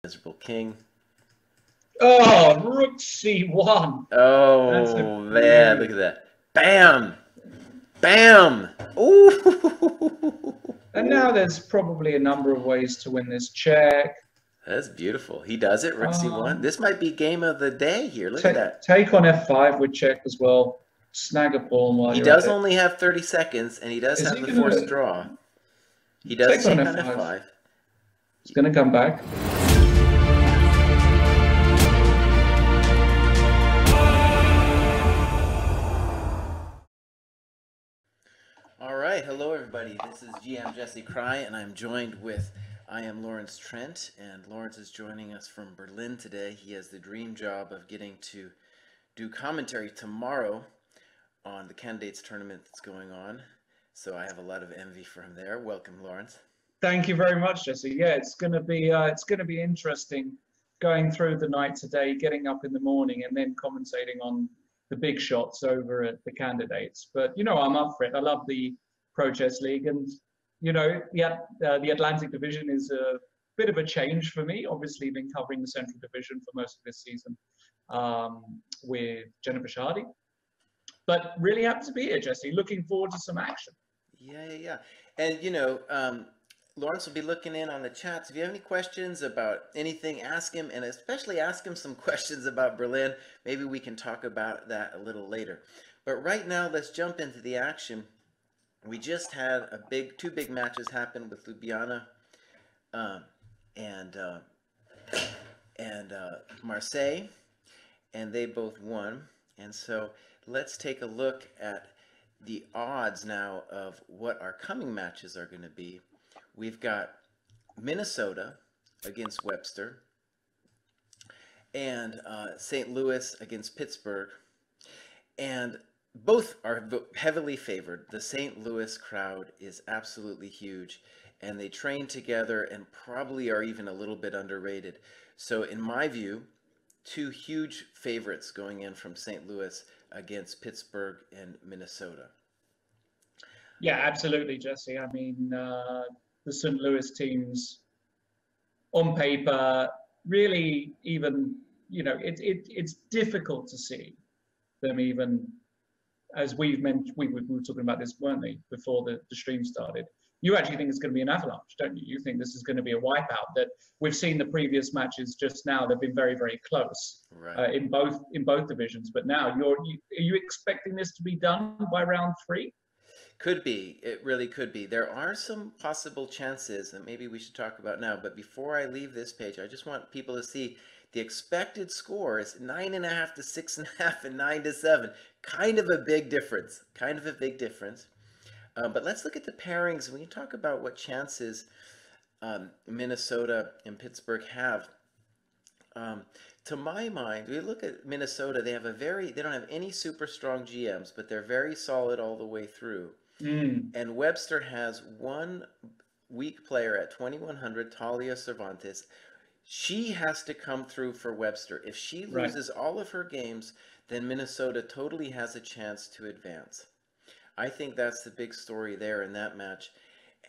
Miserable king. Oh, rook c1. Oh man, look at that. Bam! Bam! Ooh! And now there's probably a number of ways to win this check. That's beautiful. He does it. Rook c1. Um, This might be game of the day here. Look at that. take on f5 with check as well. Snag a pawn while He you're at does it. only have 30 seconds, and he does Is have he the gonna forced draw. He does take on take on f5? f5. He's gonna come back. All right, hello everybody. This is GM Jesse Cry, and I'm joined with I am Lawrence Trent, and Lawrence is joining us from Berlin today. He has the dream job of getting to do commentary tomorrow on the candidates tournament that's going on. So I have a lot of envy for him there. Welcome, Lawrence. Thank you very much, Jesse. Yeah, it's gonna be interesting going through the night today, getting up in the morning, and then commentating on the big shots over at the candidates. But I'm up for it. I love the Pro Chess League, and the Atlantic Division is a bit of a change for me. Obviously, been covering the Central Division for most of this season with Jennifer Shardy, but really happy to be here, Jesse. Looking forward to some action. Yeah. And Lawrence will be looking in on the chats. If you have any questions about anything, ask him, and especially ask him some questions about Berlin. Maybe we can talk about that a little later. But right now, let's jump into the action. We just had two big matches happen with Ljubljana and Marseille, and they both won. And so let's take a look at the odds now of what our coming matches are going to be. We've got Minnesota against Webster and St. Louis against Pittsburgh, and both are heavily favored. The St. Louis crowd is absolutely huge, and they train together and probably are even a little bit underrated. So in my view, two huge favorites going in from St. Louis against Pittsburgh and Minnesota. Yeah, absolutely, Jesse. I mean, the St. Louis teams on paper really even, it's difficult to see them even, as we've mentioned, we were talking about this, weren't we, before the stream started. You actually think it's going to be an avalanche, don't you? You think this is going to be a wipeout. That we've seen the previous matches just now, they've been very, very close, right, in both divisions. But now, are you expecting this to be done by round 3? Could be. It really could be. There are some possible chances that maybe we should talk about now. But before I leave this page, I just want people to see the expected score is 9.5 to 6.5 and 9 to 7. Kind of a big difference. But let's look at the pairings. We can talk about what chances Minnesota and Pittsburgh have. To my mind, we look at Minnesota. They don't have any super strong GMs, but they're very solid all the way through. And Webster has one weak player at 2100, Talia Cervantes. She has to come through for Webster. If she loses all of her games, then Minnesota totally has a chance to advance. I think that's the big story there in that match.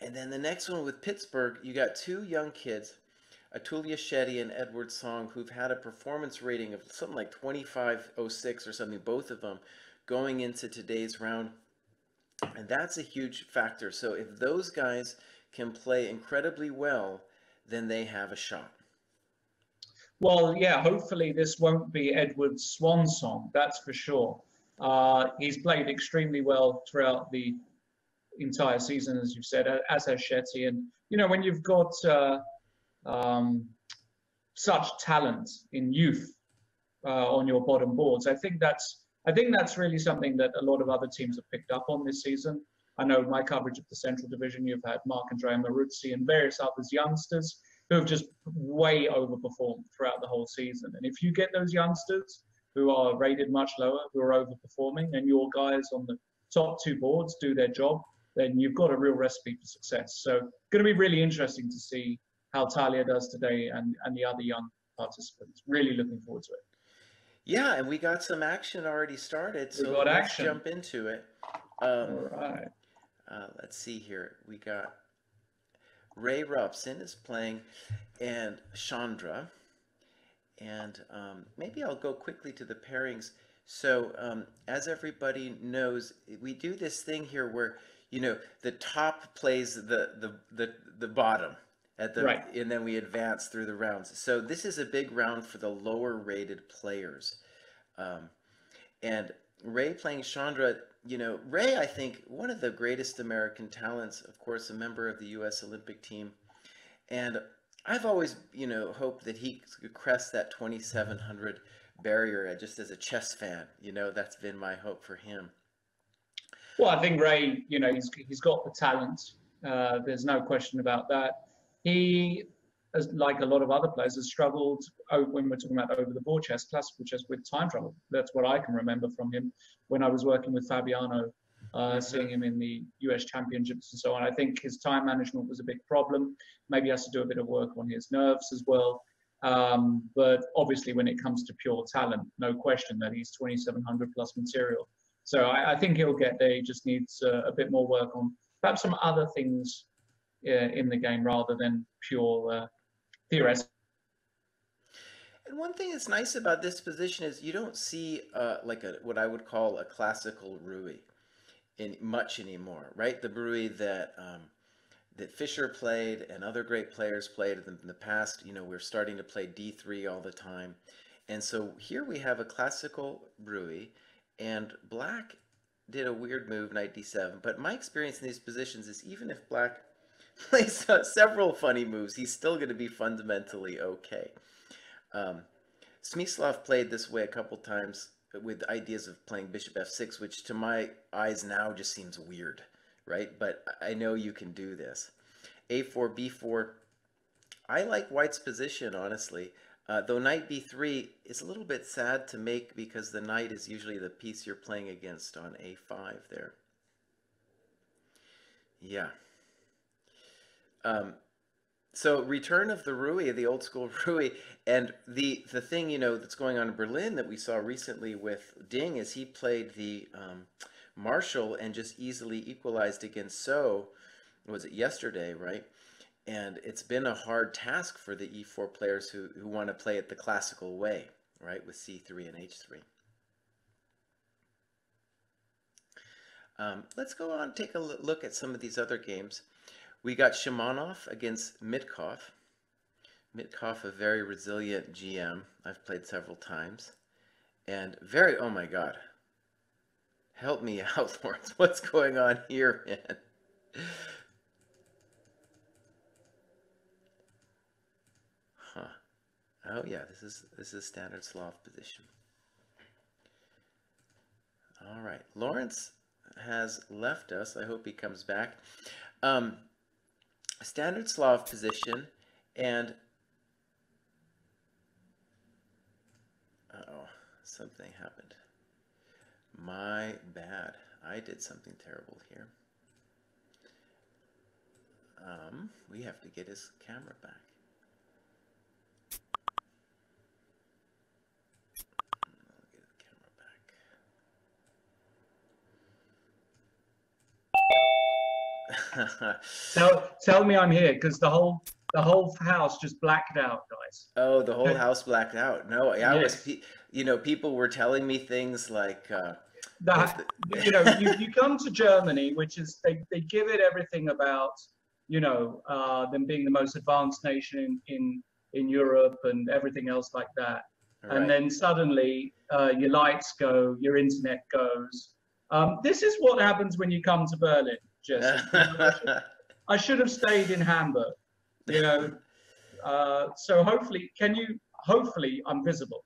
And then the next one with Pittsburgh, you got two young kids, Atulia Shetty and Edward Song, who've had a performance rating of something like 2506 or something, both of them, going into today's round. And that's a huge factor. So if those guys can play incredibly well, then they have a shot. Well, yeah, hopefully this won't be Edward's swan song, that's for sure. He's played extremely well throughout the entire season, as you've said, as has Shetty. And, when you've got such talent in youth on your bottom boards, I think that's really something that a lot of other teams have picked up on this season. I know my coverage of the Central Division, you've had Marc-Andrea Maruzzi and various others youngsters who have just way overperformed throughout the whole season. And if you get those youngsters who are rated much lower, who are overperforming, and your guys on the top two boards do their job, then you've got a real recipe for success. So going to be really interesting to see how Talia does today and the other young participants. Really looking forward to it. Yeah, and we got some action already started, so let's jump into it. All right. Let's see here. We got Ray Robson is playing. and Chandra. And maybe I'll go quickly to the pairings. So as everybody knows, we do this thing here where, the top plays the bottom at the, Right. and then we advance through the rounds. So this is a big round for the lower rated players. And Ray playing Chandra, Ray, I think, one of the greatest American talents, of course, a member of the U.S. Olympic team. And I've always, hoped that he could crest that 2,700 barrier just as a chess fan. That's been my hope for him. Well, I think Ray, he's got the talent. There's no question about that. He, as like a lot of other players, has struggled when we're talking about over the board chess, classical chess, with time travel. That's what I can remember from him when I was working with Fabiano, seeing him in the US championships and so on. I think his time management was a big problem. Maybe he has to do a bit of work on his nerves as well. But obviously, when it comes to pure talent, no question that he's 2,700 plus material. So I think he'll get there. He just needs a bit more work on perhaps some other things in the game rather than pure theoretical. And one thing that's nice about this position is you don't see like what I would call a classical Rui in much anymore, right? The Rui that Fischer played and other great players played in the past. We're starting to play D3 all the time. And so here we have a classical Rui, and Black did a weird move, knight d7. But my experience in these positions is even if Black plays several funny moves, he's still going to be fundamentally okay. Smyslov played this way a couple times with ideas of playing bishop f6, which to my eyes now just seems weird, right? But I know you can do this. a4, b4. I like White's position, honestly. Though knight b3 is a little bit sad to make because the knight is usually the piece you're playing against on a5 there. Yeah. So return of the Rui, the old school Rui, and the thing, that's going on in Berlin that we saw recently with Ding is he played the Marshall and just easily equalized against So. Was it yesterday, right? And it's been a hard task for the e4 players who want to play it the classical way, right, with c3 and h3. Let's go on and take a look at some of these other games. We got Shimonov against Mitkov. Mitkov, a very resilient GM. I've played several times. And oh my God. Help me out, Lawrence. What's going on here, man? Oh yeah, this is standard Slav position. All right, Lawrence has left us. I hope he comes back. Standard Slav position, and uh-oh, something happened. My bad. I did something terrible here. We have to get his camera back. Tell me I'm here, because the whole house just blacked out, guys. Oh, the whole house blacked out. No, I Yes. was, people were telling me things like, you come to Germany, which is they give it everything about, them being the most advanced nation in Europe and everything else like that. right. And then suddenly your lights go, your internet goes. This is what happens when you come to Berlin, Jesse. I should have stayed in Hamburg, So hopefully, hopefully I'm visible.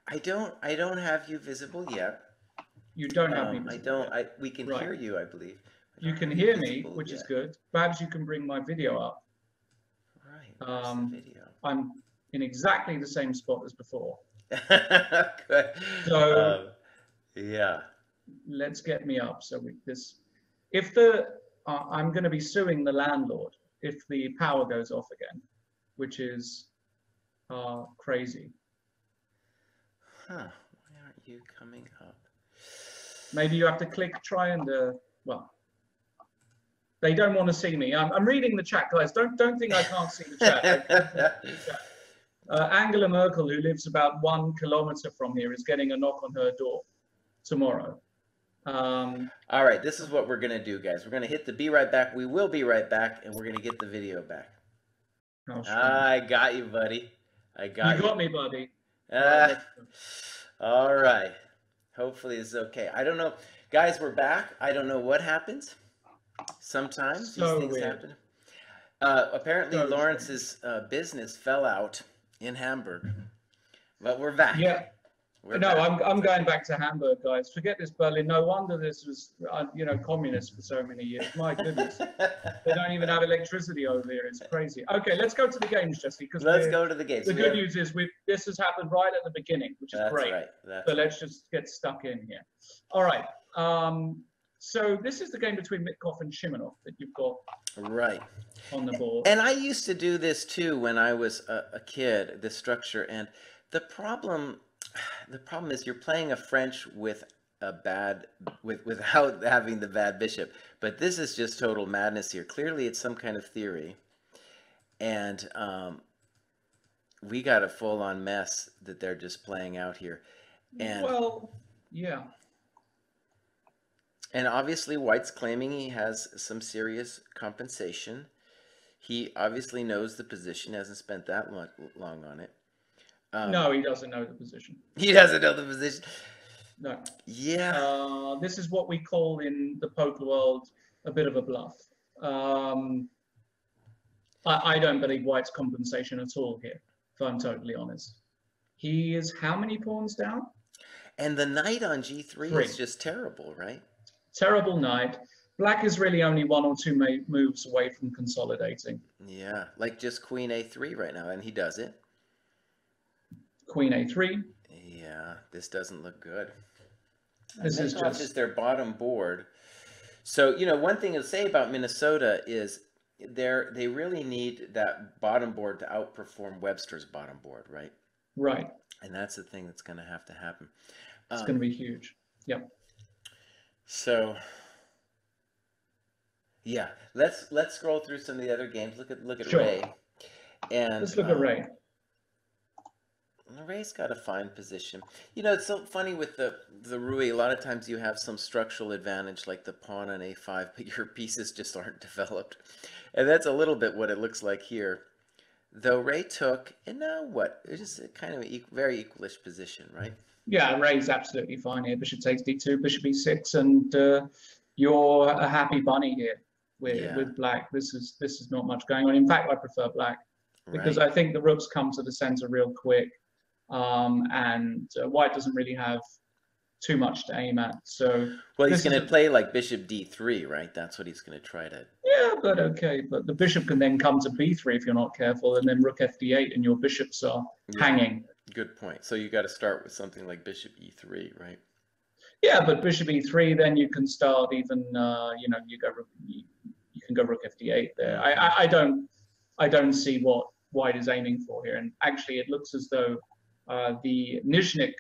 I don't have you visible yet. You don't have me visible yet. We can hear you, I believe. You can hear me, which is good. Perhaps you can bring my video up. Right. The video? I'm in exactly the same spot as before. Good. So yeah. Let's get me up. So I'm going to be suing the landlord if the power goes off again, which is crazy. Huh? Why aren't you coming up? Maybe you have to click try and well. They don't want to see me. I'm reading the chat, guys. Don't think I can't see the chat. Angela Merkel, who lives about 1 kilometer from here, is getting a knock on her door tomorrow. All right, this is what we're going to do, guys. We're going to hit the be right back. We will be right back, and we're going to get the video back. I got you, buddy. I got you. You got me, buddy. All right. Hopefully this is okay. I don't know. Guys, we're back. I don't know what happens. Sometimes these things happen. Apparently Lawrence's business fell out in Hamburg. But we're back. Yeah. I'm going back to Hamburg, guys. Forget this Berlin. No wonder this was, communist for so many years. My goodness. They don't even have electricity over here. It's crazy. Okay, let's go to the games, Jesse. Let's go to the games. The good news is this has happened right at the beginning, which is great. Right. So let's just get stuck in here. All right. So this is the game between Mitkov and Shimonov that you've got on the board. And I used to do this too when I was a kid, this structure. And the problem is you're playing a French with without having the bad bishop. But this is just total madness here. Clearly it's some kind of theory. And we got a full-on mess that they're just playing out here. And well, yeah. And obviously White's claiming he has some serious compensation. He obviously knows the position, hasn't spent that long on it. No, he doesn't know the position. He doesn't know the position. No. Yeah. This is what we call in the poker world a bit of a bluff. I don't believe White's compensation at all here, if I'm totally honest. He is how many pawns down? And the knight on G3 is just terrible, right? Terrible knight. Black is really only 1 or 2 moves away from consolidating. Yeah, like just Queen A3 right now, and he does it. Queen A3. Yeah, this doesn't look good. This is just their bottom board. So, one thing to say about Minnesota is they really need that bottom board to outperform Webster's bottom board, right? Right. And that's the thing that's going to have to happen. It's going to be huge. Yep. So, yeah, let's scroll through some of the other games. Look at Ray. And let's look at Ray. Ray's got a fine position. It's so funny with the Rui. A lot of times you have some structural advantage, like the pawn on A5, but your pieces just aren't developed. And that's a little bit what it looks like here. Though Ray took, and now what? It's just a kind of very equalish position, right? Yeah, Ray's absolutely fine here. Bishop takes D2, bishop E6, and you're a happy bunny here with Black. This is not much going on. In fact, I prefer Black because I think the rooks come to the center real quick. And White doesn't really have too much to aim at. So he's going to play like bishop D3, right? That's what he's going to try to. Yeah, but okay. But the bishop can then come to B3 if you're not careful, and then rook FD8, and your bishops are hanging. Good point. So you got to start with something like bishop E3, right? Yeah, but bishop E3, then you can start even. You can go rook FD8 there. I don't see what White is aiming for here, and actually it looks as though the Nizhnik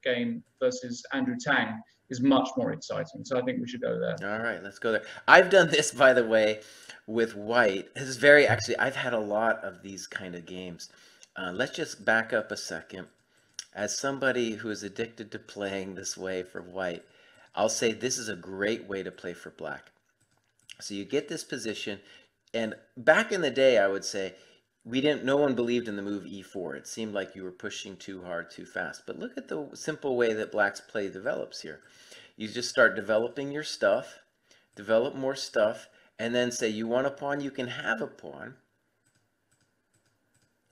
game versus Andrew Tang is much more exciting. So I think we should go there. All right, let's go there. I've done this, by the way, with White. This is actually, I've had a lot of these kind of games. Let's just back up a second. As somebody who is addicted to playing this way for White, I'll say this is a great way to play for Black. So you get this position, and back in the day, I would say, no one believed in the move E4. It seemed like you were pushing too hard, too fast. But look at the simple way that Black's play develops here. You just start developing your stuff, develop more stuff, and then say, you want a pawn, you can have a pawn.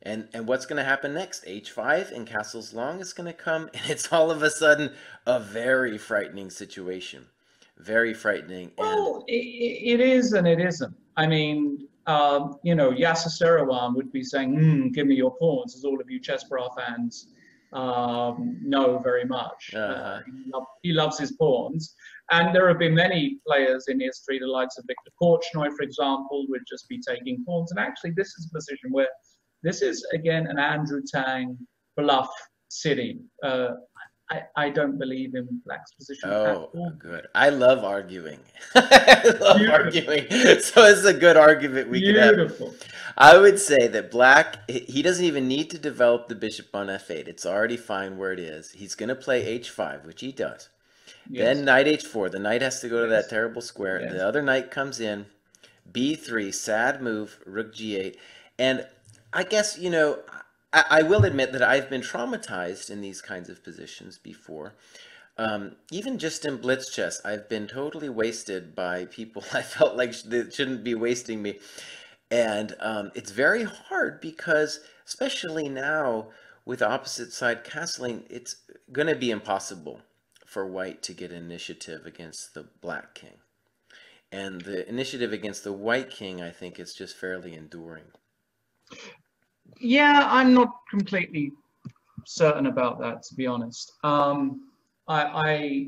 And what's going to happen next? H5 and castle's long is going to come, and it's all of a sudden a very frightening situation. Very frightening. Well, it is and it isn't. I mean, Yasser Serouan would be saying, give me your pawns, as all of you Chessbrah fans know very much. He loves his pawns. And there have been many players in history, the likes of Viktor Korchnoi, for example, would just be taking pawns. And actually, this is a position where this is, again, an Andrew Tang bluff city. I don't believe in Black's position at Oh, all. good. I love arguing. I love Beautiful. arguing. So it's a good argument we could have. Beautiful. I would say that Black, he doesn't even need to develop the bishop on f8. It's already fine where it is. He's going to play h5, which he does. Yes. Then knight h4. The knight has to go to that terrible square. Yes. The other knight comes in. b3, sad move, rook g8. And I guess, you know, I will admit that I've been traumatized in these kinds of positions before. Even just in blitz chess, I've been totally wasted by people I felt like they shouldn't be wasting me. And it's very hard because, especially now with opposite side castling, it's going to be impossible for white to get initiative against the black king. And the initiative against the white king, I think, is just fairly enduring. Yeah, I'm not completely certain about that, to be honest. I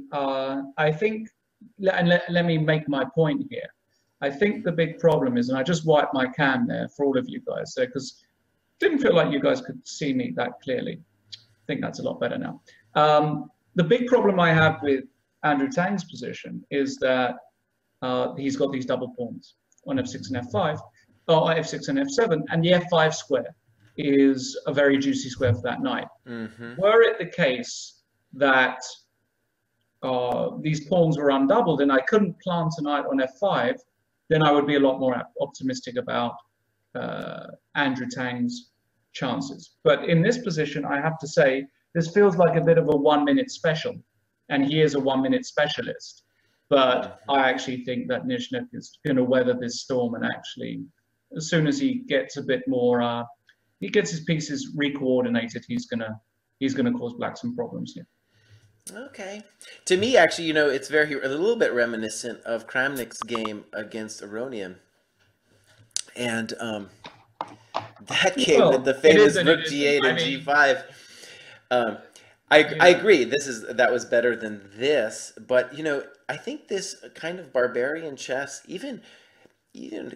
think, and let me make my point here. I think the big problem is, and I just wiped my cam there for all of you guys there, because it didn't feel like you guys could see me that clearly. I think that's a lot better now. The big problem I have with Andrew Tang's position is that he's got these double pawns on f6 and f5, or f6 and f7, and the f5 square is a very juicy square for that knight. Were it the case that these pawns were undoubled and I couldn't plant a knight on f5, then I would be a lot more optimistic about Andrew Tang's chances. But in this position, I have to say, this feels like a bit of a 1 minute special, and he is a 1 minute specialist. But I actually think that Nishnik is going to weather this storm, and actually, as soon as he gets a bit more, he gets his pieces recoordinated, he's gonna cause black some problems here. Okay. To me, actually, you know, it's a little bit reminiscent of Kramnik's game against Aronian. And that game with the famous rook g8 and g5. I agree. That was better than this, but you know, I think this kind of barbarian chess, even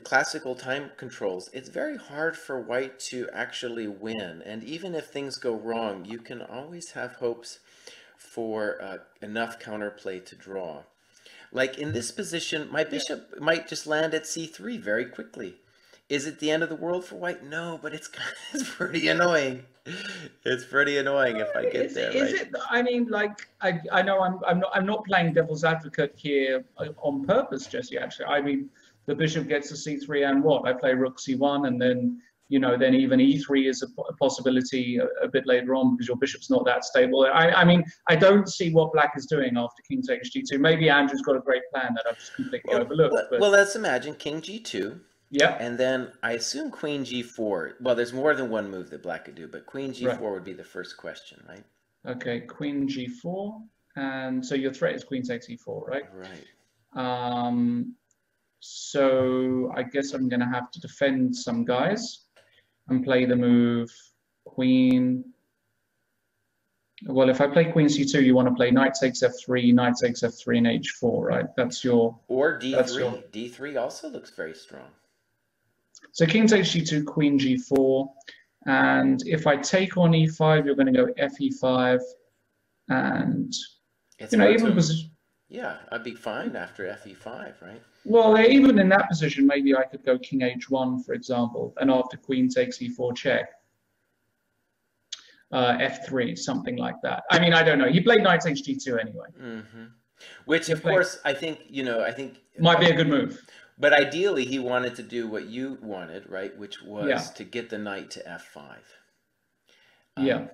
classical time controls, it's very hard for white to actually win. And even if things go wrong, you can always have hopes for enough counterplay to draw. Like in this position, my bishop might just land at c3 very quickly. Is it the end of the world for white? No, but it's pretty annoying. It's pretty annoying if I get there. Is it? I mean, like I know I'm not playing devil's advocate here on purpose, Jesse. Actually, I mean, the bishop gets to c3 and what? I play rook c1, and then then even e3 is a possibility a bit later on because your bishop's not that stable. I mean, I don't see what black is doing after king takes g2. Maybe Andrew's got a great plan that I've just completely overlooked. Well, let's imagine king g2. Yeah. And then I assume queen g4. Well, there's more than one move that black could do, but queen g4 would be the first question, right? Okay, queen g4. And so your threat is queen takes e4, right? Right. So I guess I'm going to have to defend some guys and play the move queen. Well, if I play queen c2, you want to play knight takes f3, knight takes f3, and h4, right? That's your... Or d3. D3 also looks very strong. So king takes g2, queen g4. And if I take on e5, you're going to go fe5. And, even position... Yeah, I'd be fine after fe5, right? Well, even in that position, maybe I could go king h1, for example, and after queen takes e4 check, f3, something like that. I mean, I don't know. He played knight takes g2 anyway. Which, of course, I think might be a good move. But ideally, he wanted to do what you wanted, right? Which was to get the knight to f5.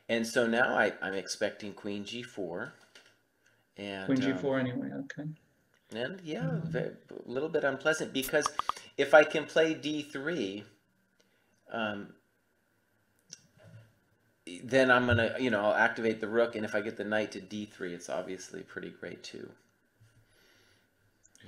And so now I'm expecting queen g4. And, queen g4 anyway, okay. And a little bit unpleasant because if I can play d3, then I'm gonna, I'll activate the rook, and if I get the knight to d3, it's obviously pretty great too.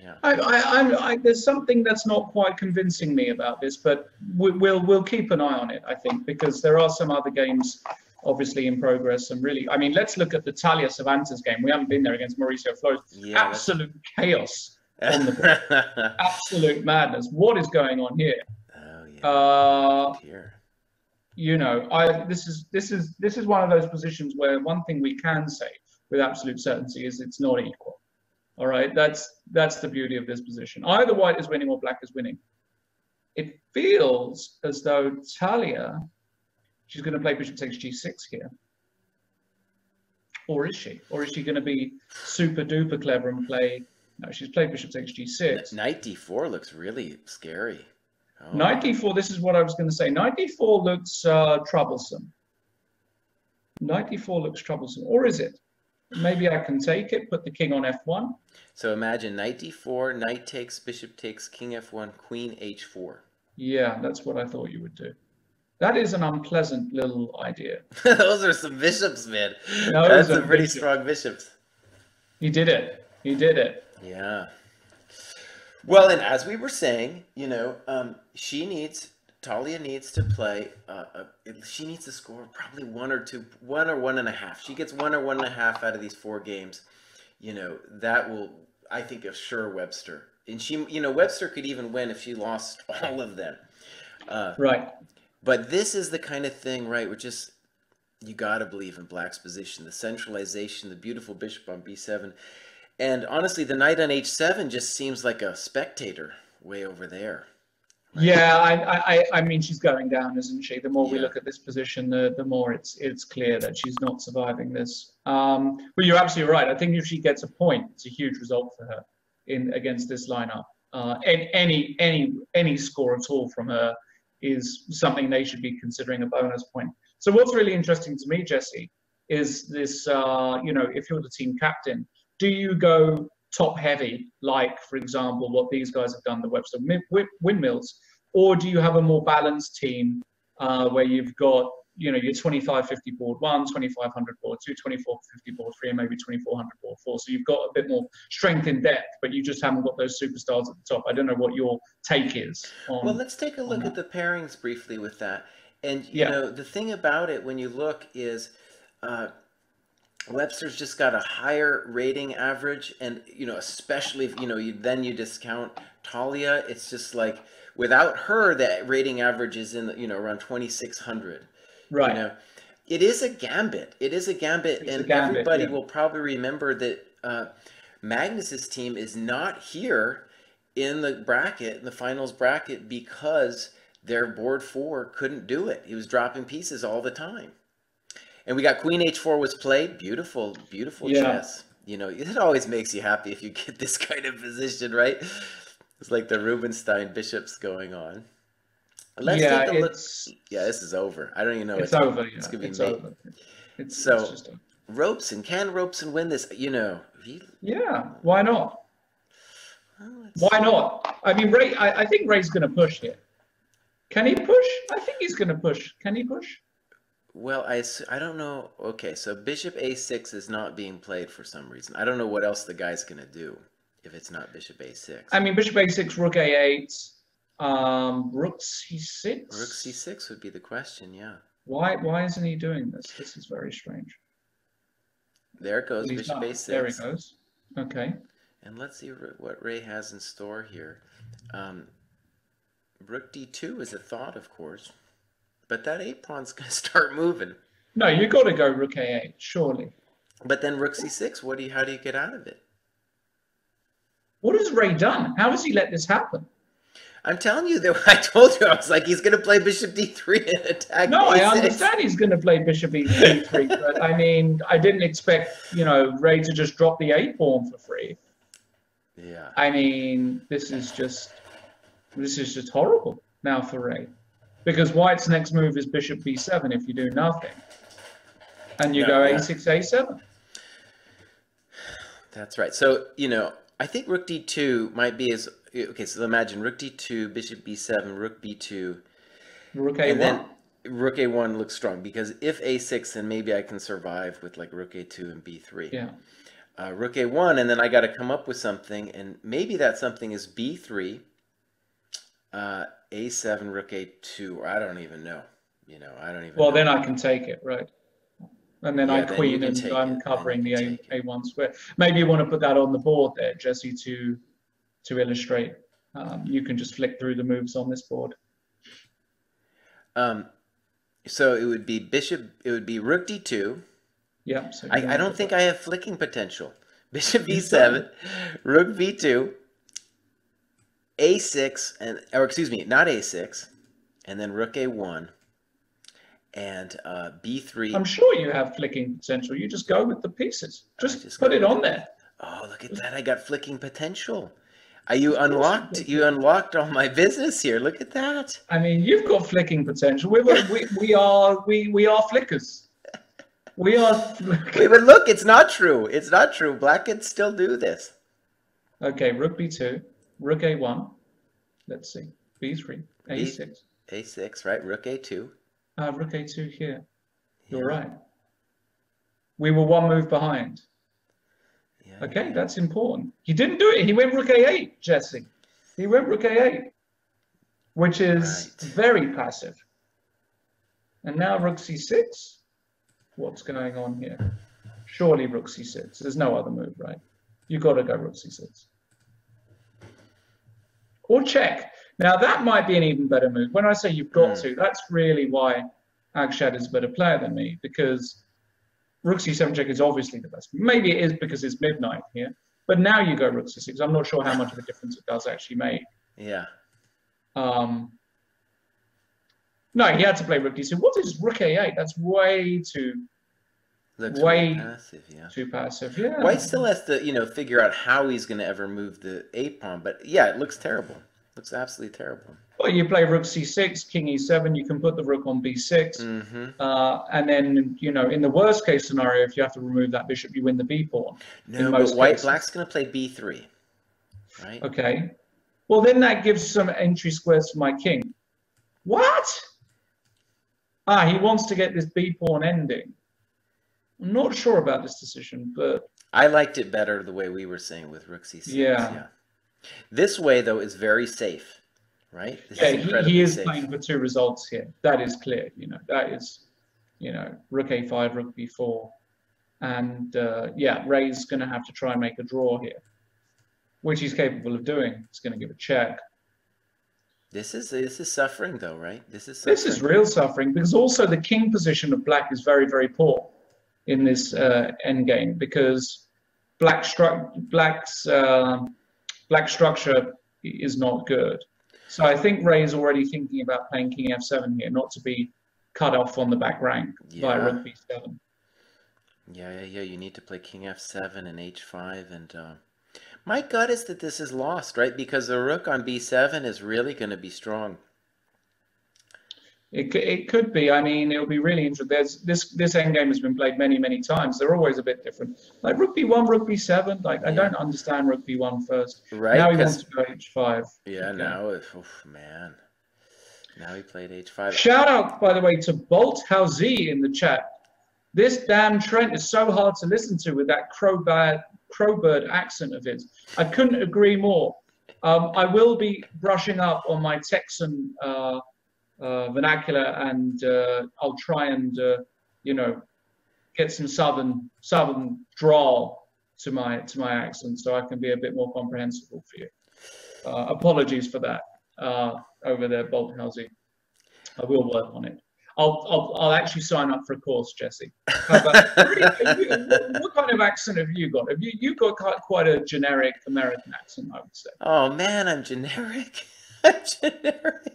Yeah. There's something that's not quite convincing me about this, but we'll keep an eye on it, I think, because there are some other games obviously in progress, and really, I mean, let's look at the Talia Cervantes game. We haven't been there against Mauricio Flores. Absolute chaos on the board. Absolute madness. What is going on here? Oh, yeah. you know, this is one of those positions where one thing we can say with absolute certainty is it's not equal. All right, that's the beauty of this position. Either white is winning or black is winning. It feels as though Talia, she's going to play bishop takes g6 here. Or is she? Or is she going to be super duper clever and play? No, she's played bishop takes g6. Knight d4 looks really scary. Oh. Knight d4, this is what I was going to say. Knight d4 looks troublesome. Knight d4 looks troublesome. Or is it? Maybe I can take it, put the king on f1. So imagine knight d4, knight takes, bishop takes, king f1, queen h4. Yeah, that's what I thought you would do. That is an unpleasant little idea. Those are some bishops, man. Those That's some pretty strong bishops. He did it. He did it. Yeah. Well, and as we were saying, you know, Talia needs to play, she needs to score probably 1 or 2, 1 or 1.5. She gets 1 or 1.5 out of these 4 games. You know, that will, I think, assure Webster. And she, you know, Webster could even win if she lost all of them. Right. But this is the kind of thing, right, which is, you got to believe in black's position. The centralization, the beautiful bishop on b7. And honestly, the knight on h7 just seems like a spectator way over there. Right? Yeah, I mean, she's going down, isn't she? The more we look at this position, the more it's clear that she's not surviving this. But you're absolutely right. I think if she gets a point, it's a huge result for her against this lineup. Any score at all from her is something they should be considering a bonus point. So what's really interesting to me, Jesse, is this, you know, if you're the team captain, do you go top heavy, like, for example, what these guys have done, the Webster Windmills, or do you have a more balanced team where you've got, you know, your 25-50 board 1, 2500 board 2, 2450 board 3, and maybe 2400 board 4. So you've got a bit more strength in depth, but you just haven't got those superstars at the top. I don't know what your take is on. Well, let's take a look at the pairings briefly with that. And, you know, the thing about it when you look is Webster's just got a higher rating average. And, you know, especially if, you know, then you discount Talia, it's just like without her, that rating average is in, you know, around 2600. Right. You know, it is a gambit. It is a gambit. Everybody will probably remember that Magnus's team is not here in the bracket, in the finals bracket, because their board 4 couldn't do it. He was dropping pieces all the time. And we got queen h4 was played. Beautiful, beautiful chess. You know, it always makes you happy if you get this kind of position, right? It's like the Rubinstein bishops going on. Let's take a look. Yeah, this is over. I don't even know. It's over. Yeah. It's going to be it's made. over. It's just over. Robeson, can Robeson win this? You know. Yeah, why not? Why not? I mean, Ray. I think Ray's going to push here. Can he push? I think he's going to push. Can he push? Well, I don't know. Okay, so bishop a6 is not being played for some reason. I don't know what else the guy's going to do if it's not bishop a6. I mean, bishop a6, rook a8, rook c6. Rook c6 would be the question, yeah. Why isn't he doing this? This is very strange. There it goes, bishop a6. There he goes. Okay. And let's see what Ray has in store here. Rook d2 is a thought, of course. But that 8 pawn's going to start moving. No, you've got to go rook a8, surely. But then rook c6, how do you get out of it? What has Ray done? How has he let this happen? I'm telling you, I told you, I was like, he's going to play bishop d3 and attack No, a6. I understand he's going to play bishop e3, but I mean, I didn't expect, you know, Ray to just drop the 8 pawn for free. Yeah. I mean, this is just horrible now for Ray. Because White's next move is bishop b7 if you do nothing. And you go a6, a7. That's right. So, you know, I think rook d2 might be as... Okay, so imagine rook d2, bishop b7, rook b2. Rook a1. And then rook a1 looks strong. Because if a6, then maybe I can survive with like rook a2 and b3. Yeah. Rook a1, and then I got to come up with something. And maybe that something is b3. A7, rook a2, or I don't even know. You know, I don't even know. Then I can take it, right? And then I queen and I'm covering the a1 square. Maybe you want to put that on the board there, Jesse, to illustrate. You can just flick through the moves on this board. So it would be bishop. It would be rook d2. Yeah. So I don't think I have flicking potential. Bishop You b7, rook b2, a6, or excuse me, not a6, and then rook a1, and b3. I'm sure you have flicking potential. You just go with the pieces. Just put go it with on there. Oh, look at that! I got flicking potential. You unlocked all my business here. Look at that. I mean, you've got flicking potential. We are flickers. We are. Wait, but look, it's not true. It's not true. Black can still do this. Okay, rook b2, rook a1. Let's see, b3, a6. A6, right? Rook a2. Rook a2 here. You're right. We were one move behind. Yeah, okay, that's important. He didn't do it. He went rook a8, Jesse. He went rook a8, which is very passive. And now rook c6. What's going on here? Surely rook c6. There's no other move, right? You've got to go rook c6. Or check. Now, that might be an even better move. When I say you've got to, that's really why Agshad is a better player than me, because rook c7 check is obviously the best. Maybe it is because it's midnight here. But now you go rook c6. I'm not sure how much of a difference it does actually make. Yeah. No, he had to play rook d2. What is rook a8? That's way too... Looks way passive, yeah. Too passive, yeah. White still has to, figure out how he's going to ever move the a-pawn. But, yeah, it looks terrible. It looks absolutely terrible. Well, you play rook c6, king e7. You can put the rook on b6. And then, in the worst case scenario, if you have to remove that bishop, you win the b-pawn. No, but black's going to play b3, right? Okay. Well, then that gives some entry squares for my king. What? He wants to get this b-pawn ending. I'm not sure about this decision, but... I liked it better the way we were saying with rook c6. Yeah. This way, though, is very safe, right? He is playing for two results here. That is clear, That is, rook a5, rook b4. And, Ray's going to have to try and make a draw here, which he's capable of doing. He's going to give a check. This is suffering, though, right? This is real suffering, because also the king position of black is very, very poor in this endgame, because black structure is not good. So I think Ray is already thinking about playing king f7 here, not to be cut off on the back rank by rook b7. Yeah. You need to play king f7 and h5, and my gut is that this is lost, right? Because the rook on b7 is really going to be strong. It could be. I mean, it'll be really interesting. This endgame has been played many, many times. They're always a bit different. Like rook b1, rook b7. I don't understand rook b1 first. Right. Now he wants to go h5. Yeah. Okay. Now, now he played h5. Shout out, by the way, to Bolt Housie in the chat. This damn Trent is so hard to listen to with that crowbird accent of his. I couldn't agree more. I will be brushing up on my Texan vernacular, and I'll try and get some southern drawl to my accent, so I can be a bit more comprehensible for you. Apologies for that over there, Bolt Housie. I will work on it. I'll actually sign up for a course, Jesse. What kind of accent have you got? You've got quite a generic American accent, I would say. Oh man, I'm generic.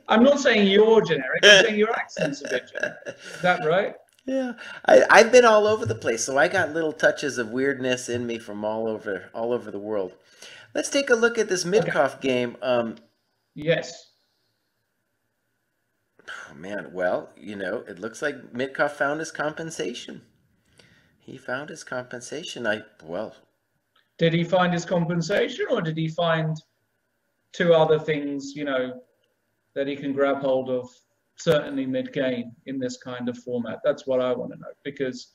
I'm not saying you're generic. I'm saying your accent's a bit generic. Is that right? Yeah, I've been all over the place, so I got little touches of weirdness in me from all over the world. Let's take a look at this Midkoff game. Yes. Oh, man, well, it looks like Midkoff found his compensation. He found his compensation. Did he find his compensation, or did he find two other things, that he can grab hold of, certainly mid-game in this kind of format? That's what I want to know, because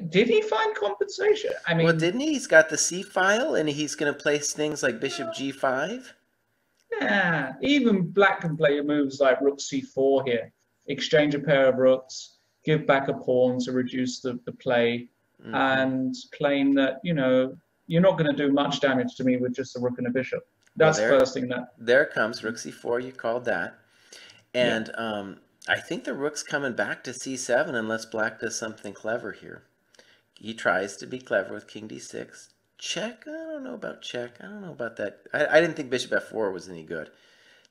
did he find compensation? I mean, well, didn't he? He's got the C file, and he's going to place things like bishop g5. Yeah, even black can play moves like rook c4 here, exchange a pair of rooks, give back a pawn to reduce the play, and claim that, you're not going to do much damage to me with just a rook and a bishop. That's the first thing that... There comes rook c4, you called that. And I think the rook's coming back to c7 unless black does something clever here. He tries to be clever with king d6. Check? I don't know about check. I don't know about that. I didn't think bishop f4 was any good.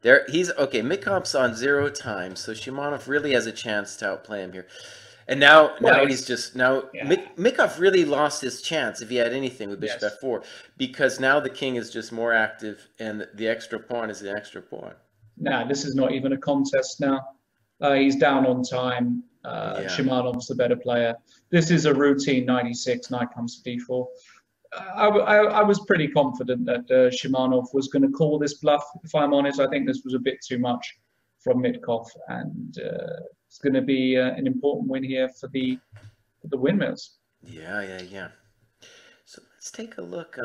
There, he's okay. Mitkoff's on 0 time, so Shimonov really has a chance to outplay him here. And now he's just yeah. Mitkoff really lost his chance if he had anything with bishop f4, because now the king is just more active, and the extra pawn is an extra pawn. Nah, this is not even a contest now. He's down on time. Shimanov's the better player. This is a routine 96. Knight comes to d4. I was pretty confident that Shimanov was going to call this bluff. If I'm honest, I think this was a bit too much from Mitkoff, and it's going to be an important win here for the Windmills. Yeah. So let's take a look.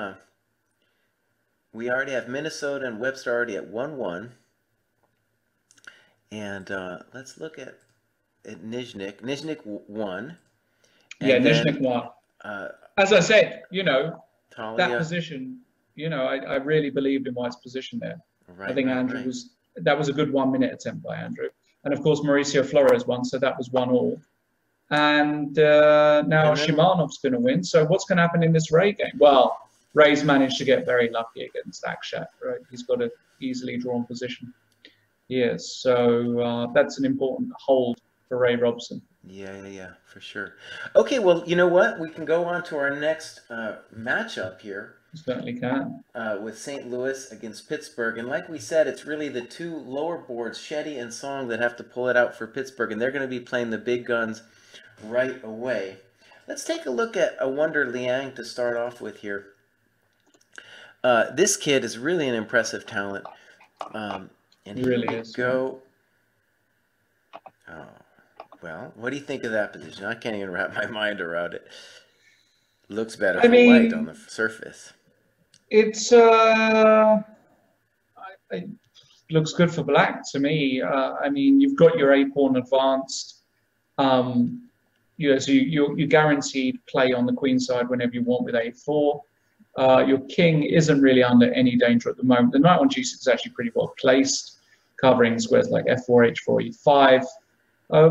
We already have Minnesota and Webster already at 1-1. And let's look at Nizhnik. Nizhnik won. Yeah, Nizhnik won. As I said, Talia. That position, I really believed in White's position there. I think Andrew that was a good 1 minute attempt by Andrew. And of course, Mauricio Flores won, so that was 1-1. And now Shimanov's going to win. So what's going to happen in this Ray game? Well, Ray's managed to get very lucky against Akshat, right? He's got an easily drawn position. Yes, so that's an important hold for Ray Robson. Yeah, for sure. Okay, well, you know what? We can go on to our next matchup here. You certainly can. With St. Louis against Pittsburgh. And like we said, it's really the two lower boards, Shetty and Song, that have to pull it out for Pittsburgh. And they're going to be playing the big guns right away. Let's take a look at a Wonder Liang to start off with here. This kid is really an impressive talent. And he really is. Go. Oh, well, what do you think of that position? I can't even wrap my mind around it. Looks better for white on the surface. It's it looks good for black to me. I mean, you've got your a-pawn advanced. So you guaranteed play on the queen side whenever you want with a4. Your king isn't really under any danger at the moment. The knight on g6 is actually pretty well placed, covering squares like f4, h4, e5.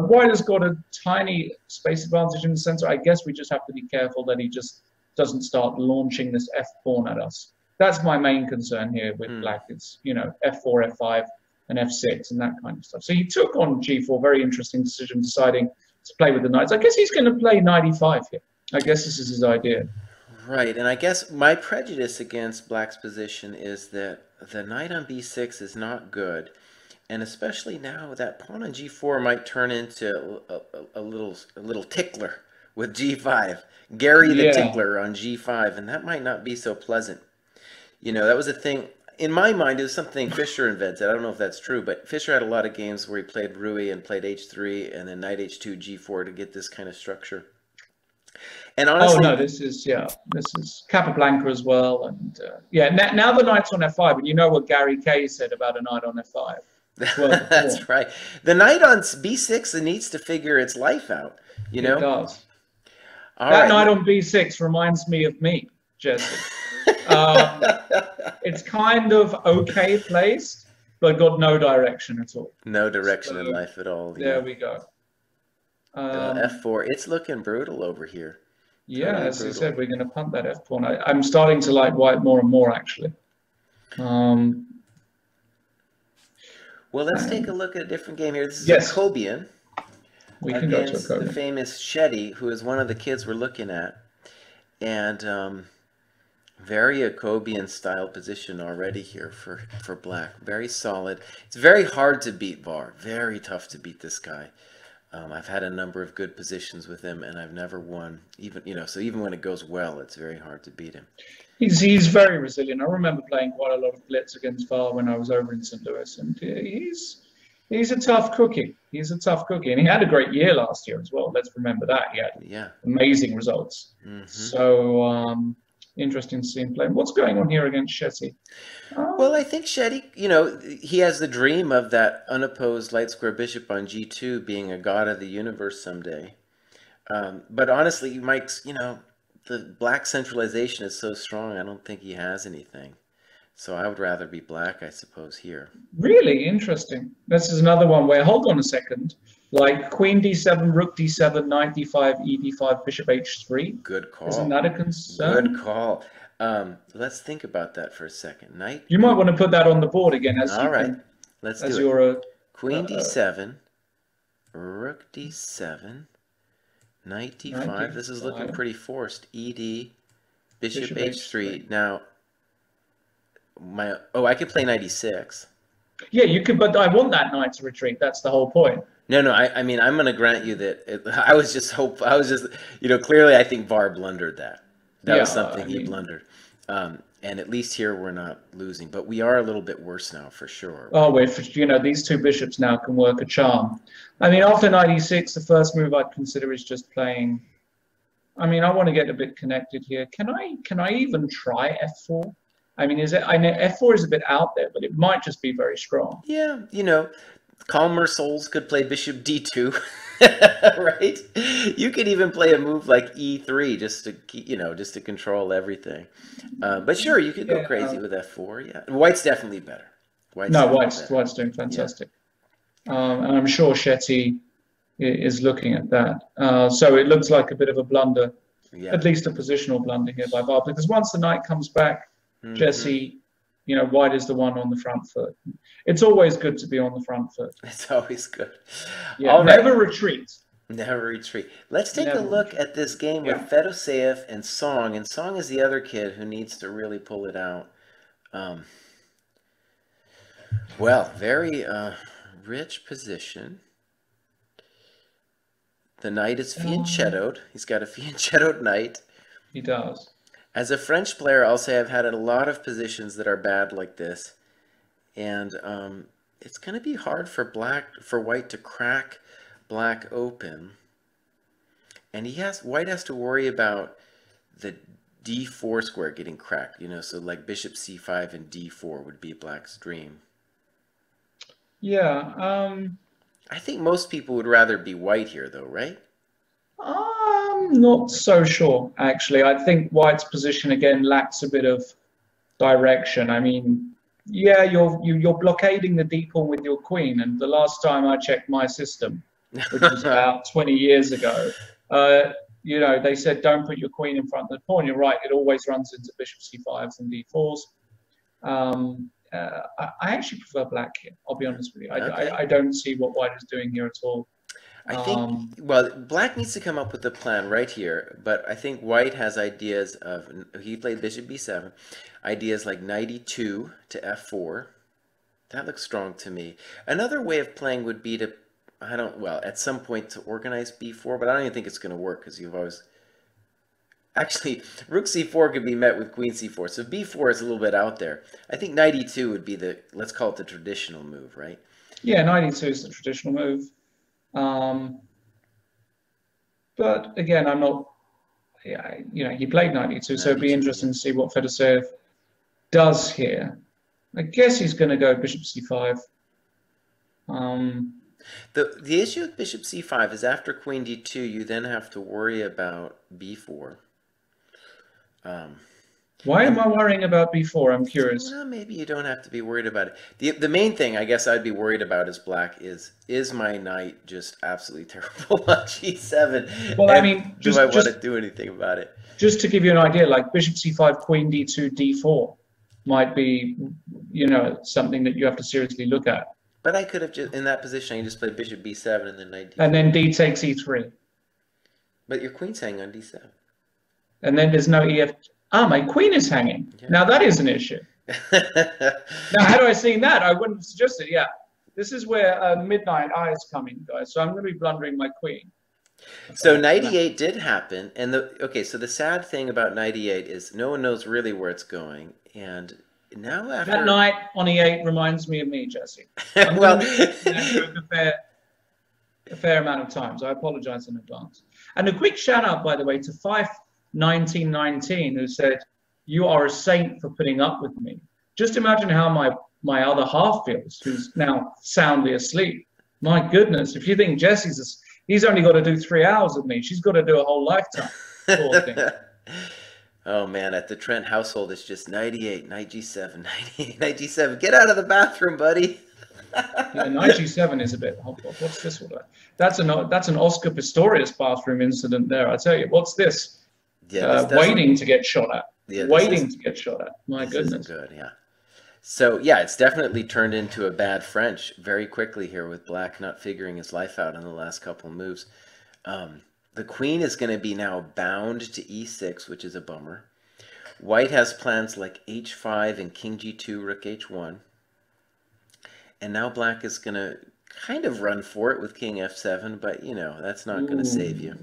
White has got a tiny space advantage in the center. I guess we just have to be careful that he just doesn't start launching this f-pawn at us. That's my main concern here with black. It's, f4, f5, and f6, and that kind of stuff. So he took on g4, very interesting decision, deciding to play with the knights. I guess he's going to play knight e5 here. I guess this is his idea. Right, and I guess my prejudice against black's position is that the knight on b6 is not good, and especially now that pawn on g4 might turn into a little tickler with g5. Gary the tickler on g5, and that might not be so pleasant. That was a thing in my mind. It was something Fischer invented. I don't know if that's true, but Fischer had a lot of games where he played Rui and played h3 and then knight h2 g4 to get this kind of structure. And honestly, this is Capablanca as well, and now the knight's on f5, and you know what Gary Kay said about a knight on f5. Well, that's right. The knight on b6 needs to figure its life out. It does. That knight on b6 reminds me of me, Jesse. It's kind of okay placed, but got no direction at all. No direction in life at all. There we go. f4. It's looking brutal over here. Yeah, totally as I said, we're going to punt that f-pawn. I'm starting to like white more and more, actually. Well, let's take a look at a different game here. This is Jacobian. We can go to Jacobian. The famous Shetty, who is one of the kids we're looking at. And very Jacobian style position already here for black. Very solid. It's very hard to beat Var. Very tough to beat this guy. I've had a number of good positions with him, and I've never won. So even when it goes well, it's very hard to beat him. He's very resilient. I remember playing quite a lot of blitz against Var when I was over in St. Louis, and he's a tough cookie. He's a tough cookie, and he had a great year last year as well. Let's remember that. He had amazing results. So interesting to see him play. What's going on here against Shetty? Well, I think Shetty, he has the dream of that unopposed light square bishop on g2 being a god of the universe someday. But honestly, Mike's, the black centralization is so strong, I don't think he has anything. So I would rather be black, I suppose, here. Really interesting. This is another one where, hold on a second, Like queen d7, rook d7, knight d5, e d5, bishop h3. Good call. Isn't that a concern? Good call. Let's think about that for a second. Knight. You might want to put that on the board again as All you right. can, Let's as do you're it. a Queen d7, rook d7, knight d5. Knight This is d5. looking pretty forced. Ed, bishop Bishop h3. h3. Now, I could play knight e6. Yeah, you could, but I want that knight to retreat. That's the whole point. No, I mean, I'm going to grant you that I was just, clearly I think VAR blundered that. That was something he blundered. And at least here we're not losing, but we are a little bit worse now for sure. Oh, these two bishops now can work a charm. I mean, after knight e6, the first move I'd consider is just playing. I mean, I want to get a bit connected here. Can I even try f4? I mean, I know f4 is a bit out there, but it might just be very strong. Yeah, calmer souls could play bishop d2, right? You could even play a move like e3 just to control everything. But sure, you could go crazy with f4. Yeah, white's definitely better. White's doing fantastic, and I'm sure Shetty is looking at that. So it looks like a bit of a blunder, at least a positional blunder here by VAR, because once the knight comes back, Jesse, white is the one on the front foot. It's always good to be on the front foot. It's always good. Yeah, never retreat. Never retreat. Let's take a look at this game with Fedoseev and Song. And Song is the other kid who needs to really pull it out. Well, very rich position. The knight is fianchettoed. He's got a fianchettoed knight. He does. As a French player, I'll say I've had a lot of positions that are bad like this. And it's going to be hard for white to crack black open. And white has to worry about the d4 square getting cracked, so like bishop c5 and d4 would be black's dream. Yeah. I think most people would rather be white here, though, right? I'm not so sure, actually. I think white's position, again, lacks a bit of direction. I mean, yeah, you're blockading the d pawn with your queen, and the last time I checked my system, which was about 20 years ago, they said don't put your queen in front of the pawn. You're right, it always runs into bishop c5s and d4s. I actually prefer black here, I'll be honest with you. I don't see what white is doing here at all. I think, well, black needs to come up with a plan right here, but I think white has ideas of, he played bishop b7, ideas like knight e2 to f4. That looks strong to me. Another way of playing would be to, at some point to organize b4, but I don't even think it's going to work because you've always, actually, rook c4 could be met with queen c4, so b4 is a little bit out there. I think knight e2 would be the, let's call it the traditional move, right? Yeah, knight e2 is the traditional move. But again, I'm not, he played knight e2, so it'd be interesting to see what Fedoseev does here. I guess he's going to go bishop c5. The issue with bishop c5 is after queen d2, you then have to worry about b4. Why am I worrying about b4? I'm curious. Well, maybe you don't have to be worried about it. The main thing I guess I'd be worried about as black is my knight just absolutely terrible on g7? Well, I mean, do I want to do anything about it? Just to give you an idea, like bishop c5, queen d2, d4 might be, something that you have to seriously look at. But I could have just, in that position, I just played bishop b7 and then knight d4. And then d takes e3. But your queen's hanging on d7. And then there's no ef. My queen is hanging. Yeah. Now that is an issue. Now, had I seen that, I wouldn't have suggested. Yeah, this is where midnight eye is coming, guys. So I'm going to be blundering my queen. So knight e8 did happen, and so the sad thing about knight e8 is no one knows really where it's going, and now after that knight on e8 reminds me of me, Jesse. Well, a fair amount of times. I apologize in advance. And a quick shout out, by the way, to 51919, who said, "You are a saint for putting up with me." Just imagine how my other half feels, who's now soundly asleep. My goodness, if you think he's only got to do 3 hours with me, she's got to do a whole lifetime. Poor thing. Oh man, at the Trent household, it's just knight e8, knight g7, knight e8, knight g7. Get out of the bathroom, buddy. Yeah, knight g7 is a bit. What's this all about? That's an Oscar Pistorius bathroom incident there. I tell you, what's this? Yeah, this doesn't. Waiting to get shot at. Yeah, Waiting to get shot at. My this isn't goodness. good. Yeah. So yeah, it's definitely turned into a bad French very quickly here with Black not figuring his life out in the last couple of moves. The queen is going to be now bound to e6, which is a bummer. White has plans like h5 and king g2, rook h1. And now Black is going to kind of run for it with king f7, but you know, that's not going to save you.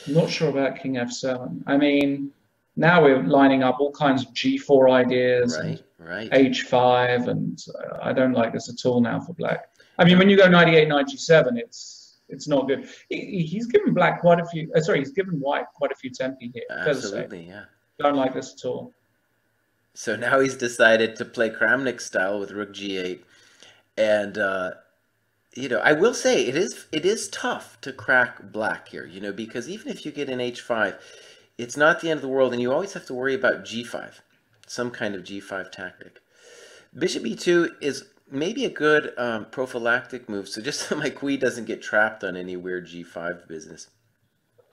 I'm not sure about king f7. I mean, now we're lining up all kinds of g4 ideas, right. h5, and I don't like this at all now for Black. I mean, when you go knight e8, knight g7, it's not good. He's given Black quite a few. He's given White quite a few tempi here. Absolutely, yeah. Don't like this at all. So now he's decided to play Kramnik style with rook g8, and you know, I will say it is tough to crack Black here. You know, because even if you get an h5, it's not the end of the world, and you always have to worry about g5, some kind of g5 tactic. Bishop e2 is maybe a good prophylactic move, so just so my queen doesn't get trapped on any weird g5 business.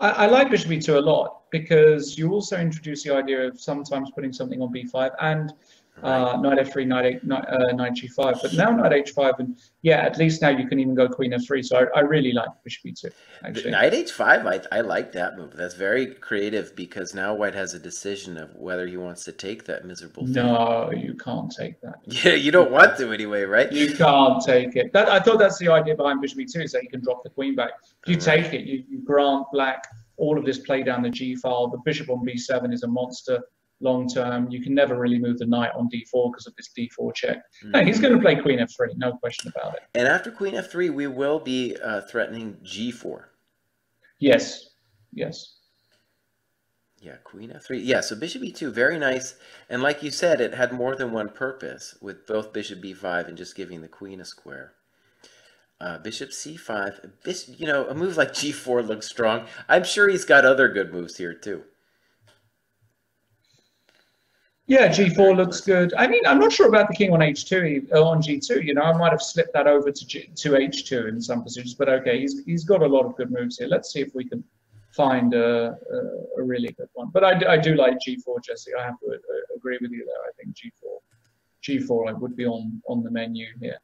I like bishop e2 a lot because you also introduce the idea of sometimes putting something on b5 and knight f3, knight g5. But now knight h5, and yeah, at least now you can even go queen f3. So I really like bishop e2. Actually, knight h5, I like that move. That's very creative because now White has a decision of whether he wants to take that miserable thing. No, you can't take that. Yeah, you don't want to anyway, right? You can't take it. I thought that's the idea behind bishop e2, is that you can drop the queen back. If you take it, you grant Black all of this play down the g file. The bishop on b7 is a monster long term. You can never really move the knight on d4 because of this d4 check. No, he's going to play queen f3, no question about it. And after queen f3, we will be threatening g4. Yes. Yeah, queen f3. Yeah, so bishop e2, very nice. And like you said, it had more than one purpose with both bishop b5 and just giving the queen a square. Bishop c5. You know, a move like g4 looks strong. I'm sure he's got other good moves here too. Yeah, g4 looks good. I mean, I'm not sure about the king on h2, on g2. You know, I might have slipped that over to h2 in some positions, but okay, he's got a lot of good moves here. Let's see if we can find a really good one. But I do like g4, Jesse. I have to agree with you there. I think g4 I would be on the menu here.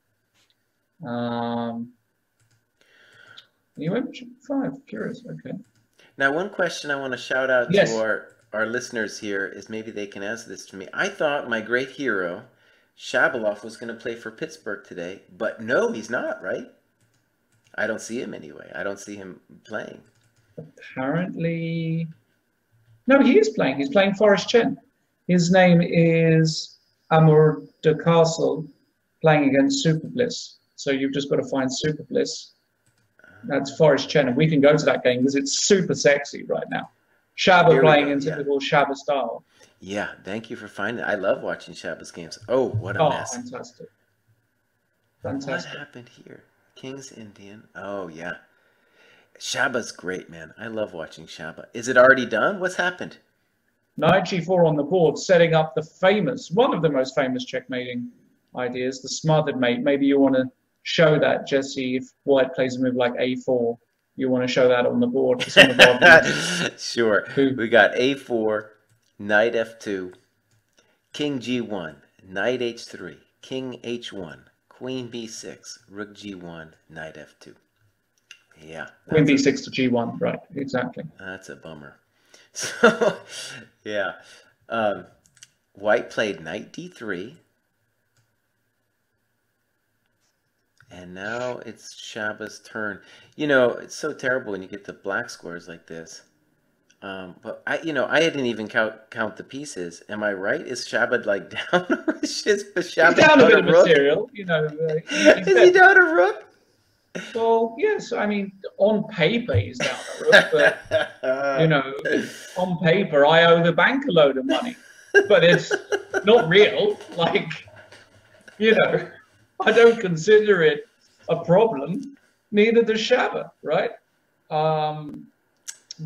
You went g5. Curious. Okay. Now, one question I want to shout out to our listeners here is maybe they can answer this to me. I thought my great hero, Shabalov, was going to play for Pittsburgh today, but no, he's not, right? I don't see him anyway. I don't see him playing. Apparently, no, he is playing. He's playing Forrest Chen. His name is Amur de Castle, playing against Super Bliss. So you've just got to find Super Bliss. That's Forrest Chen, and we can go to that game because it's super sexy right now. Shaba playing in typical Shaba style. Yeah, thank you for finding it. I love watching Shaba's games. Oh, what a mess. Fantastic. What happened here? King's Indian. Oh, yeah. Shaba's great, man. I love watching Shaba. Is it already done? What's happened? Knight g4 on the board, setting up the famous, one of the most famous checkmating ideas, the smothered mate. Maybe you want to show that, Jesse, if White plays a move like a4. You want to show that on the board for some of our Sure. We got a4, knight f2, king g1, knight h3, king h1, queen b6, rook g1, knight f2. Yeah. Queen b6 to g1, right, exactly. That's a bummer. So, yeah. White played knight d3. And now it's Shaba's turn. You know, it's so terrible when you get the black squares like this. But I didn't even count the pieces. Am I right? Is Shaba like down? Is Shaba he's down a bit of material. You know, is he down a rook? Well, yes. I mean, on paper he's down a rook, but you know, on paper I owe the bank a load of money, but it's not real. Like, you know. I don't consider it a problem. Neither does Shaba, right? By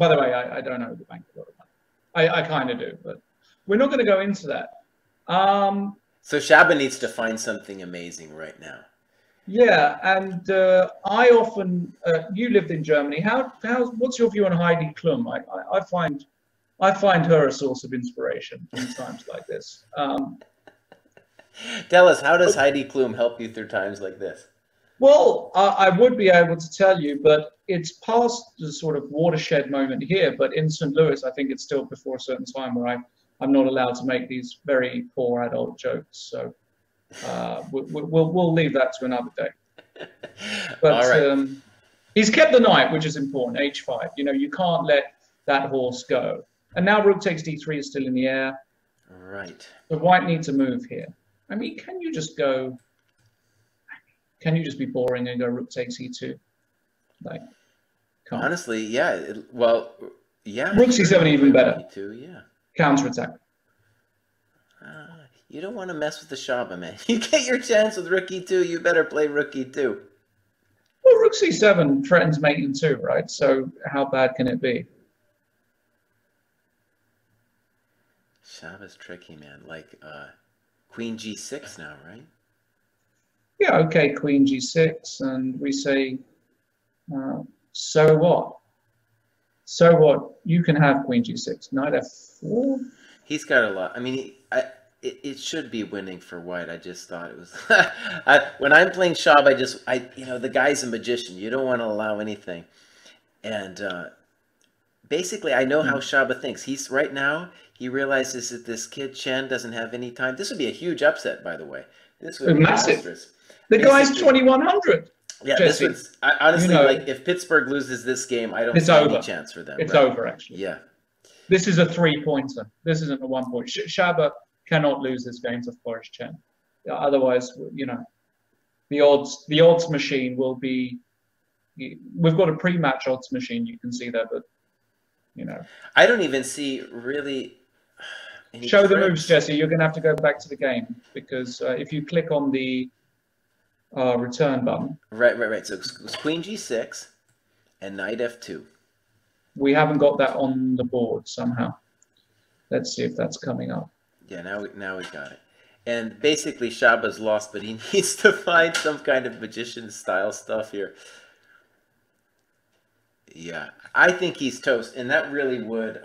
the way, I don't owe the bank a lot of money. I kind of do, but we're not going to go into that. So Shaba needs to find something amazing right now. Yeah, and I often you lived in Germany. What's your view on Heidi Klum? I find her a source of inspiration in times like this. Tell us, how does Heidi Klum help you through times like this? Well, I would be able to tell you, but it's past the sort of watershed moment here. But in St. Louis, I think it's still before a certain time where I'm not allowed to make these very poor adult jokes. So we'll leave that to another day. But All right. he's kept the knight, which is important. H5. You know, you can't let that horse go. And now rook takes d3 is still in the air. Right. So white needs to move here. I mean, can you just go? Can you just be boring and go rook takes e2? Like, can't. Honestly, yeah. Well, yeah. Rook c7 even better. E2, yeah. Counterattack. You don't want to mess with the Shaba, man. You get your chance with rook e2, you better play rook e2. Well, rook c7 threatens mate in 2, right? So how bad can it be? Shaba's tricky, man. Like queen g6 now, right? Yeah, okay, queen g6, and we say, so what? So what? You can have queen g6, knight f4. He's got a lot. I mean, it should be winning for white. I just thought it was. When I'm playing Shab, you know, the guy's a magician. You don't want to allow anything. And basically, I know how Shaba thinks. He's right now. He realizes that this kid Chen doesn't have any time. This would be a huge upset, by the way. This would be massive. monstrous. The guy's 2100. Yeah, Jesse. this one's honestly, you know, like if Pittsburgh loses this game, I don't see any chance for them. It's right? over, actually. Yeah. This is a 3-pointer. This isn't a 1-point. Shaba cannot lose this game to Forrest Chen. Otherwise, you know, the odds machine will be. We've got a pre-match odds machine. You can see that, but you know. I don't even see really. Show the moves, Jesse. You're going to have to go back to the game because if you click on the return button. Right. So it's queen g6 and knight f2. We haven't got that on the board somehow. Let's see if that's coming up. Yeah, now we got it. And basically, Shaba's lost, but he needs to find some kind of magician-style stuff here. Yeah, I think he's toast, and that really would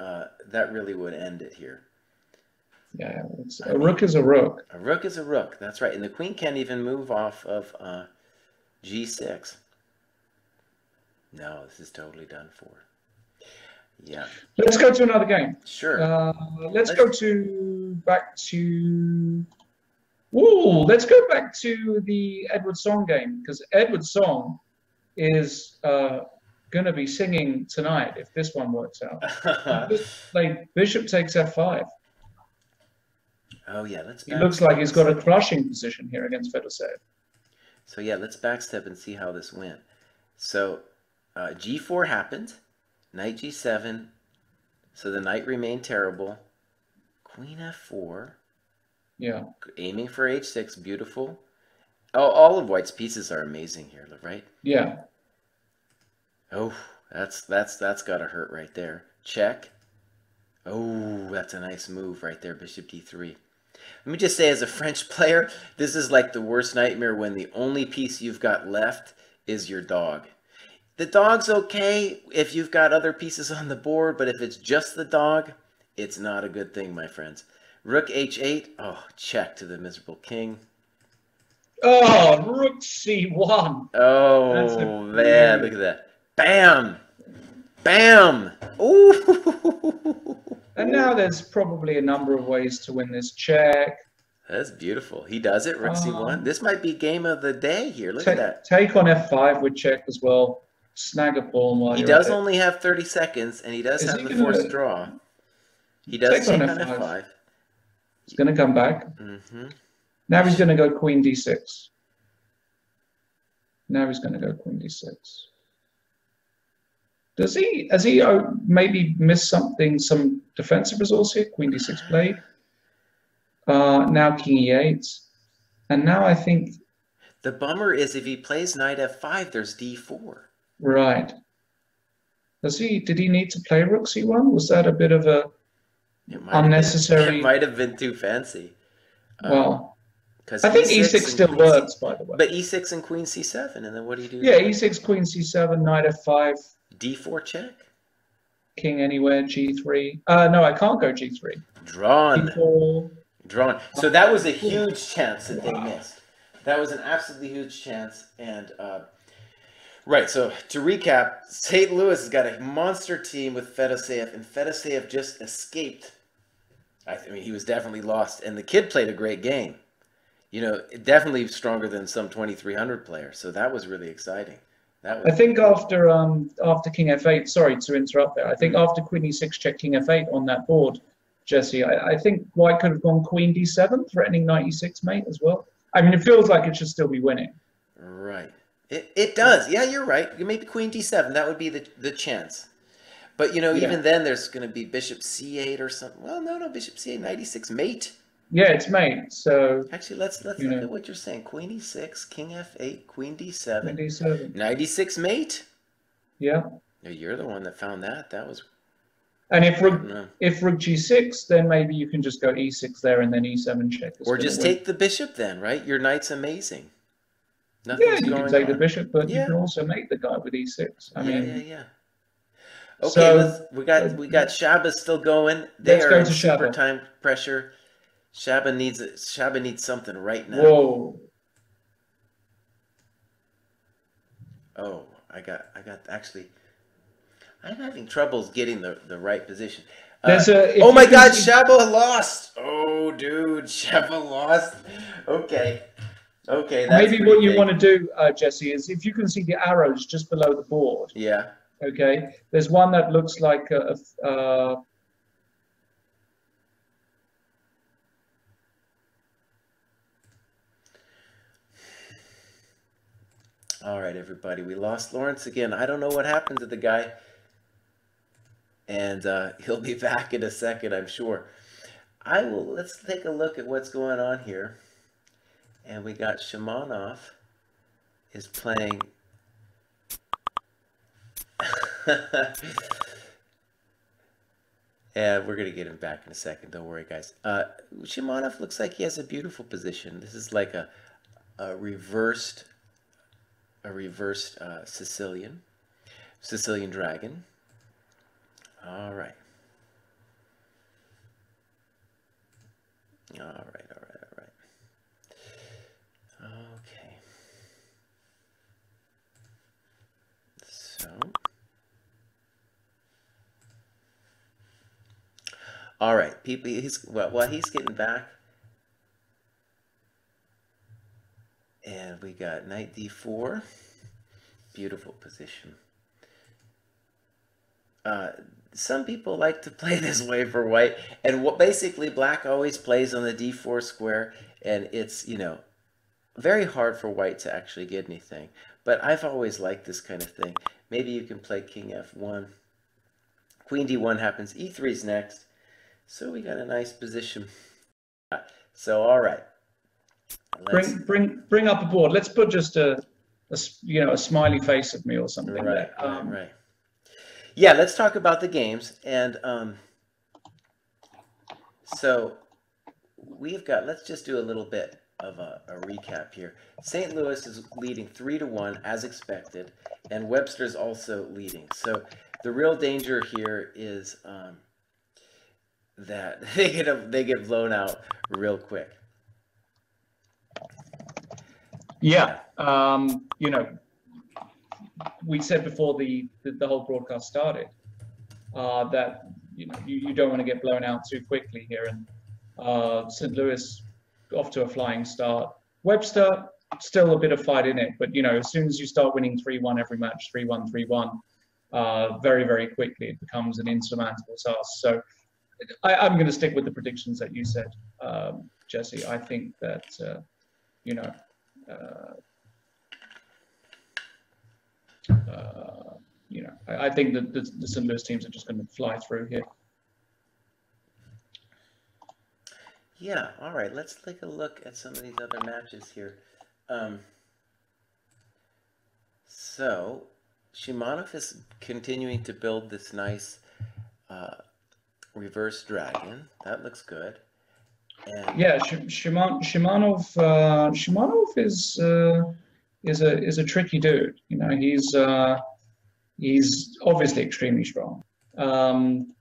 end it here. Yeah, a rook is a rook. A rook is a rook. That's right, and the queen can't even move off of g6. No, this is totally done for. Yeah. Let's go to another game. Sure. Let's go back to the Edward Song game because Edward Song is going to be singing tonight if this one works out. Like bishop takes f5. Oh yeah, let's. He looks like he's got a crushing position here against Fedorsev. So yeah, let's backstep and see how this went. So g4 happened. Knight g7, so the knight remained terrible. Queen f4. Yeah. Aiming for h6, beautiful. Oh, all of white's pieces are amazing here, right? Yeah. Oh, that's gotta hurt right there. Check. Oh, that's a nice move right there, bishop d3. Let me just say, as a French player, this is like the worst nightmare when the only piece you've got left is your dog. The dog's okay if you've got other pieces on the board, but if it's just the dog, it's not a good thing, my friends. Rook h8. Oh, check to the miserable king. Oh, rook c1. Oh, man, look at that. Bam! Bam! Ooh! And now there's probably a number of ways to win this check. That's beautiful. He does it, rook c1. This might be game of the day here. Look at that. Take on f5 with check as well. Snag a pawn while he does only have 30 seconds, and he does have the forced draw. He does take on f5. He's going to come back. Now he's going to go queen d6. Now he's going to go queen d6. Has he maybe missed something, some defensive resource here? Queen d6 played. Now king e8. And now I think... The bummer is if he plays knight f5, there's d4. Right. Did he need to play rook c1? Was that a bit of a unnecessary... It might have been too fancy. Well, Because I think E6 E6 and still Queen works, C, by the way. but E6 and Queen C7, and then what do you do? Yeah, There? E6, Queen C7, Knight F5, D4 check. King anywhere, G3. No, I can't go G3. Drawn. D4. Drawn. So that was a Ooh. huge chance that they missed. That was an absolutely huge chance. And right, so to recap, St. Louis has got a monster team with Fedoseev, and Fedoseev just escaped. I mean, he was definitely lost, and the kid played a great game. You know, definitely stronger than some 2,300 players. So that was really exciting. That was I think really after King F8, sorry to interrupt there, I think after Queen E6 check King F8 on that board, Jesse, I think White could have gone Queen D7, threatening Knight E6 mate as well. I mean, it feels like it should still be winning. right. It does. Yeah, you're right. Maybe Queen D7. That would be the chance. But, you know, Yeah. even then there's going to be Bishop C8 or something. Well, no, Bishop C8, Knight E6 mate. Yeah, it's mate. So Actually, let's look at what you're saying. Queen E6, King F8, Queen D7, Queen D7. Knight E6 mate. Yeah. You're the one that found that. That was. And if Rook G6, then maybe you can just go E6 there and then E7 check. Or just take the bishop then, right? Your knight's amazing. Nothing's you can take the bishop, but yeah. you can also make the guy with E6. I mean, yeah. Okay, so, we got Shabba still going. Let's go to Shabba. Super time pressure. Shabba needs something right now. Whoa. Oh, actually, I'm having troubles getting the right position. Oh my God, Shabba lost. Oh, dude, Shabba lost. Okay, that's maybe what you want to do, Jesse, is if you can see the arrows just below the board. Yeah. Okay. There's one that looks like All right, everybody. We lost Lawrence again. I don't know what happened to the guy. And he'll be back in a second, I'm sure. Let's take a look at what's going on here. And we got Shimanov is playing. And we're going to get him back in a second. Don't worry, guys. Shimanov looks like he has a beautiful position. This is like a reversed Sicilian dragon. All right. Okay. So. All right, people. While he's getting back, and we got Knight D4. Beautiful position. Some people like to play this way for white, and basically black always plays on the D4 square, and it's, you know, very hard for white to actually get anything. But I've always liked this kind of thing. Maybe you can play King F1. Queen D1 happens. E3's next. So we got a nice position. So all right. Bring up a board. Let's put just a smiley face of me or something. Right. Right. Yeah, let's talk about the games. And so let's just do a little bit of a recap here. St. Louis is leading 3-1 as expected, and Webster's also leading. So the real danger here is that they get blown out real quick. Yeah, you know, we said before the whole broadcast started that you don't want to get blown out too quickly here, and St. Louis off to a flying start. Webster still a bit of fight in it, but as soon as you start winning 3-1 every match, 3-1, 3-1, very, very quickly it becomes an insurmountable task. So I'm going to stick with the predictions that you said, Jesse. I think that I think that the St. Louis teams are just going to fly through here. Yeah, all right. Let's take a look at some of these other matches here. So, Shimanov is continuing to build this nice reverse dragon. That looks good. And Yeah, Shimanov is a tricky dude. You know, he's obviously extremely strong, and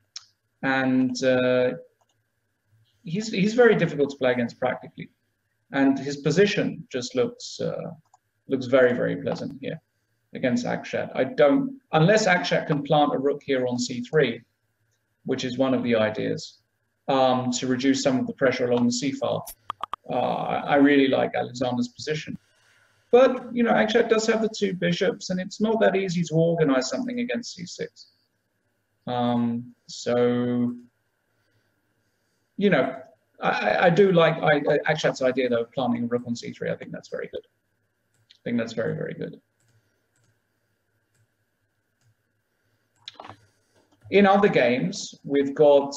he's very difficult to play against practically, and his position just looks very, very pleasant here against Akshat. Unless Akshat can plant a rook here on c3, which is one of the ideas, to reduce some of the pressure along the c file. I really like Alexander's position. But, you know, Akshat does have the 2 bishops, and it's not that easy to organize something against c6. So, you know, I do like Akshat's idea, though, of planting a rook on c3. I think that's very good. I think that's very, very good. In other games, we've got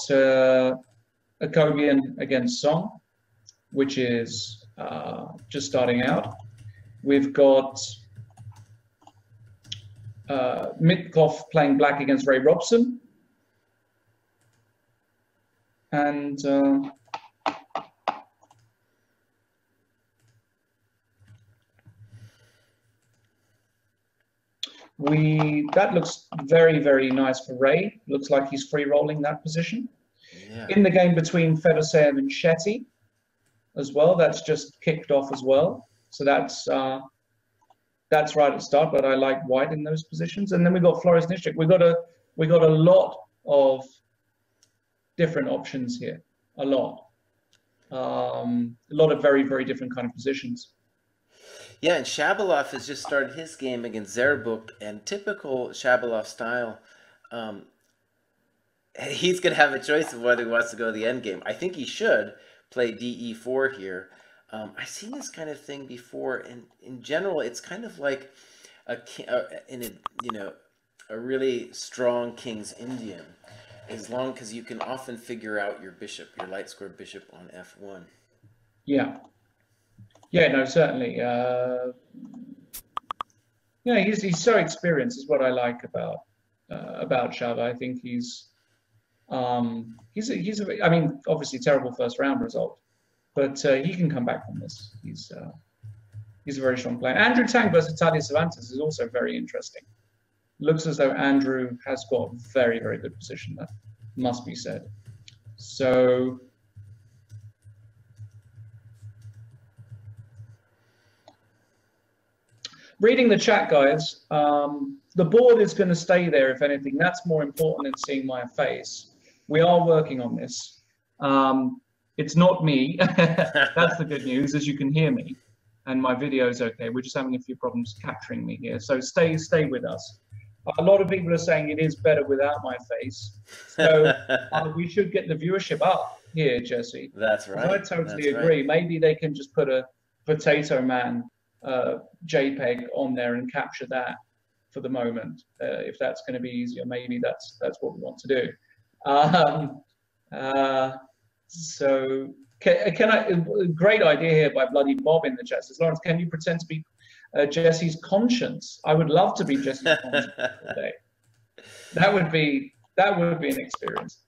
Akobian against Song, which is just starting out. We've got Mitkov playing black against Ray Robson. And that looks very, very nice for Ray. Looks like he's free rolling that position. yeah. In the game between Fedoseev and Shetty as well, that's just kicked off as well. So that's right at the start, but I like white in those positions. And then we got Floris Nishchik. We got a lot of different options here. A lot of very, very different kind of positions. Yeah, and Shabalov has just started his game against Zerbuk, and typical Shabalov style, he's going to have a choice of whether he wants to go to the end game. I think he should play DE4 here. I've seen this kind of thing before, and in general, it's kind of like a really strong King's Indian, because you can often figure out your bishop, your light square bishop on F1. Yeah. Yeah, no, certainly. Yeah, he's so experienced is what I like about Shava. I think he's I mean, obviously terrible first round result, but he can come back from this. He's a very strong player. Andrew Tang versus Talia Cervantes is also very interesting. Looks as though Andrew has got very, very good position there, must be said. So reading the chat, guys, the board is going to stay there, if anything. That's more important than seeing my face. We are working on this. It's not me. That's the good news, as you can hear me. And my video is okay. We're just having a few problems capturing me here. So stay with us. A lot of people are saying it is better without my face. So we should get the viewership up here, Jesse. That's right. I totally agree. Right. Maybe they can just put a Potato Man JPEG on there and capture that for the moment, if that's going to be easier. Maybe that's what we want to do. So can I? Great idea here by Bloody Bob in the chat. Says Lawrence, can you pretend to be Jesse's conscience? I would love to be Jesse's conscience today. That would be an experience.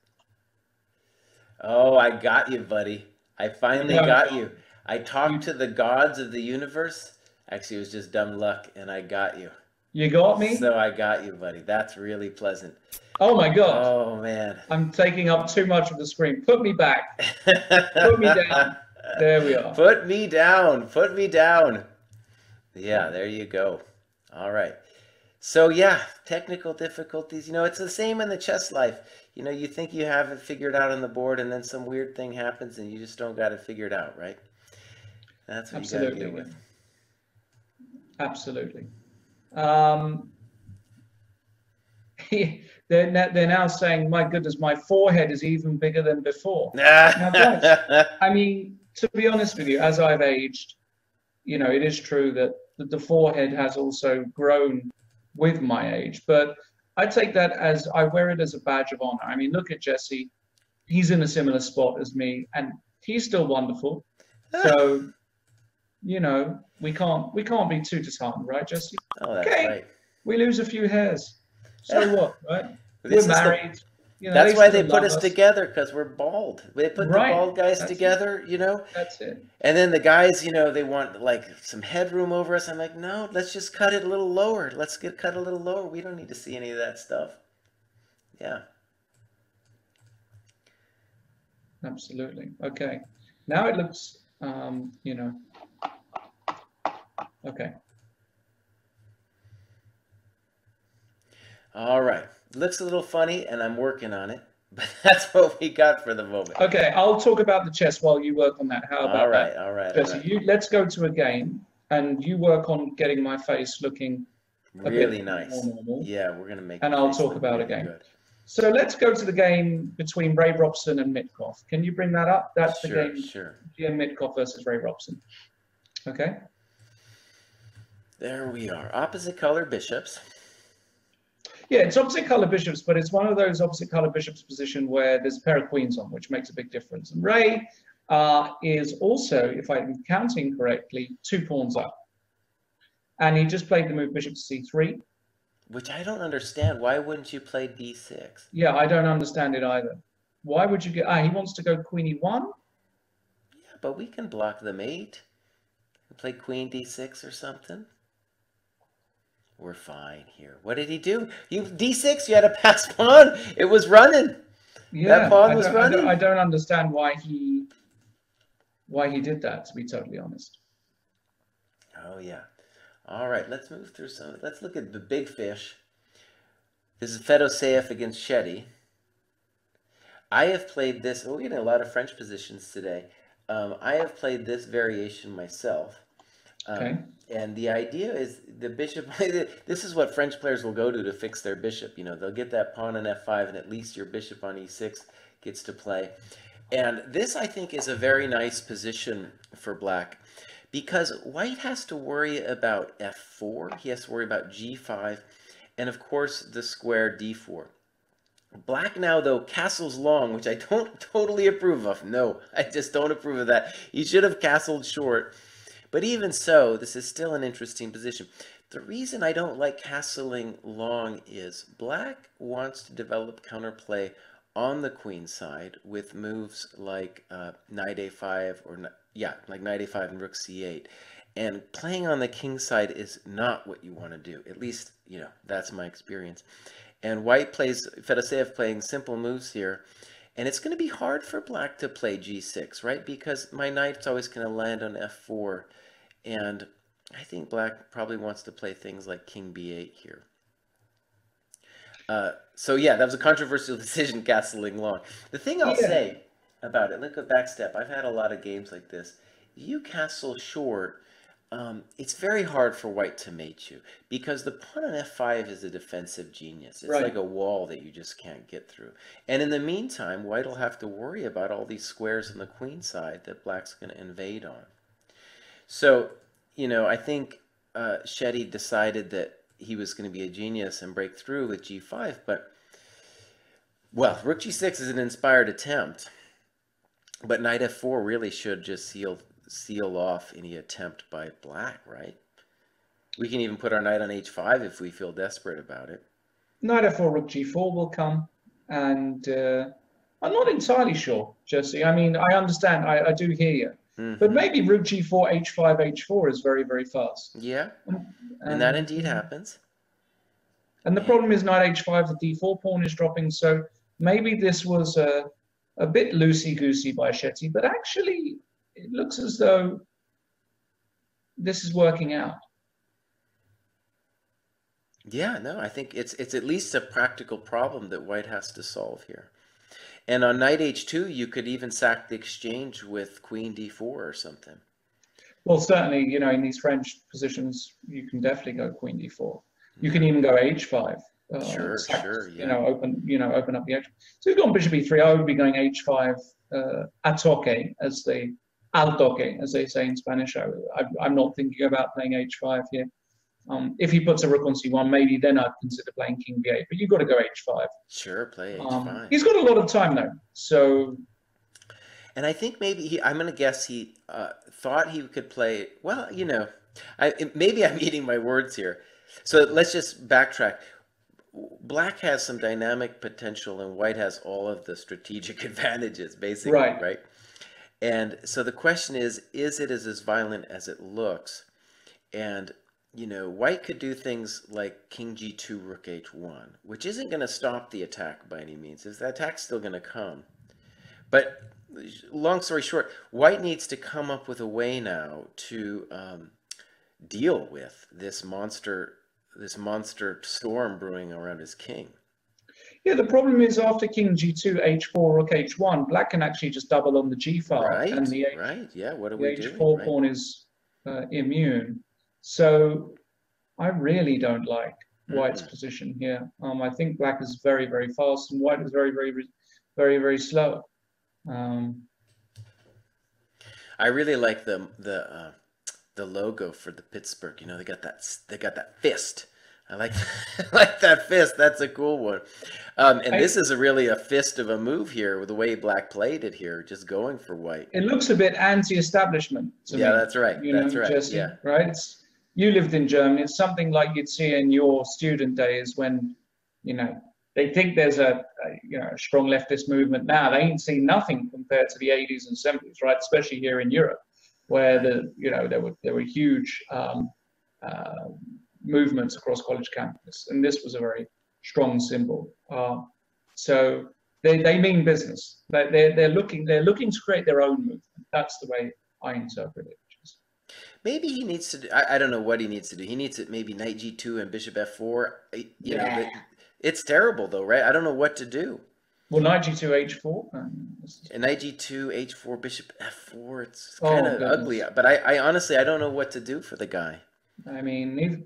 Oh, I got you, buddy. I finally got you. I talked to the gods of the universe. Actually, it was just dumb luck, and I got you. You got me? So I got you, buddy. That's really pleasant. Oh, my God. Oh, man. I'm taking up too much of the screen. Put me back. Put me down. There we are. Put me down. Put me down. Yeah, there you go. All right. So, yeah, technical difficulties. You know, it's the same in the chess life. You know, you think you have it figured out on the board, and then some weird thing happens, and you just don't got it figured out, right? That's what you got to deal with. Absolutely. They're now saying, my goodness, my forehead is even bigger than before. Now, guys, I mean, to be honest with you, as I've aged, you know, it is true that the forehead has also grown with my age, but I take that as, I wear it as a badge of honor. I mean, look at Jesse. He's in a similar spot as me, and he's still wonderful. So, you know, we can't be too disheartened, right, Jesse? Oh, that's right. We lose a few hairs. So what, right? We're married. You know, That's they why they still put love us us. together, because we're bald. They put the Right. bald guys That's it. together, you know, That's it. and then the guys, you know, they want like some headroom over us. I'm like, no, let's just cut it a little lower. Let's get cut a little lower. We don't need to see any of that stuff. Yeah. Absolutely. Okay. Now it looks, okay. All right. Looks a little funny, and I'm working on it, but that's what we got for the moment. Okay, I'll talk about the chess while you work on that. How All about right. that? All right. All Jesse, right. let's go to a game and you work on getting my face looking a Really bit more nice. normal, Yeah, we're gonna make and your I'll face talk look about a really game. good. So let's go to the game between Ray Robson and Mitkoff. Can you bring that up? That's the Sure, game, sure. GM Mitkoff versus Ray Robson. Okay. There we are. Opposite color bishops. Yeah, it's opposite color bishops, but it's one of those opposite color bishops position where there's a pair of queens on, which makes a big difference. And Ray is also, if I'm counting correctly, 2 pawns up. And he just played the move bishop to c3. Which I don't understand. Why wouldn't you play d6? Yeah, I don't understand it either. Why would you get... he wants to go queen e1? Yeah, but we can block the mate. Play queen d6 or something. We're fine here. What did he do? You d6, you had a pass pawn. It was running. Yeah, that pawn was running. I don't understand why he did that, to be totally honest. Oh, yeah. All right, let's move through some. Let's look at the big fish. This is Fedoseev against Shetty. I have played this. We're getting a lot of French positions today. I have played this variation myself. Okay. And the idea is the bishop. This is what French players will go to fix their bishop. You know, they'll get that pawn on f5, and at least your bishop on e6 gets to play. And this, I think, is a very nice position for black, because white has to worry about f4. He has to worry about g5, and of course the square d4. Black now, though, castles long, which I don't totally approve of. No, I just don't approve of that. He should have castled short. But even so, this is still an interesting position. The reason I don't like castling long is black wants to develop counterplay on the queen side with moves like knight a5 or like knight a5 and rook c8. And playing on the king side is not what you want to do. At least, you know, that's my experience. And white plays, Fedoseev playing simple moves here. And it's going to be hard for black to play g6, right? Because my knight's always going to land on f4. And I think black probably wants to play things like king b8 here. So yeah, that was a controversial decision, castling long. The thing I'll say about it, look at backstep. I've had a lot of games like this. If you castle short, it's very hard for white to mate you, because the pawn on f5 is a defensive genius. It's like a wall that you just can't get through. And in the meantime, white will have to worry about all these squares on the queen side that black's going to invade on. So, you know, I think Shetty decided that he was going to be a genius and break through with g5, but, well, rook g6 is an inspired attempt, but knight f4 really should just seal off any attempt by black, right? We can even put our knight on h5 if we feel desperate about it. Knight f4, rook g4 will come, and I'm not entirely sure, Jesse. I mean, I understand, I do hear you. But maybe rook g4, h5, h4 is very, very fast. Yeah, and that indeed happens. And the problem is knight h5, the d4 pawn is dropping, so maybe this was a bit loosey-goosey by Shetty, but actually it looks as though this is working out. Yeah, no, I think it's at least a practical problem that white has to solve here. And on knight h2, you could even sack the exchange with queen d4 or something. Well, certainly, you know, in these French positions, you can definitely go queen d4. You can even go h5. Sure, yeah. You know, open up the h. So you've gone bishop e3. I would be going h5 a toque, al toque, as they say in Spanish. I'm not thinking about playing h5 here. If he puts a rook on c1, maybe then I'd consider playing king b8. But you've got to go h5. Sure, play h5. He's got a lot of time though, so. And I think maybe I'm going to guess he thought he could play. Well, you know, maybe I'm eating my words here. So let's just backtrack. black has some dynamic potential and white has all of the strategic advantages, basically, Right. right? And so the question is it as violent as it looks? And, white could do things like king g2, rook h1, which isn't going to stop the attack by any means. The attack's still going to come. But long story short, white needs to come up with a way now to deal with this monster storm brewing around his king. Yeah, the problem is after king g2, h4, rook h1, black can actually just double on the g file, Right, and the right, yeah. What are the we doing? h4 Right? pawn is immune. So I really don't like white's position here. I think black is very, very fast, and white is very, very, very, very slow. I really like the logo for the Pittsburgh. They got that fist. I like I like that fist. That's a cool one. And this is really a fist of a move here with the way black played it here, just going for white. It looks a bit anti-establishment to me. Yeah, that's right. That's right. Jesse, yeah. Right? You lived in Germany. It's something like you'd see in your student days when, they think there's a strong leftist movement now. They ain't seen nothing compared to the 80s and 70s, right? Especially here in Europe, where there were huge movements across college campus, and this was a very strong symbol. So they mean business. They're looking to create their own movement. That's the way I interpret it. Maybe he needs to do, I don't know what he needs to do. He needs to maybe knight g2 and bishop f4. Know, it's terrible though, right? I don't know what to do. Well, knight g2, h4. And knight g2, h4, bishop f4. It's kind of ugly. But I honestly, I don't know what to do for the guy. I mean, mate,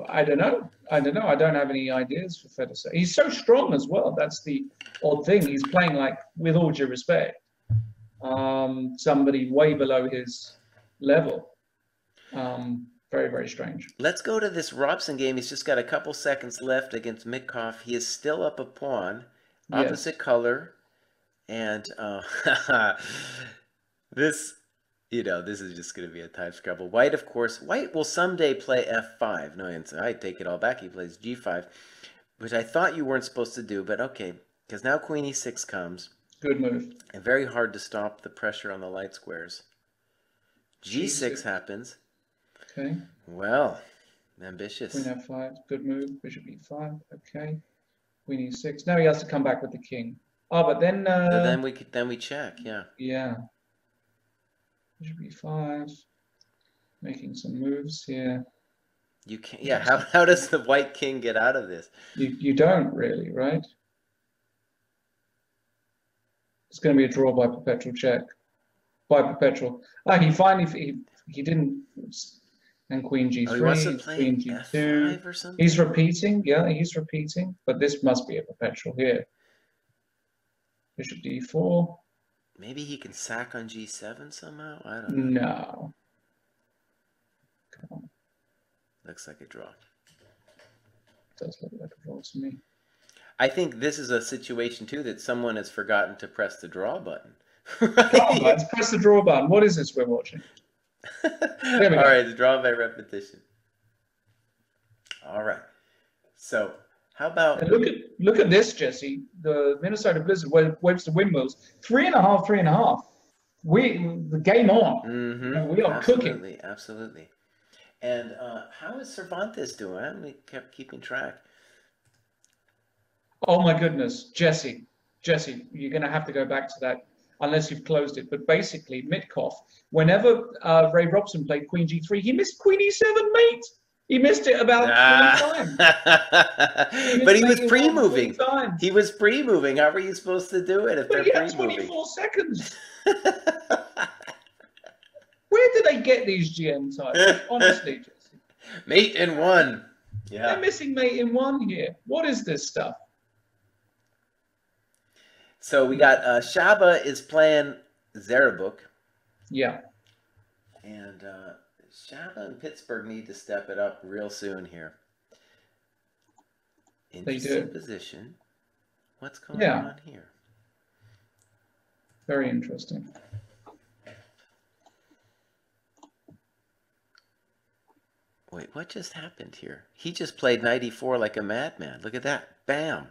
I don't know. I don't have any ideas for Federer. He's so strong as well. That's the odd thing. He's playing, like, with all due respect, somebody way below his level. Very, very strange. Let's go to this Robson game. He's just got a couple seconds left against Mitkoff. He is still up a pawn, opposite color, and this is just going to be a time scrabble. White, of course, white will someday play f5. No, I take it all back. He plays g5, which I thought you weren't supposed to do, but okay, because now queen e6 comes. Good move. And very hard to stop the pressure on the light squares. g6 happens. Okay. Well, ambitious. Queen f5, good move. Bishop e5. Okay. Queen e6. Now he has to come back with the king. Oh, but then. So then we check. Yeah. Yeah. Bishop e5. Making some moves here. You can't. Yeah. How does the white king get out of this? You don't really, right? It's going to be a draw by perpetual check. By perpetual. He finally he didn't. And queen g3, queen g2. Or something? He's repeating. Yeah, he's repeating. But this must be a perpetual here. Bishop d4. Maybe he can sack on g7 somehow? I don't know. No. Come on. Looks like a draw. Does look like a draw to me. I think this is a situation, too, that someone has forgotten to press the draw button. Right? Let's press the draw button. What is this we're watching? All right, the draw by repetition. All right. So, how about... And look at this, Jesse. The Minnesota Blizzard, Webster Windmills, 3.5, 3.5. The game on. We are cooking. Absolutely. And how is Cervantes doing? I haven't kept keeping track. Oh my goodness, Jesse, you're going to have to go back to that unless you've closed it. But basically, Mitkoff, whenever Ray Robson played Queen G3, he missed Queen E7, mate. He missed it about 3 times. But he was pre-moving. He was pre-moving. How were you supposed to do it if they're pre-moving? But he had 24 seconds. Where do they get these GM types? Honestly, Jesse. Mate in 1. Yeah. They're missing mate in 1 here. What is this stuff? So we got Shaba is playing Zarabuk. Yeah. And Shaba and Pittsburgh need to step it up real soon here. Interesting position. What's going on here? Very interesting. Wait, what just happened here? He just played knight e4 like a madman. Look at that. Bam.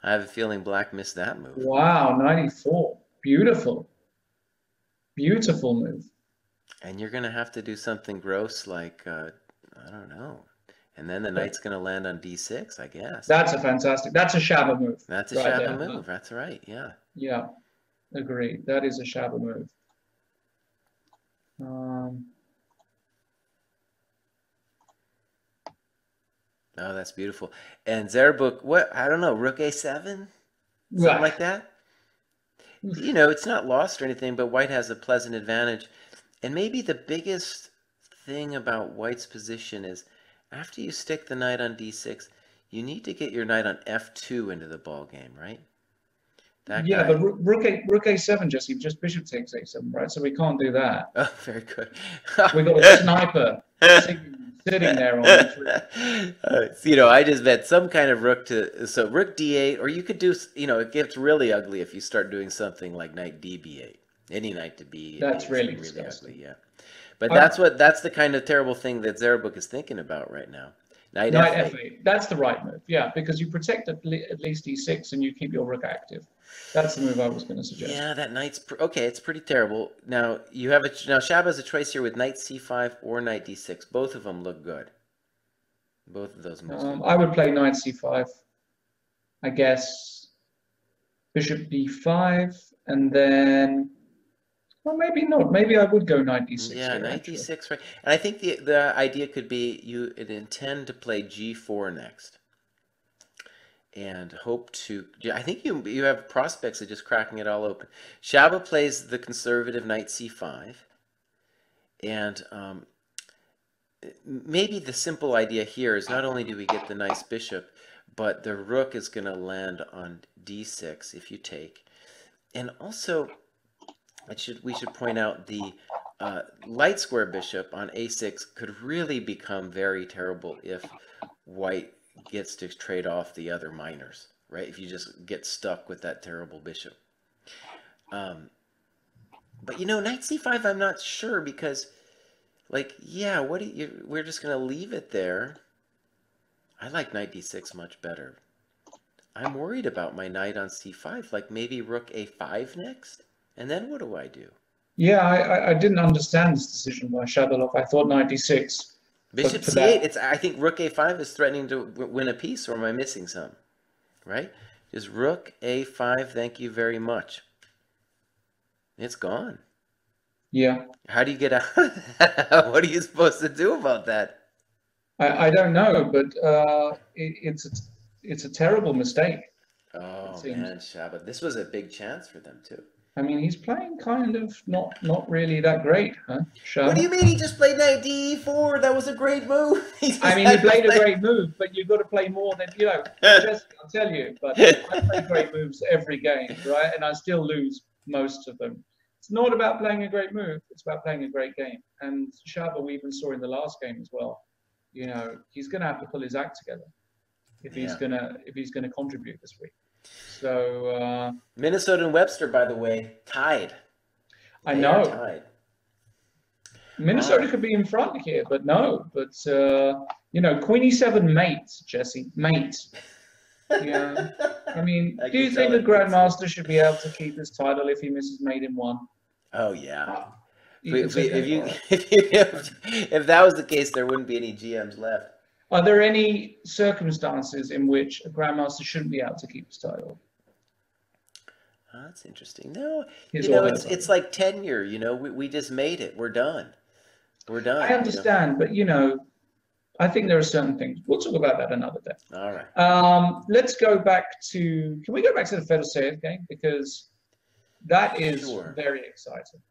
I have a feeling black missed that move. Wow, 94. Beautiful. Beautiful move. And you're going to have to do something gross like, I don't know. And then the knight's going to land on d6, I guess. That's a Shabba move. That's a right Shabba there. move. That's right, yeah. Yeah, agreed. That is a Shabba move. Oh, that's beautiful. And Zerbuk, what? I don't know, rook a7? Something like that? You know, it's not lost or anything, but white has a pleasant advantage. And maybe the biggest thing about white's position is after you stick the knight on d6, you need to get your knight on f2 into the ball game, right? That yeah, guy. but rook a7, Jesse, just bishop takes a7, right? So we can't do that. Oh, very good. We got a sniper sitting there on the you know, I just bet some kind of rook to, so rook d8, or you could do, you know, it gets really ugly if you start doing something like knight db8. Any knight to b8. That's really ugly, yeah. But that's the kind of terrible thing that Zerbuk is thinking about right now. Knight f8. That's the right move, yeah, because you protect at least e6 and you keep your rook active. That's the move I was going to suggest. Yeah, that knight's okay. It's pretty terrible. Now you have now Shabba has a choice here with knight c5 or knight d6. Both of them look good. Both of those moves. I would play knight c5. I guess bishop d5, and then, well, maybe not. Maybe I would go knight d6. Yeah, here, knight actually. d6, right? And I think the idea could be you intend to play g4 next. And hope to, I think you have prospects of just cracking it all open. Shabba plays the conservative knight c5. And maybe the simple idea here is not only do we get the nice bishop, but the rook is going to land on d6 if you take. And also, we should point out the light square bishop on a6 could really become very terrible if white gets to trade off the other minors, right? If you just get stuck with that terrible bishop. But you know, knight c5, I'm not sure because, like, yeah, we're just gonna leave it there. I like knight d6 much better. I'm worried about my knight on c5, like maybe rook a5 next, and then what do I do? Yeah, I didn't understand this decision by Shabalov. I thought knight d6. Bishop c8. I think rook a5 is threatening to win a piece, or am I missing some? Right? Just rook a5. Thank you very much. It's gone. Yeah. How do you get out? What are you supposed to do about that? I don't know, but it's a terrible mistake. Oh man, Shabba. This was a big chance for them too. I mean, he's playing kind of not really that great, huh? Shabba? What do you mean he just played knight d4? That was a great move. I mean, he played a great move, but you've got to play more than, you know, just, I'll tell you, but I play great moves every game, right? And I still lose most of them. It's not about playing a great move, it's about playing a great game. And Shabba, we even saw in the last game as well, you know, he's going to have to pull his act together if he's gonna contribute this week. So Minnesota and Webster, by the way, tied. I know. Tied. Minnesota could be in front here, but no. But you know, Queen e7 mate, Jesse, mate. Yeah. I mean, do you think the Grandmaster should be able to keep his title if he misses mate in one? Oh yeah. If that was the case, there wouldn't be any GMs left. Are there any circumstances in which a Grandmaster shouldn't be able to keep his title? Oh, that's interesting. No, you know, it's like tenure. You know, we just made it. We're done. We're done. I understand, but you know, I think there are certain things. We'll talk about that another day. All right. Let's go back to. Can we go back to the Fedoseev game, because that is very exciting.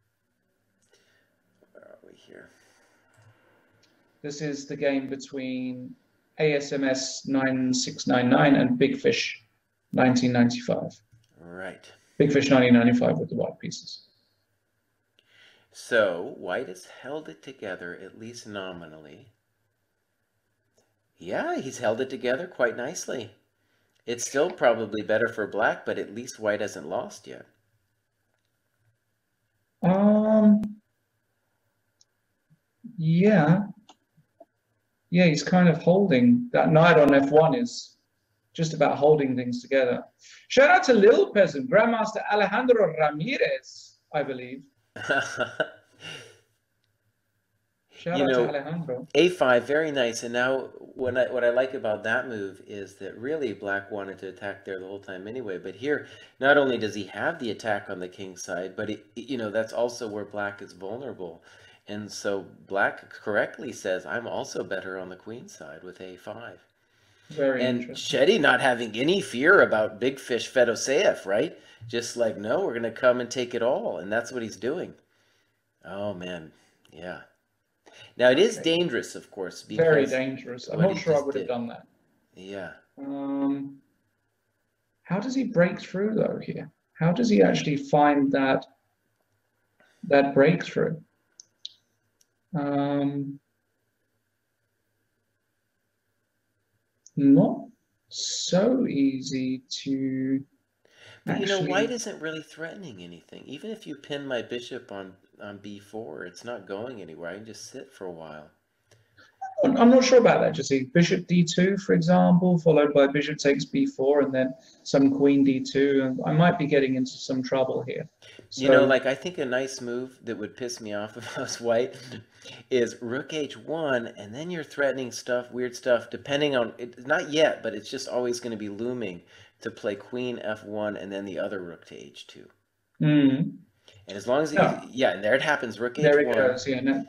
Where are we here? This is the game between ASMS 9699 and Big Fish 1995. Right. Big Fish 1995 with the white pieces. So white has held it together, at least nominally. Yeah, he's held it together quite nicely. It's still probably better for black, but at least white hasn't lost yet. Yeah. Yeah, he's kind of holding that knight on f1 is just about holding things together. Shout out to Lil Peasant, Grandmaster Alejandro Ramirez, I believe. Shout You out to know, Alejandro. A5, very nice. And now, what I like about that move is that really Black wanted to attack there the whole time anyway. But here, not only does he have the attack on the king side, but that's also where Black is vulnerable. And so Black correctly says, I'm also better on the queen side with A5. Very And interesting. Shetty not having any fear about Big Fish Fedoseev, right? Just like, no, we're going to come and take it all. And that's what he's doing. Oh, man. Yeah. Now, it is dangerous, of course, because very dangerous. I'm not sure I would have done that. Yeah. How does he break through, though, here? How does he actually find that breakthrough? Not so easy to But actually... white isn't really threatening anything. Even if you pin my bishop on b4, it's not going anywhere. I can just sit for a while. I'm not sure about that, Jesse. Bishop d2, for example, followed by bishop takes b4, and then some queen d2. And I might be getting into some trouble here. So, like I think a nice move that would piss me off if I was white is rook h1, and then you're threatening stuff, weird stuff, depending on it. Not yet, but it's just always going to be looming to play queen f1 and then the other rook to h2. And as long as and there it happens, rook h1. There it goes. Yeah, no,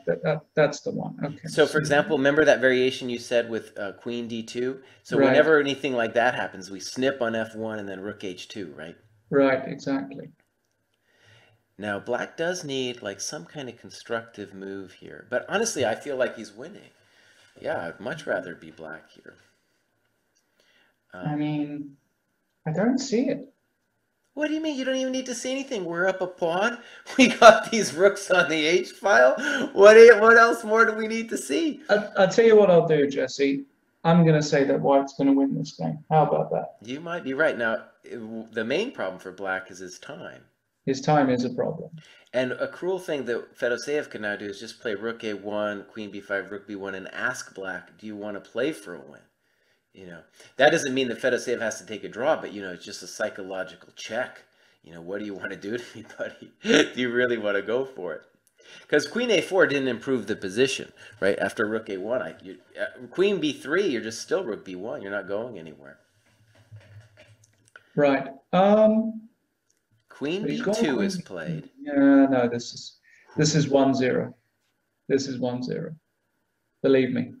that's the one. Okay. So, for example, remember that variation you said with queen d2? So whenever anything like that happens, we snip on f1 and then rook h2, right? Right, exactly. Now, Black does need like some kind of constructive move here. But honestly, I feel like he's winning. Yeah, I'd much rather be Black here. I mean, I don't see it. What do you mean? You don't even need to see anything. We're up a pawn. We got these rooks on the h-file. What else more do we need to see? I'll tell you what I'll do, Jesse. I'm going to say that White's going to win this game. How about that? You might be right. Now, the main problem for Black is his time. His time is a problem. And a cruel thing that Fedoseev can now do is just play rook a1, queen b5, rook b1, and ask Black, do you want to play for a win? That doesn't mean that Fedoseev has to take a draw, but, it's just a psychological check. What do you want to do to me, buddy? Do you really want to go for it? Because queen a4 didn't improve the position, right? After rook a1, queen b3, you're just still rook b1. You're not going anywhere. Right. Queen b2 is played. Yeah, no, this is 1-0. This is 1-0. Believe me.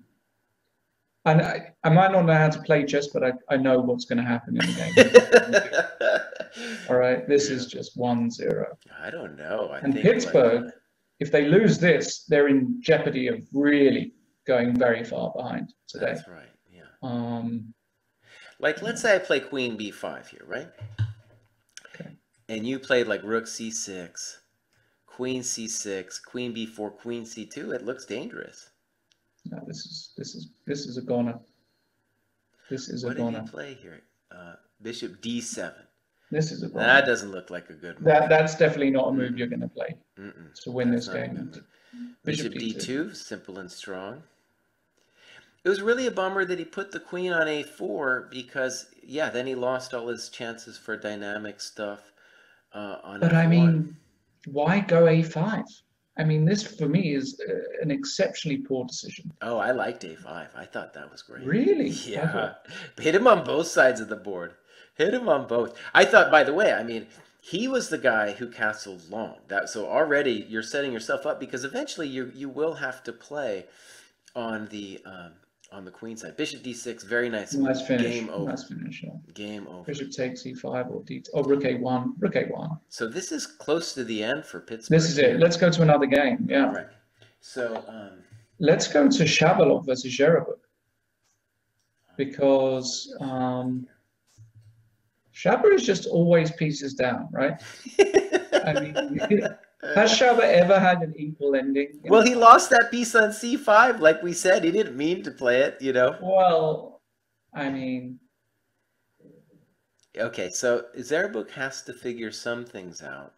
And I might not know how to play chess, but I know what's going to happen in the game. All right, this is just 1-0. I don't know. I think Pittsburgh, if they lose this, they're in jeopardy of really going very far behind today. That's right, yeah. Like, let's say I play queen b5 here, right? Okay. And you played like rook c6, queen c6, queen b4, queen c2. It looks dangerous. No, this is a goner. This is a goner. What did you play here? Bishop d7. This is a goner. That doesn't look like a good move. That's definitely not a move you're going to play to win this game. Bishop d2, simple and strong. It was really a bummer that he put the queen on a4 because, then he lost all his chances for dynamic stuff on But f1. I mean, why go a5? I mean, this for me is an exceptionally poor decision. Oh, I liked a5. I thought that was great. Really? Yeah. Hit him on both sides of the board. Hit him on both. I thought, by the way, I mean, he was the guy who castled long. So already you're setting yourself up because eventually you will have to play on the queen side. Bishop d6, very nice. Nice finish. Game over. Nice finish, yeah. Game over. Bishop takes e5 or d. Oh, rook a1. Rook a1. So this is close to the end for Pittsburgh. This is it. Let's go to another game. Yeah. Right. So let's go to Shabalov versus Zherabuk because Shaba is just always pieces down, right? I mean, has Shaba ever had an equal ending? Well, he lost that piece on c5, like we said. He didn't mean to play it, Well, I mean... Okay, so Zherabuk has to figure some things out.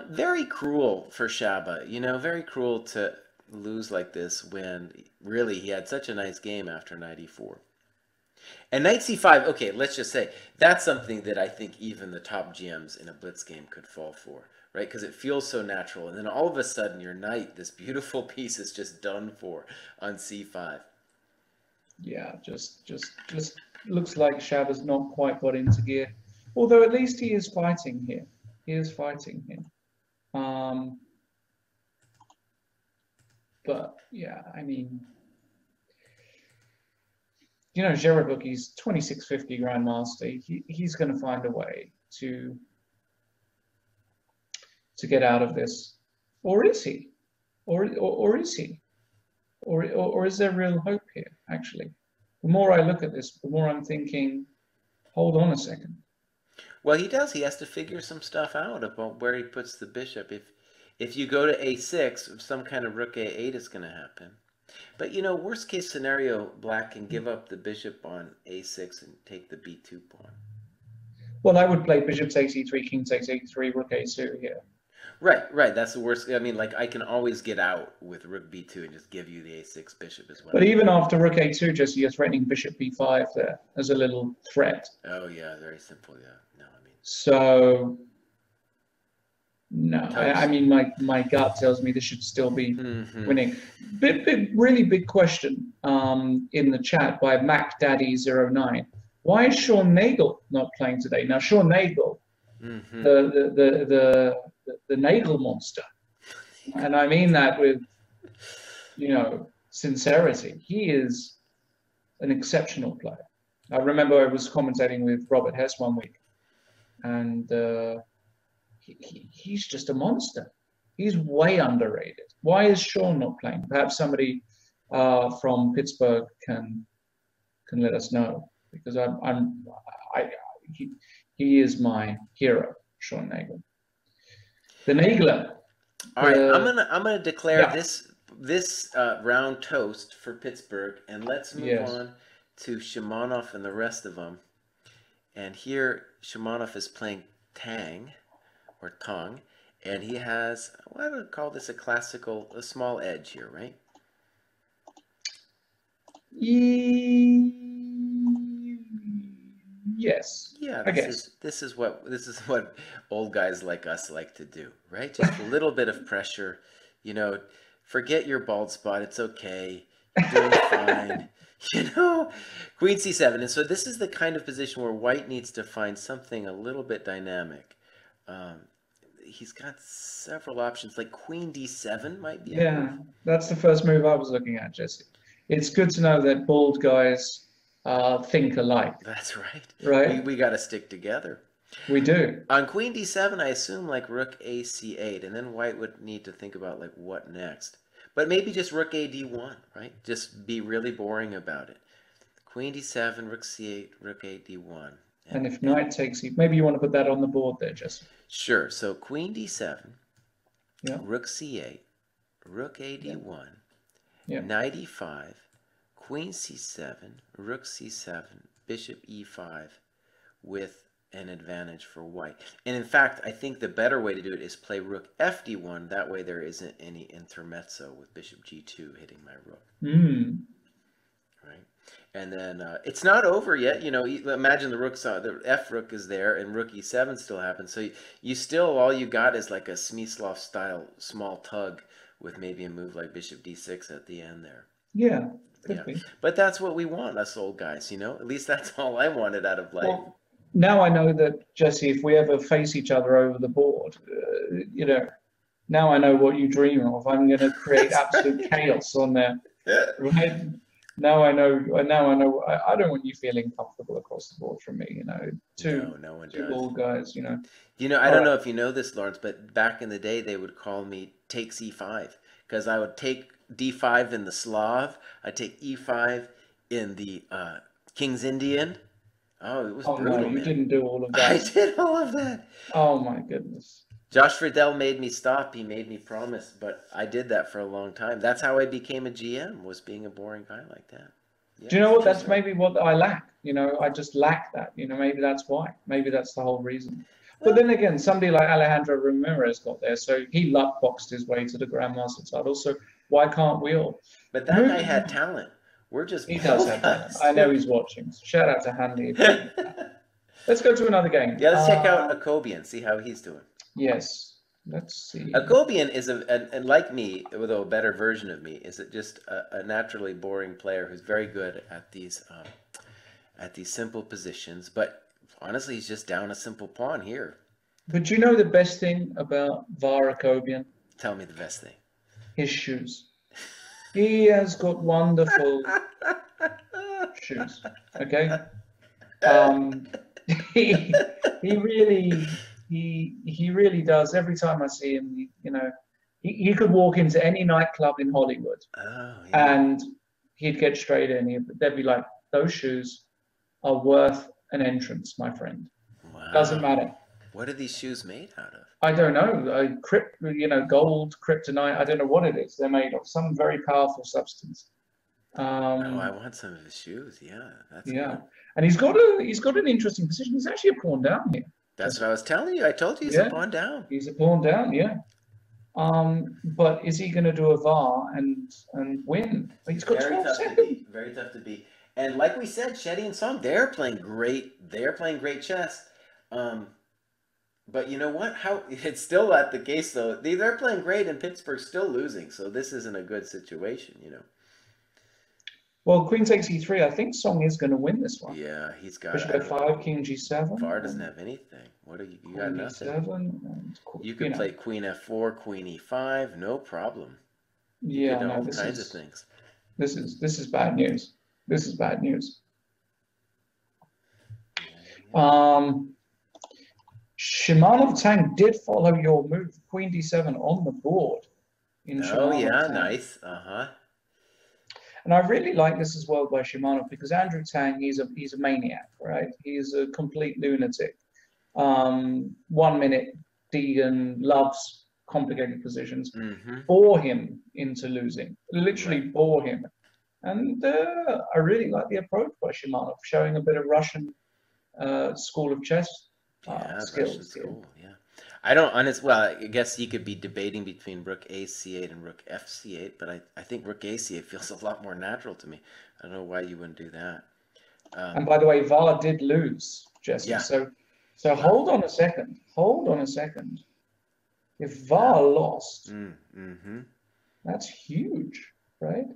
Very cruel for Shaba, very cruel to lose like this when really he had such a nice game after knight e4. And knight c5, okay, let's just say that's something that I think even the top GMs in a blitz game could fall for, right? Because it feels so natural. And then all of a sudden your knight, this beautiful piece, is just done for on c5. Yeah, just looks like Shab has not quite got into gear. Although at least he is fighting here. He is fighting here. But yeah, I mean, you know, Jerabuk, he's 2650 Grandmaster. He's going to find a way to get out of this, or is he? Or is he? Or is there real hope here? Actually, the more I look at this, the more I'm thinking, hold on a second. Well, he does. He has to figure some stuff out about where he puts the bishop. If you go to a6, some kind of rook a8 is going to happen. But, you know, worst case scenario, Black can give up the bishop on a6 and take the b2 pawn. Well, I would play bishop takes e3, king takes a3, rook a2 here. Right. That's the worst. I mean, like, I can always get out with rook b2 and just give you the a6 bishop as well. But even after rook a2, Jesse, you're threatening bishop b5 there as a little threat. Oh, yeah, very simple, yeah. No, I mean... So... No, I mean, my gut tells me this should still be winning. Really big question in the chat by MacDaddy09. Why is Sean Nagel not playing today? Now, Sean Nagel, the Nagel monster, and I mean that with, you know, sincerity. He is an exceptional player. I remember I was commentating with Robert Hess one week, and he's just a monster. He's way underrated. Why is Sean not playing? Perhaps somebody from Pittsburgh can let us know, because he is my hero, Sean Nagel. The Nagler. All right, I'm gonna declare this round toast for Pittsburgh, and let's move on to Shimonov and the rest of them. And here Shimonov is playing Tang. Or Tong, and he has, well, I would call this a small edge here, right? Yes. Yeah, this is what old guys like us like to do, right? Just a little bit of pressure, you know. Forget your bald spot; it's okay. You're doing fine. You know, Queen c7, and so this is the kind of position where White needs to find something a little bit dynamic. He's got several options, like Queen d7 might be. Yeah, that's the first move I was looking at, Jesse. It's good to know that bald guys think alike. That's right. Right. We got to stick together. We do. On Queen d7, I assume like Rook a c8, and then White would need to think about like what next. But maybe just Rook a d1, right? Just be really boring about it. Queen d7, Rook c8, Rook a d1. And if Knight takes e, maybe you want to put that on the board there, Jesse. Sure. So Queen d7, Rook c8, Rook a d1, Knight e5, Queen c7, Rook c7, Bishop e5, with an advantage for White. And in fact, I think the better way to do it is play Rook fd1. That way there isn't any intermezzo with Bishop g2 hitting my rook. Right. And then it's not over yet. You know, imagine the F rook is there, and Rook e7 still happens. So you still, all you got is like a Smyslov style small tug with maybe a move like Bishop d6 at the end there. Yeah. But that's what we want, us old guys. You know, at least that's all I wanted out of life. Well, now I know that, Jesse, if we ever face each other over the board, you know, now I know what you dream of. I'm going to create absolute chaos on there, right? Now I know. I don't want you feeling comfortable across the board from me. You know, two old guys. You know. I don't know if you know this, Lawrence, but back in the day, they would call me take c5 because I would take d5 in the Slav. I'd take e5 in the King's Indian. Oh, it was brutal. No, you didn't do all of that. I did all of that. Oh my goodness. Josh Friedel made me stop. He made me promise, but I did that for a long time. That's how I became a GM, was being a boring guy like that. Yeah, do you know what? That's maybe what I lack. You know, I just lack that. You know, maybe that's why. Maybe that's the whole reason. But then again, somebody like Alejandro Ramirez got there, so he luck boxed his way to the Grandmaster title. So Why can't we all? But that guy had talent. We're just He does have talent. best. I know he's watching. So shout out to Hanley again. Let's go to another game. Yeah, let's check out Akobian, see how he's doing. Yes. Let's see. Akobian is and like me, although a better version of me, is just a naturally boring player who's very good at these simple positions. But honestly, he's just down a simple pawn here. But you know the best thing about Var Akobian? Tell me the best thing. His shoes. He has got wonderful shoes. Okay. He really does. Every time I see him, he could walk into any nightclub in Hollywood, and he'd get straight in. They'd be like, "Those shoes are worth an entrance, my friend." Wow. Doesn't matter. What are these shoes made out of? I don't know. Gold, kryptonite. I don't know what it is. They're made of some very powerful substance. I want some of his shoes. Yeah, that's yeah. cool. And he's got an interesting position. He's actually a pawn down here. That's what I was telling you. I told you he's a pawn down. He's a pawn down, yeah. But is he going to do a VAR and win? He's got 12 seconds. Very tough to beat. And like we said, Shetty and Song, they're playing great. They're playing great chess. But you know what? It's still not the case though. They're playing great, and Pittsburgh's still losing. So this isn't a good situation, Well, Queen takes E3. I think Song is going to win this one. Yeah, he's got. Bishop F5, King G7. VAR doesn't have anything. What are you? You got nothing. You could play Queen F4, Queen E5, no problem. Yeah, all kinds of things. This is bad news. This is bad news. Shimanov Tang did follow your move, Queen D7 on the board. Nice. And I really like this as well by Shimanov because Andrew Tang, he's a maniac, right? He's a complete lunatic. 1 minute Deegan loves complicated positions, bore him into losing, literally bore him. And I really like the approach by Shimanov, showing a bit of Russian school of chess skills. School, yeah. I guess you could be debating between Rook A-C8 and Rook F-C8, but I think Rook A-C8 feels a lot more natural to me. I don't know why you wouldn't do that. And by the way, VAR did lose, Jesse. Yeah. So hold on a second. Hold on a second. If VAR lost, that's huge, right?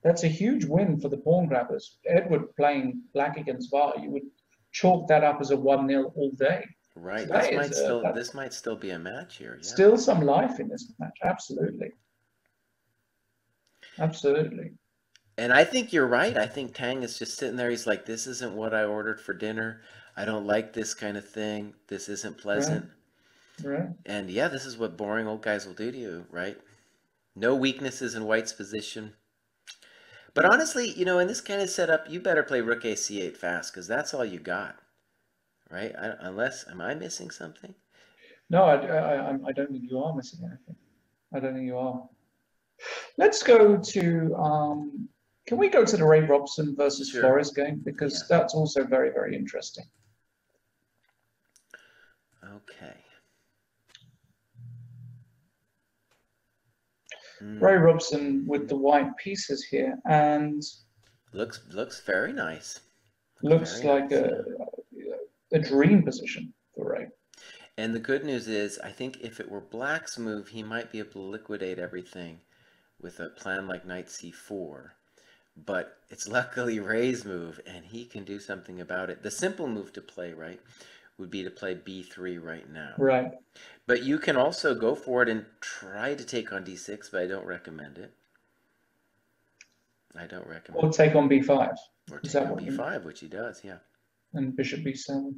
That's a huge win for the Pawngrabbers. Edward playing black against VAR, you would chalk that up as a 1-0 all day. Right. So this might still be a match here. Yeah. Still some life in this match. Absolutely. Absolutely. And I think you're right. I think Tang is just sitting there. He's like, this isn't what I ordered for dinner. I don't like this kind of thing. This isn't pleasant. Right. And yeah, this is what boring old guys will do to you, right? No weaknesses in White's position. But honestly, in this kind of setup, you better play Rook A-C8 fast because that's all you got. Right? Am I missing something? No, I don't think you are missing anything. I don't think you are. Let's go to, can we go to the Ray Robson versus Flores game? Because that's also very, very interesting. Okay. Ray Robson with the white pieces here, and looks very nice. Looks like a dream position for Ray. And the good news is, I think if it were Black's move, he might be able to liquidate everything with a plan like Knight C4. But it's luckily Ray's move, and he can do something about it. The simple move to play, right, would be to play B3 right now. Right. But you can also go for it and try to take on D6, but I don't recommend it. Or take on B5. Or take on B5, which he does, yeah. And Bishop B7.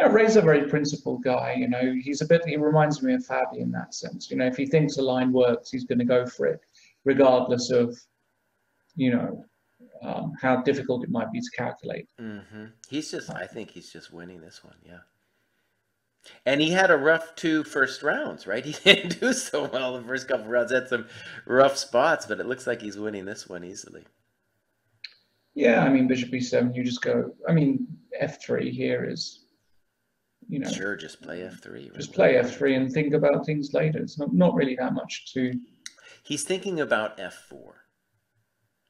Ray's a very principled guy, he reminds me of Fabi in that sense. If he thinks a line works, he's going to go for it, regardless of, how difficult it might be to calculate. I think he's just winning this one, yeah. And he had a rough 2 first rounds, right? He didn't do so well the first couple rounds. Had some rough spots, but it looks like he's winning this one easily. Yeah, Bishop B7, you just go, F3 here is, Sure, just play F3. Just play F3 and think about things later. It's not really that much to... He's thinking about f4.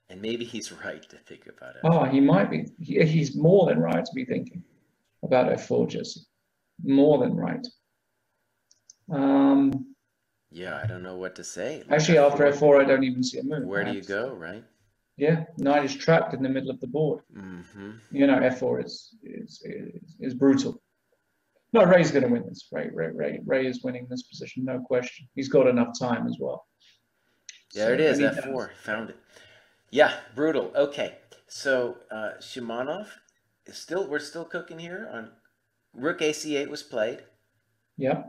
And maybe he's right to think about f4. Oh, he might be. He's more than right to be thinking about f4, Jesse. More than right. Yeah, I don't know what to say. Actually, after f4, I don't even see a move. Where do you go, right? Yeah, knight is trapped in the middle of the board. You know, f4 is brutal. No, Ray's going to win this. Ray is winning this position, no question. He's got enough time as well. There it is, f4. Found it. Yeah, brutal. Okay, so Shimanov is still. We're still cooking here on Rook AC8 was played. Yeah.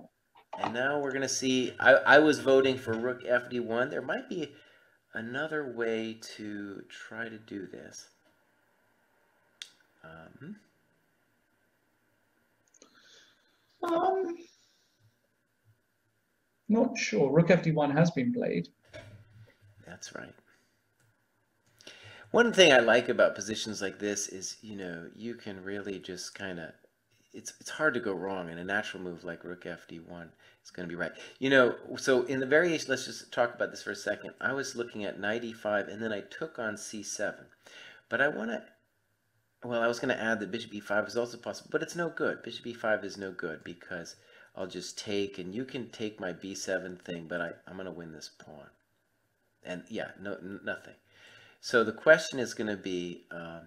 And now we're gonna see. I was voting for Rook FD1. There might be another way to try to do this. Not sure. Rook FD1 has been played. That's right. One thing I like about positions like this is, you know, you can really just kind of, it's hard to go wrong, and a natural move like Rook FD1 is going to be right. You know, so in the variation, let's just talk about this for a second. I was looking at knight e5, and then I took on c7. But I want to, well, I was going to add that bishop e5 is also possible, but it's no good. Bishop e5 is no good because I'll just take, and you can take my b7 thing, but I'm going to win this pawn. And yeah, nothing. So the question is going to be, I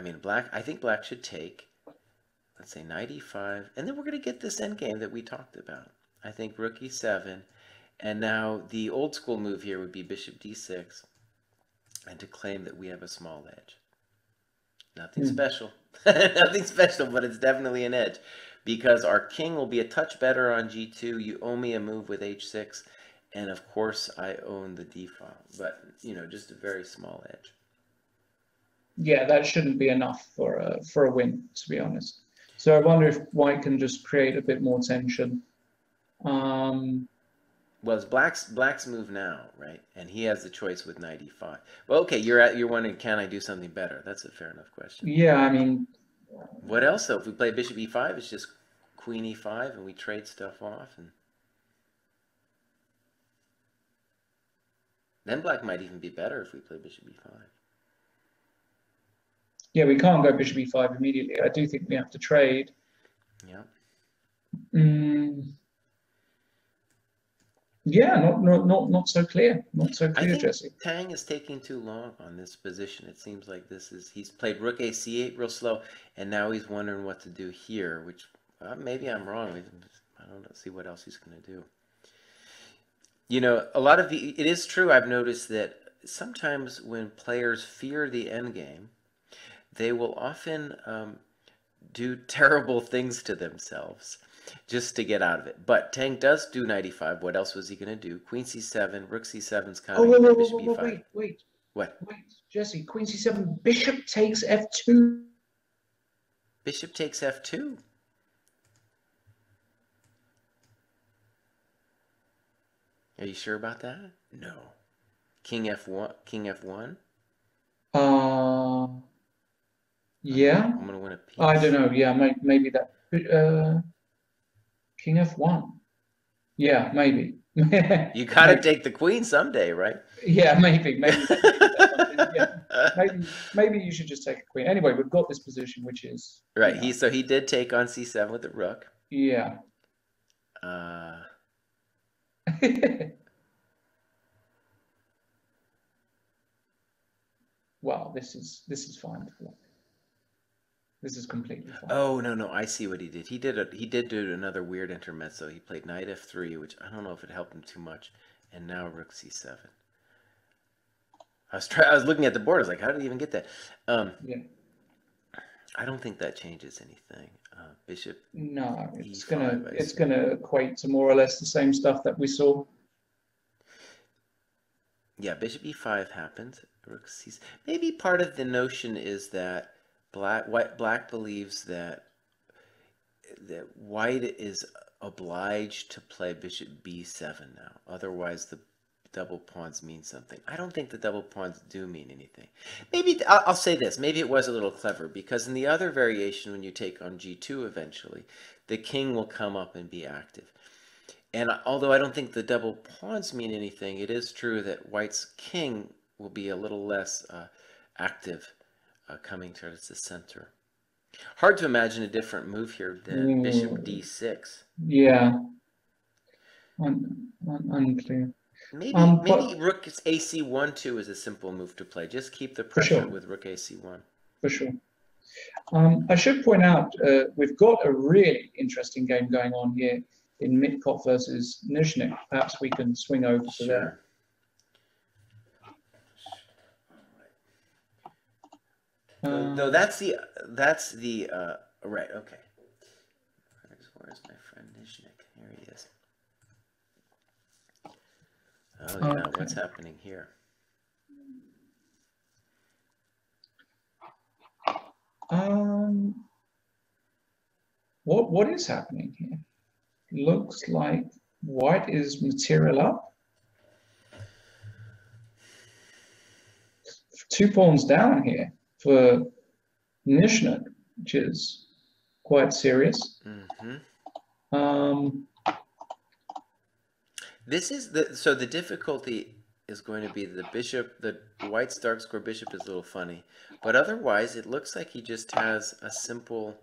think black should take, let's say knight e5, and then we're going to get this endgame that we talked about. I think rook e7, and now the old school move here would be bishop d6, and to claim that we have a small edge. Nothing special. Nothing special, but it's definitely an edge, because our king will be a touch better on g2, you owe me a move with h6, and of course I own the d file, but you know, just a very small edge. Yeah, that shouldn't be enough for a win, to be honest. So I wonder if white can just create a bit more tension. Well, it's black's move now, right? And he has the choice with knight e5. Well, okay, you're wondering, can I do something better? That's a fair enough question. Yeah, I mean, what else though? If we play bishop e5, it's just queen e5, and we trade stuff off, and then black might even be better if we play bishop e5. Yeah, we can't go bishop e5 immediately. I do think we have to trade. Yeah. Yeah, not so clear. Not so clear, I think Jesse. Tang is taking too long on this position. It seems like he's played rook a8 real slow, and now he's wondering what to do here, which maybe I'm wrong. I don't know, see what else he's going to do. You know, it is true, I've noticed that sometimes when players fear the endgame, they will often do terrible things to themselves just to get out of it. But Tang does do knight e5. What else was he going to do? Queen c7, rook c7's coming, bishop e5. Wait. What? Wait, Jesse, queen c7, bishop takes f2. Bishop takes f2? Are you sure about that? No. King f1? King f1? Yeah. I'm going to win a piece. I don't know. Yeah, maybe that. King f1. Yeah, maybe. You got to take the queen someday, right? Yeah, maybe. Maybe you should just take a queen. Anyway, we've got this position, which is right. You know, so he did take on c7 with the rook. Yeah. Well, this is fine. This is completely fine. Oh no! I see what he did. He did do another weird intermezzo. He played knight f3, which I don't know if it helped him too much, and now rook c7. I was looking at the board. I was like, how did he even get that? Yeah. I don't think that changes anything. Bishop. No, it's gonna equate to more or less the same stuff that we saw. Yeah, bishop e5 happened. Rook c7. Maybe part of the notion is that Black believes that white is obliged to play bishop b7 now. Otherwise, the double pawns mean something. I don't think the double pawns do mean anything. Maybe I'll say this. Maybe it was a little clever, because in the other variation, when you take on g2 eventually, the king will come up and be active. And although I don't think the double pawns mean anything, it is true that white's king will be a little less active coming towards the center. Hard to imagine a different move here than bishop Mm, d6. yeah, unclear. Maybe But rook ac1 too is a simple move to play. Just keep the for pressure sure, with rook ac1. for sure. I should point out we've got a really interesting game going on here in Mitkov versus Nizhnik. Perhaps we can swing over to there. Sure. Though that's the right. Okay. Where's my friend Nizhnik? Here he is. Oh yeah, Okay. what's happening here? What is happening here? Looks like white is material up. 2 pawns down here for Nizhnik, which is quite serious. This is so the difficulty is going to be the white's dark square bishop is a little funny, but otherwise it looks like he just has a simple,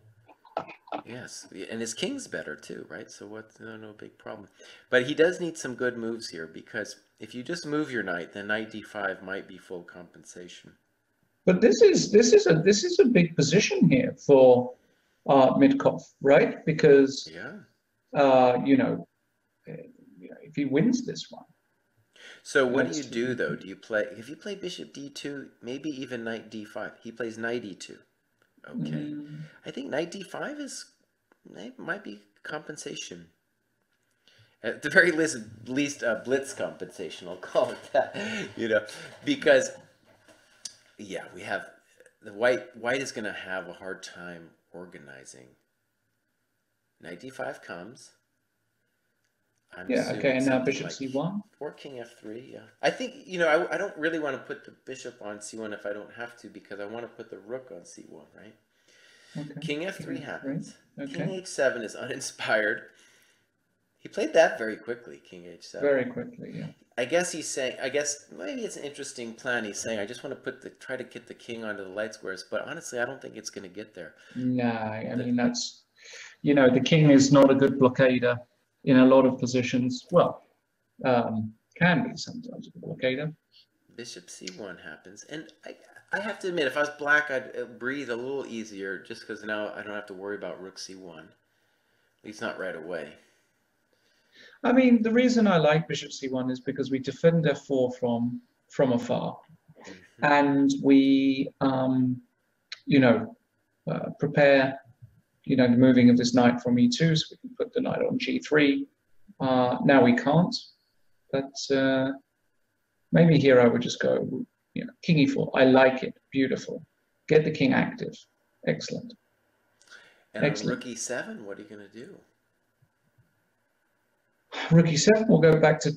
yes, and his king's better too, right? So no big problem. But he does need some good moves here, because if you just move your knight, then knight d5 might be full compensation. But this is a big position here for Mitkov, right? Because if he wins this one. So what do you do though? Do you play, if you play bishop d2, maybe even knight d5? He plays knight e2. Okay. I think knight d5 might be compensation. At the very least blitz compensation, I'll call it that. Because yeah, we have the white is going to have a hard time organizing. Knight d5 comes. Okay, and now bishop c1 or king f3. Yeah, I think I don't really want to put the bishop on c1 if I don't have to, because I want to put the rook on c1, right? Okay. King f3 happens. Okay. King h7 is uninspired. He played that very quickly. King h7. Very quickly, yeah. I guess he's saying. I guess maybe it's an interesting plan. He's saying, I just want to try to get the king onto the light squares, but honestly, I don't think it's going to get there. No, I mean that's, the king is not a good blockader in a lot of positions. Well, can be sometimes a blockader. Bishop c1 happens, and I have to admit, if I was black, I'd breathe a little easier, just because now I don't have to worry about rook c1. At least not right away. I mean, the reason I like bishop c1 is because we defend f4 from afar, and we prepare the moving of this knight from e2, so we can put the knight on g3. Now we can't, but maybe here I would just go, king e4. I like it. Beautiful. Get the king active. Excellent. And on rook e7, what are you going to do? Rook e7, we'll go back to...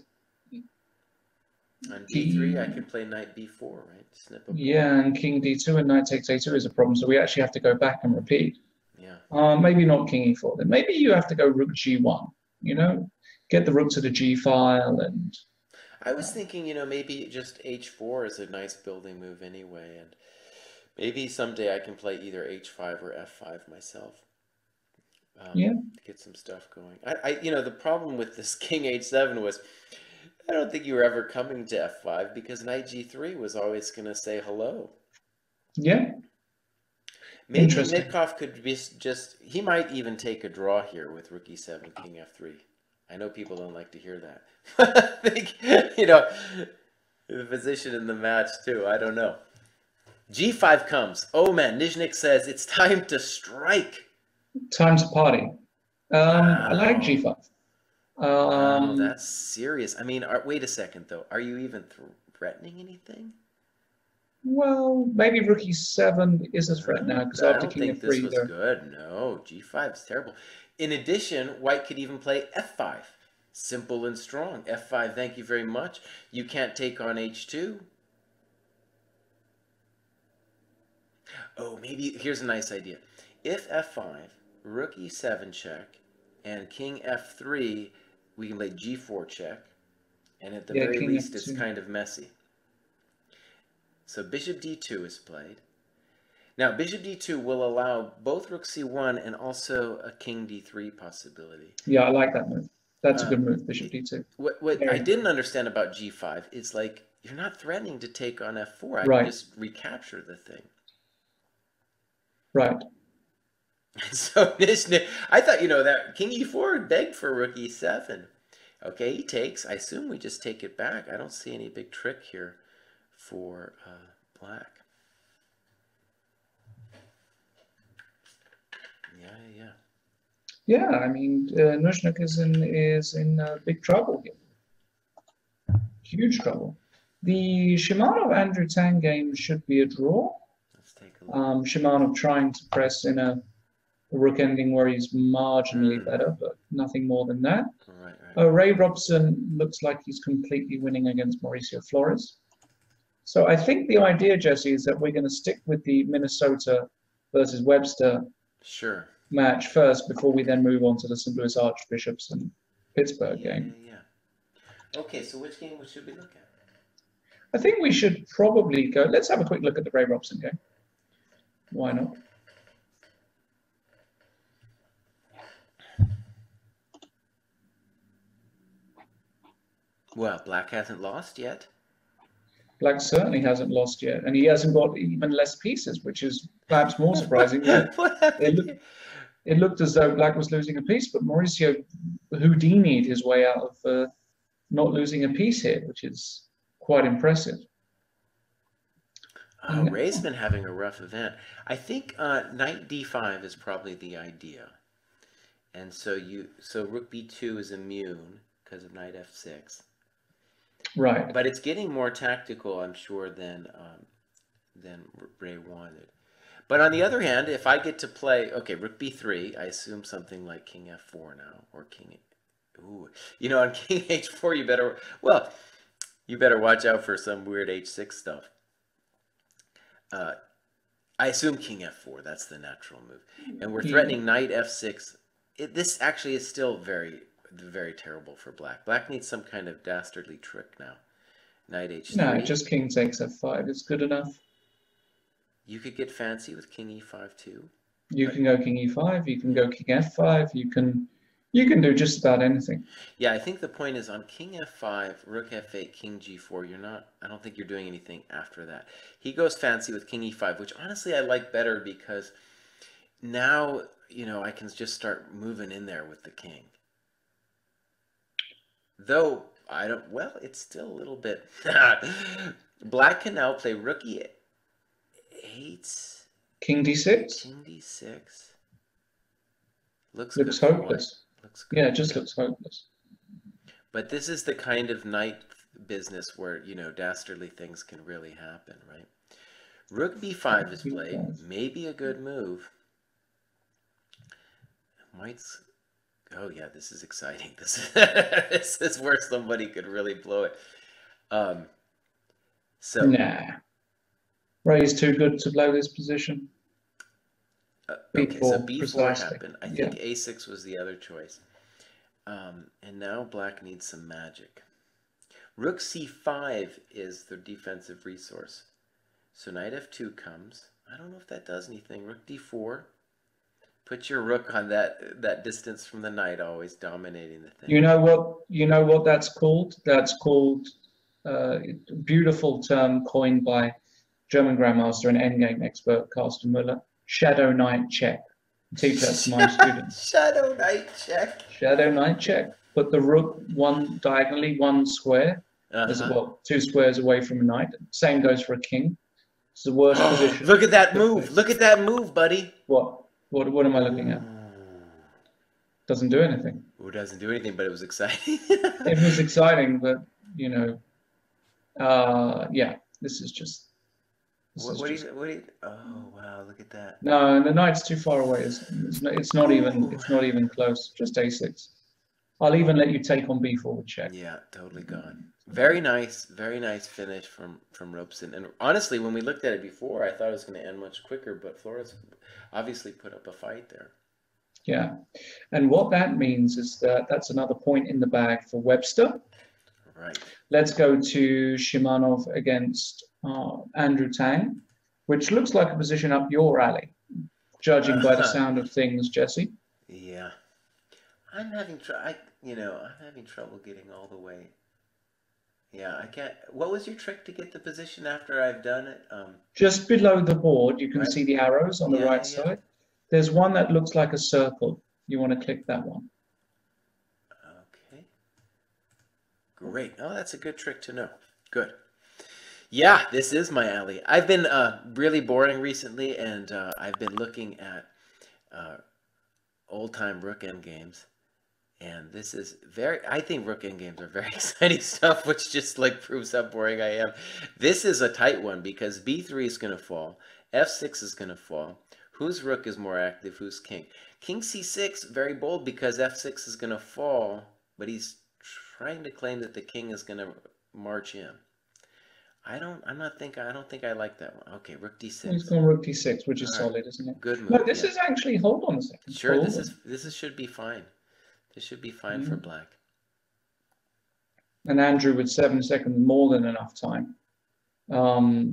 On d3, I could play knight b4, right? Snip a yeah, and king d2 and knight takes a2 is a problem, so we actually have to go back and repeat. Yeah. Maybe not king e4. Then maybe you have to go rook g1, get the rook to the g file. And I was thinking, maybe just h4 is a nice building move anyway, and maybe someday I can play either h5 or f5 myself. Yeah. To get some stuff going. The problem with this king h7 was, I don't think you were ever coming to f5, because knight g3 was always going to say hello. Yeah. Maybe Mitkov could he might even take a draw here with rook e7, king f3. I know people don't like to hear that. I think, the position in the match too. I don't know. g5 comes. Oh man, Nizhnik says it's time to strike. Time to party. I like g5. Oh, that's serious. I mean, wait a second though. Are you even threatening anything? Well, maybe rook e7 is a threat now, because after king f3... I don't think this was good. No, g5 is terrible. In addition, white could even play f5. Simple and strong. f5, thank you very much. You can't take on h2. Oh, maybe here's a nice idea. If f5, rook e7 check, and king f3, we can play g4 check, and at the Yeah, very king least, it's f2. kind of messy. So bishop d2 is played. Now, bishop d2 will allow both rook c1 and also a king d3 possibility. Yeah, I like that move. That's a good move, bishop d2. What I Very didn't understand about g5 is, like, you're not threatening to take on f4. I can right, just recapture the thing. right. So I thought, that king e4 begged for rook e7. Okay, he takes. I assume we just take it back. I don't see any big trick here for black. Yeah. Yeah, I mean, Nuzhnuk is in big trouble here. Huge trouble. The Shimanov-Andrew Tang game should be a draw. Let's take a look. Shimanov trying to press in a rook ending where he's marginally better, but nothing more than that. Right. Ray Robson looks like he's completely winning against Mauricio Flores. So I think the idea, Jesse, is that we're going to stick with the Minnesota versus Webster match first before we then move on to the St. Louis Archbishops and Pittsburgh game. Yeah. Okay, so which game should we look at? I think we should probably go. Let's have a quick look at the Ray Robson game. Why not? Well, black hasn't lost yet. Black certainly hasn't lost yet, and he hasn't got even less pieces, which is perhaps more surprising. What happened? It looked as though black was losing a piece, but Mauricio Houdini'd his way out of not losing a piece here, which is quite impressive. Ray's been having a rough event. I think knight d5 is probably the idea, and so rook b2 is immune because of knight f6. Right. But it's getting more tactical, I'm sure, than Ray wanted. But on the other hand, if I get to play, okay, rook b3, I assume something like king f4 now, or king, ooh, on king h4, you better watch out for some weird h6 stuff. I assume king f4, that's the natural move. And we're threatening knight f6. This actually is still very, very terrible for black. Black needs some kind of dastardly trick now. Knight h3. No, just king takes f5 is good enough. You could get fancy with king e5 too. You can go king e5, you can go king f5, you can do just about anything. Yeah, I think the point is on king f5, rook f8, king g4, I don't think you're doing anything after that. He goes fancy with king e5, which honestly I like better because now, I can just start moving in there with the king. Though, it's still a little bit... Black can now play rook e8. King d6? King d6. Looks hopeless. Looks good. Yeah, it just looks hopeless. But this is the kind of knight business where, dastardly things can really happen, right? Rook b5 is played. Maybe a good move. Oh yeah, this is exciting. This is where somebody could really blow it. Nah. Ray's too good to blow this position. Okay, so b4 happened. I think a6 was the other choice. And now black needs some magic. Rook c5 is the defensive resource. So knight f2 comes. I don't know if that does anything. Rook d4. Put your rook on that distance from the knight, always dominating the thing. You know what that's called? That's called a beautiful term coined by German grandmaster and endgame expert Carsten Müller. Shadow knight check. Teach that to my students. Shadow knight check. Shadow knight check. Put the rook diagonally, one square. Two squares away from a knight. Same goes for a king. It's the worst position. Look at that move. Look at that move, buddy. What am I looking at? Doesn't do anything. It doesn't do anything, but it was exciting. It was exciting, but yeah, this is just. What do you? Oh wow! Look at that. No, and the knight's too far away. It's not even close. Just a6. I'll even let you take on b4 with check. Yeah, totally gone. Very nice finish from Robson. And honestly, when we looked at it before, I thought it was going to end much quicker, but Flores obviously put up a fight there. Yeah. And what that means is that that's another point in the bag for Webster. Right. Let's go to Shimanov against Andrew Tang, which looks like a position up your alley, judging by the sound of things, Jesse. Yeah. I'm having trouble getting all the way. Yeah, I can't. What was your trick to get the position after I've done it? Just below the board, you can Right. see the arrows on the right side. There's one that looks like a circle. You want to click that one. Okay. Great. Oh, that's a good trick to know. Good. Yeah, this is my alley. I've been really boring recently, and I've been looking at old-time rook end games. And this is I think rook end games are very exciting stuff, which just like proves how boring I am. This is a tight one because b3 is going to fall. f6 is going to fall. Whose rook is more active? Whose king? King c6, very bold because f6 is going to fall, but he's trying to claim that the king is going to march in. I don't think I like that one. Okay, rook d6. He's going rook d6, which is solid, isn't it? Good move. No, this is actually, hold on a second. Sure, this should be fine. This should be fine for black. And Andrew with 7 seconds, more than enough time,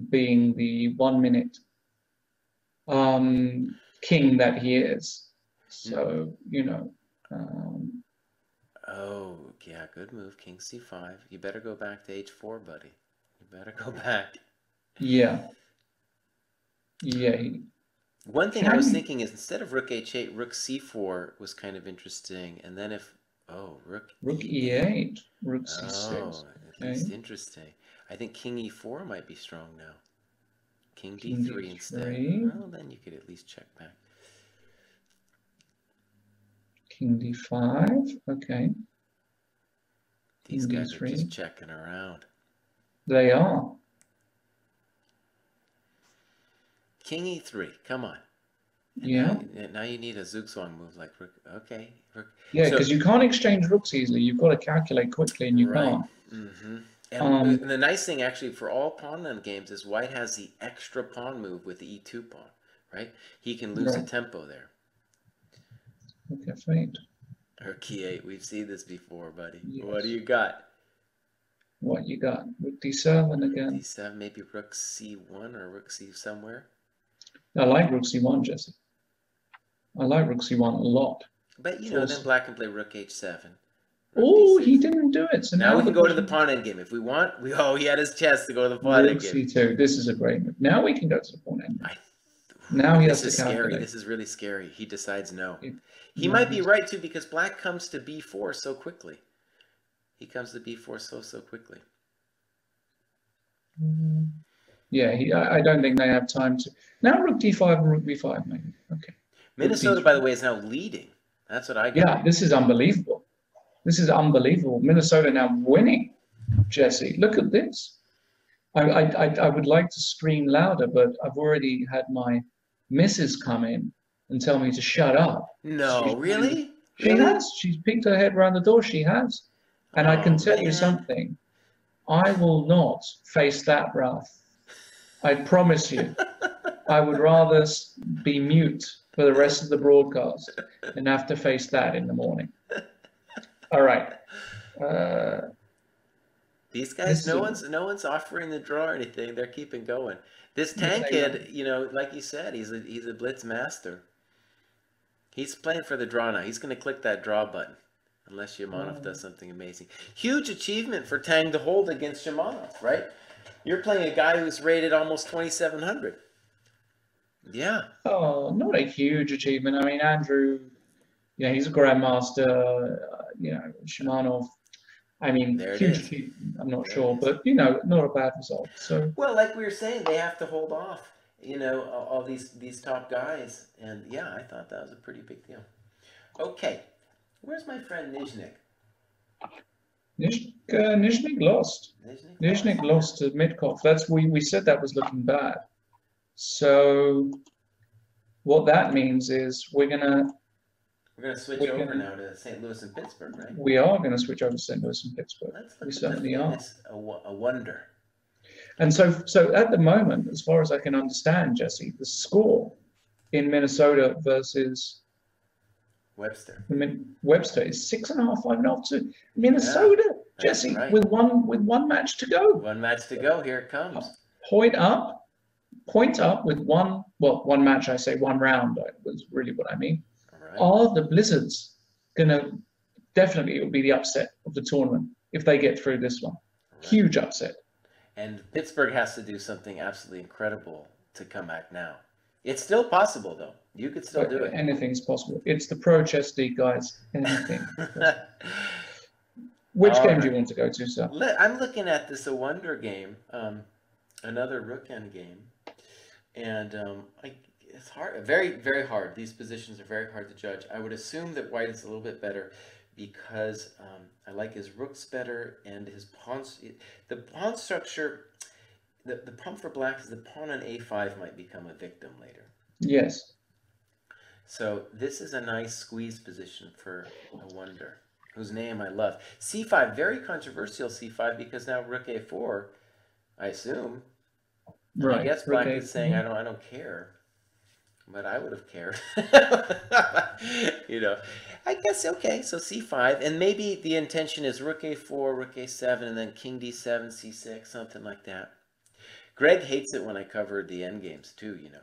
being the 1 minute king that he is. So, oh, yeah, good move. King c5. You better go back to h4, buddy. You better go back. Yeah. Yeah. One thing I was thinking is instead of rook h8, rook c4 was kind of interesting. And then rook e8, rook c6. Oh, at least interesting. I think king e4 might be strong now. King d3 instead. Well, then you could at least check back. King d5, okay. These guys are just checking around. They are. King e3, come on. And now you need a zugzwang move like rook. Okay. Yeah, because you can't exchange rooks easily. You've got to calculate quickly, and you can't. Mm-hmm. And the nice thing, actually, for all pawn end games is white has the extra pawn move with the e2 pawn, right? He can lose a tempo there. Okay, fine. Rook e8, we've seen this before, buddy. Yes. What do you got? What you got? Rook d7 again. d7, maybe rook c1 or rook c somewhere. I like rook c1, Jesse. I like rook c1 a lot. But, then black can play rook h7. Oh, he didn't do it. So now we can go to the pawn end game. If we want, he had his chance to go to the pawn end game. Rook c2. This is a great move. Now we can go to the pawn end game. Now he has to calculate. Scary. This is really scary. He decides no. He might be right, too, because black comes to b4 so quickly. He comes to b4 so quickly. Yeah, I don't think they have time to. Now rook d5 and rook b5, maybe. Okay. Minnesota, by the way, is now leading. That's what I get. Yeah, this is unbelievable. This is unbelievable. Minnesota now winning, Jesse. Look at this. I would like to scream louder, but I've already had my missus come in and tell me to shut up. No, really? She has. She's peeked her head around the door. She has. And I can tell you something. I will not face that wrath. I promise you. I would rather be mute for the rest of the broadcast than have to face that in the morning. All right. These guys, no one's offering the draw or anything. They're keeping going. This Tang kid, like you said, he's a blitz master. He's playing for the draw now. He's going to click that draw button, unless Shimanov does something amazing. Huge achievement for Tang to hold against Shimanov, right? You're playing a guy who's rated almost 2,700. Yeah. Oh, not a huge achievement. I mean, Andrew, he's a grandmaster. Shimanov. I mean, huge achievement. I'm not sure, but not a bad result. So. Well, like we were saying, they have to hold off. All these top guys, and yeah, I thought that was a pretty big deal. Okay, where's my friend Nizhnik? Nizhnik lost. Nizhnik lost to Mitkov. We said that was looking bad. So what that means is we're gonna switch over now to St. Louis and Pittsburgh, right? We are going to switch over to St. Louis and Pittsburgh. We certainly are. A wonder. And so at the moment, as far as I can understand, Jesse, the score in Minnesota versus Webster. I mean, Webster is 6.5, 5.5 to Minnesota. Jesse, right. with one match to go. One match to go. Here it comes. Point up with one match. I say one round. Was really what I mean. Right. Are the Blizzards gonna definitely? It will be the upset of the tournament if they get through this one. Right. Huge upset. And Pittsburgh has to do something absolutely incredible to come back now. It's still possible, though. You could still do it. Anything's possible. It's the Pro Chess League, guys. Anything. Which game do you want to go to, sir? I'm looking at this A Wonder game, another Rook End game, and it's hard, very, very hard. These positions are very hard to judge. I would assume that White is a little bit better because I like his rooks better and his pawns. The pawn structure, the problem for Black is the pawn on A5 might become a victim later. Yes. So this is a nice squeeze position for A Wonder, whose name I love. C5, very controversial C5 because now Rook A4, I assume. Right. I guess Black is saying I don't care, but I would have cared. You know, I guess okay. So C5, and maybe the intention is Rook A4, Rook A7, and then King D7, C6, something like that. Greg hates it when I covered the endgames too. You know.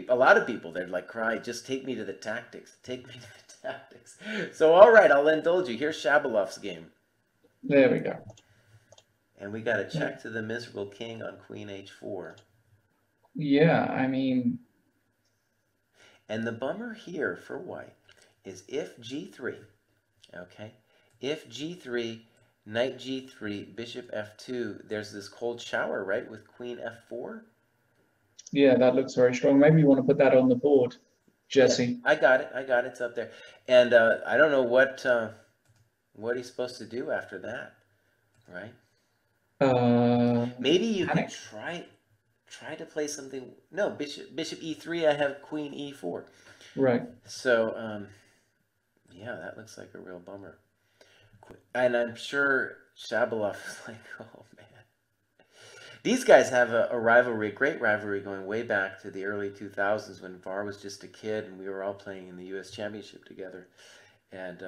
A lot of people, they're like, cry, just take me to the tactics. Take me to the tactics. So, all right, I'll indulge you. Here's Shabalov's game. There we go. And we got a check to the miserable king on Queen H4. Yeah, I mean... And the bummer here for White is if G3, okay, if G3, Knight G3, Bishop F2, there's this cold shower, right, with Queen F4? Yeah, that looks very strong. Maybe you want to put that on the board, Jesse. Yeah, I got it. It's up there. And I don't know what he's supposed to do after that, right? Maybe you can try to play something. No, Bishop E3. I have Queen E4. Right. So yeah, that looks like a real bummer. And I'm sure Shabalov is like, oh man. These guys have a rivalry, a great rivalry going way back to the early 2000s when VAR was just a kid and we were all playing in the U.S. Championship together. And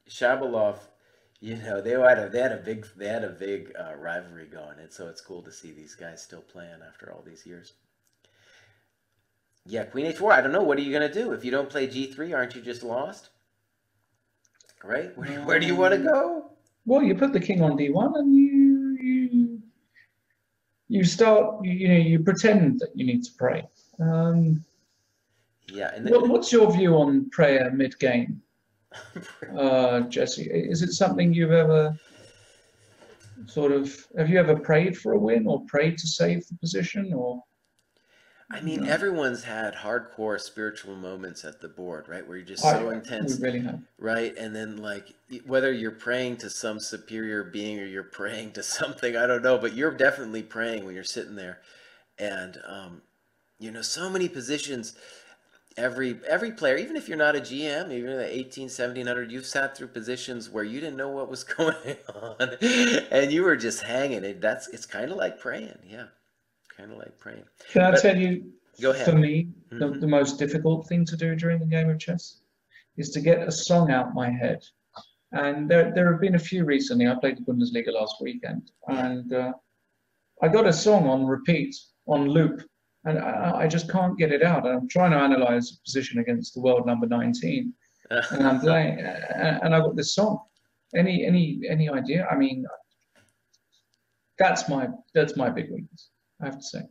Shabalov, you know, they had a big rivalry going, and so it's cool to see these guys still playing after all these years. Yeah, Queen H4. I don't know. What are you gonna do if you don't play G3? Aren't you just lost? Right? Where do you want to go? Well, you put the king on D1 and you start, you pretend that you need to pray. Yeah. And what's your view on prayer mid-game, Jesse? Is it something you've ever have you ever prayed for a win or prayed to save the position? Or I mean, everyone's had hardcore spiritual moments at the board, right? Where you're just so intense, we really have. Right? And then, like, whether you're praying to some superior being or you're praying to something, I don't know, but you're definitely praying when you're sitting there. And, you know, so many positions, every player, even if you're not a GM, even in the 1700, you've sat through positions where you didn't know what was going on and you were just hanging it. It's kind of like praying, yeah. Kind of like praying. Can I tell you, go ahead. For me, the most difficult thing to do during the game of chess is to get a song out my head. And there have been a few recently. I played the Bundesliga last weekend, and I got a song on repeat, on loop, and I just can't get it out. I'm trying to analyze the position against the world number 19, and I'm playing, and I got this song. Any idea? I mean, that's my big weakness, I have to say.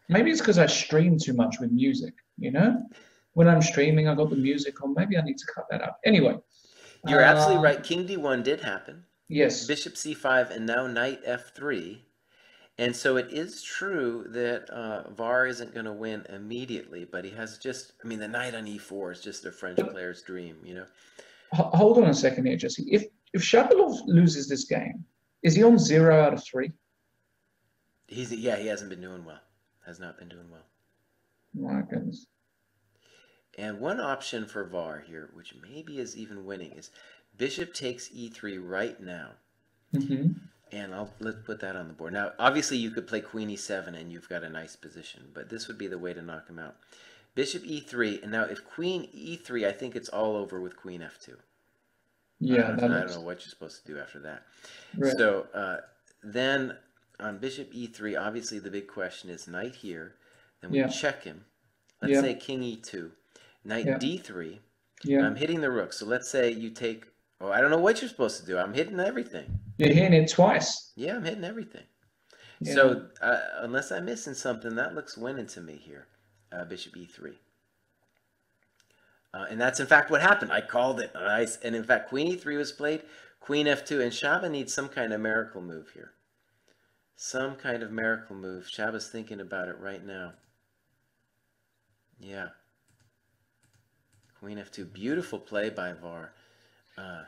Maybe it's because I stream too much with music, you know? When I'm streaming, I got the music on. Maybe I need to cut that out. Anyway. You're absolutely right. King D1 did happen. Yes. Bishop C5 and now Knight F3. And so it is true that VAR isn't going to win immediately, but he has just, I mean, the Knight on E4 is just a French player's dream, you know? Hold on a second here, Jesse. If Shabalov loses this game, is he on 0 out of 3? He hasn't been doing well. Has not been doing well. My goodness. And one option for VAR here, which maybe is even winning, is Bishop takes E3 right now. Mm-hmm. And let's put that on the board. Now, obviously, you could play Queen E7 and you've got a nice position, but this would be the way to knock him out. Bishop e3, and now if queen e3, I think it's all over with queen f2. Yeah, I don't know what you're supposed to do after that. right. So then on bishop e3, obviously the big question is knight here. Then we Yeah. check him. Let's Yeah. say king e2, knight Yeah. d3. Yeah. I'm hitting the rook. So let's say you take. Oh, I don't know what you're supposed to do. I'm hitting everything. You're hitting it twice. Yeah, I'm hitting everything. Yeah. So unless I'm missing something, that looks winning to me here. Bishop e3. And that's in fact what happened. I called it. And in fact, queen e3 was played, queen f2, and Shaba needs some kind of miracle move here. Some kind of miracle move. Shaba's thinking about it right now. Yeah. Queen f2. Beautiful play by VAR. Yeah.